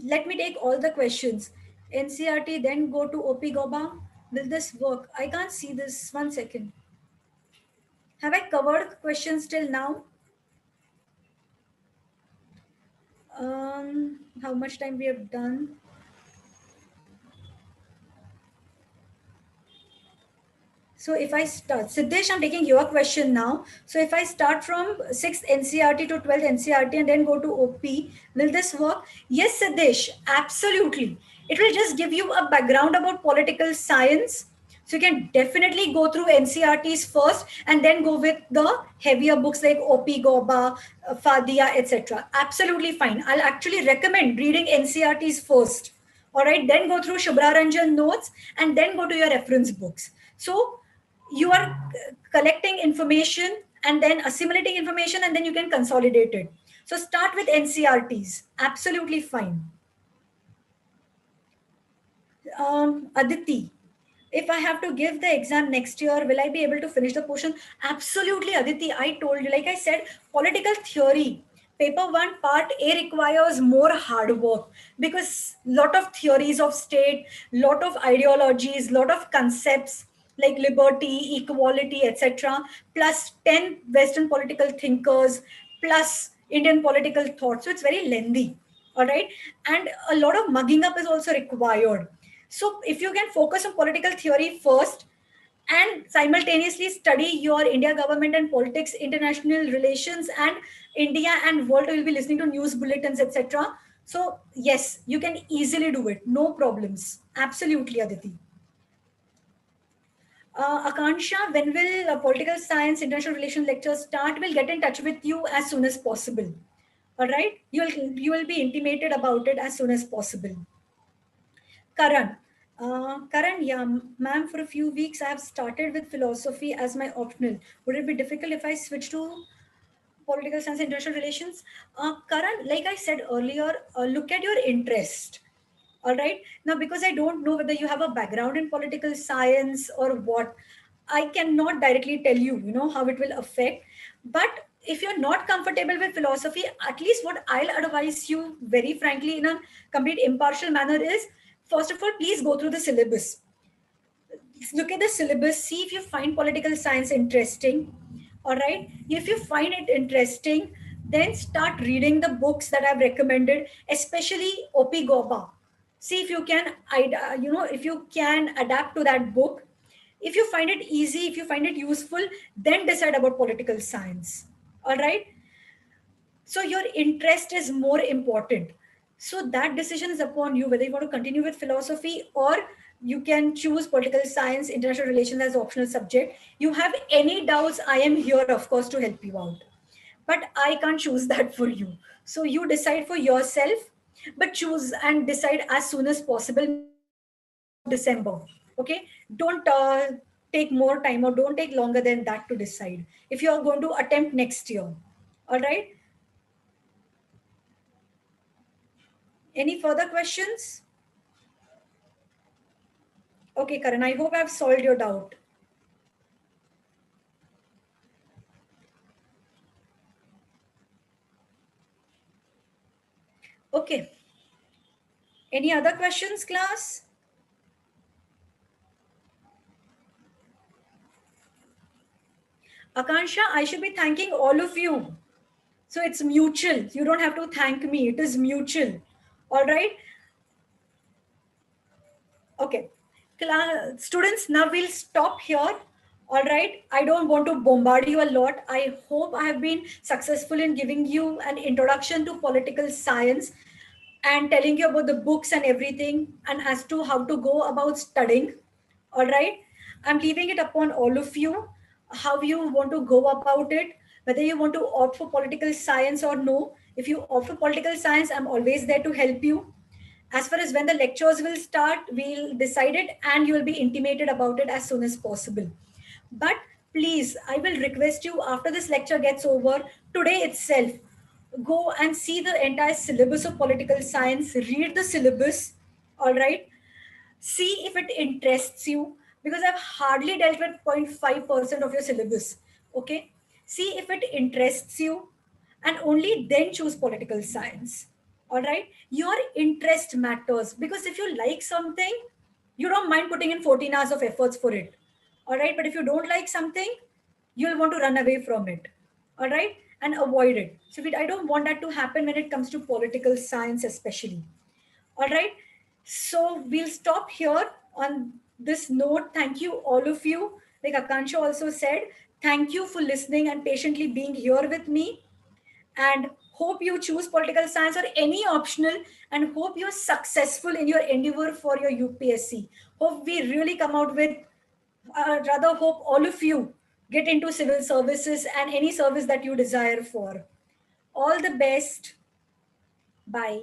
let me take all the questions. NCRT, then go to OP Goba. Will this work? I can't see this. 1 second. Have I covered questions till now? How much time we have done? So if I start, Siddesh, I'm taking your question now. So if I start from 6th NCRT to 12th NCRT and then go to OP, will this work? Yes, Siddesh, absolutely. It will just give you a background about political science. So you can definitely go through NCRTs first and then go with the heavier books like OP Goba, Fadia, etc. Absolutely fine. I'll actually recommend reading NCRTs first. All right, then go through Shubhra Ranjan notes and then go to your reference books. So You are collecting information and then assimilating information, and then you can consolidate it. So start with NCRTs. Absolutely fine. Aditi, if I have to give the exam next year, will I be able to finish the portion? Absolutely, Aditi. I told you, like I said, political theory, paper one, part A requires more hard work because lot of theories of state, lot of ideologies, lot of concepts like liberty, equality, etc., plus 10 Western political thinkers, plus Indian political thought. So it's very lengthy. All right. And a lot of mugging up is also required. So if you can focus on political theory first and simultaneously study your India government and politics, international relations, and India and world, you'll be listening to news bulletins, etc. So yes, you can easily do it. No problems. Absolutely, Aditi. Akansha, when will political science, international relations lectures start? We'll get in touch with you as soon as possible. All right, you will be intimated about it as soon as possible. Karan. Karan, yeah, ma'am, for a few weeks I have started with philosophy as my optional. Would it be difficult if I switch to political science and international relations? Karan, like I said earlier, look at your interest. All right. Now, because I don't know whether you have a background in political science or what, I cannot directly tell you, how it will affect. But if you're not comfortable with philosophy, at least what I'll advise you very frankly in a complete impartial manner is, first of all, please go through the syllabus. Look at the syllabus, see if you find political science interesting. All right, if you find it interesting, then start reading the books that I've recommended, especially Op Goba. See if you can if you can adapt to that book. If you find it easy, if you find it useful, then decide about political science. All right, so your interest is more important. So that decision is upon you whether you want to continue with philosophy or you can choose political science, international relations as optional subject. You have any doubts, I am here, of course, to help you out. But I can't choose that for you. So you decide for yourself, but choose and decide as soon as possible, maybe by the end of December. Okay? Don't take more time or don't take longer than that to decide if you are going to attempt next year. All right? Any further questions? Okay, Karan, I hope I've solved your doubt. Okay. Any other questions, class? Akansha, I should be thanking all of you. So it's mutual. You don't have to thank me. It is mutual. All right. Okay. Students, now we'll stop here. All right. I don't want to bombard you a lot. I hope I have been successful in giving you an introduction to political science and telling you about the books and everything and as to how to go about studying. All right. I'm leaving it upon all of you how you want to go about it, whether you want to opt for political science or no. If you opt for political science, I'm always there to help you. As far as when the lectures will start, we'll decide it and you will be intimated about it as soon as possible. But please, I will request you after this lecture gets over, today itself, go and see the entire syllabus of political science, read the syllabus, all right? See if it interests you because I've hardly dealt with 0.5% of your syllabus, okay? See if it interests you and only then choose political science. All right, your interest matters because if you like something, you don't mind putting in 14 hours of efforts for it. All right, but if you don't like something, you'll want to run away from it. All right, and avoid it. So I don't want that to happen when it comes to political science, especially. All right, so we'll stop here on this note. Thank you, all of you. Like Akansha also said, thank you for listening and patiently being here with me, and hope you choose political science or any optional, and hope you're successful in your endeavor for your UPSC. Hope we really come out with, rather hope all of you get into civil services and any service that you desire for. All the best. Bye.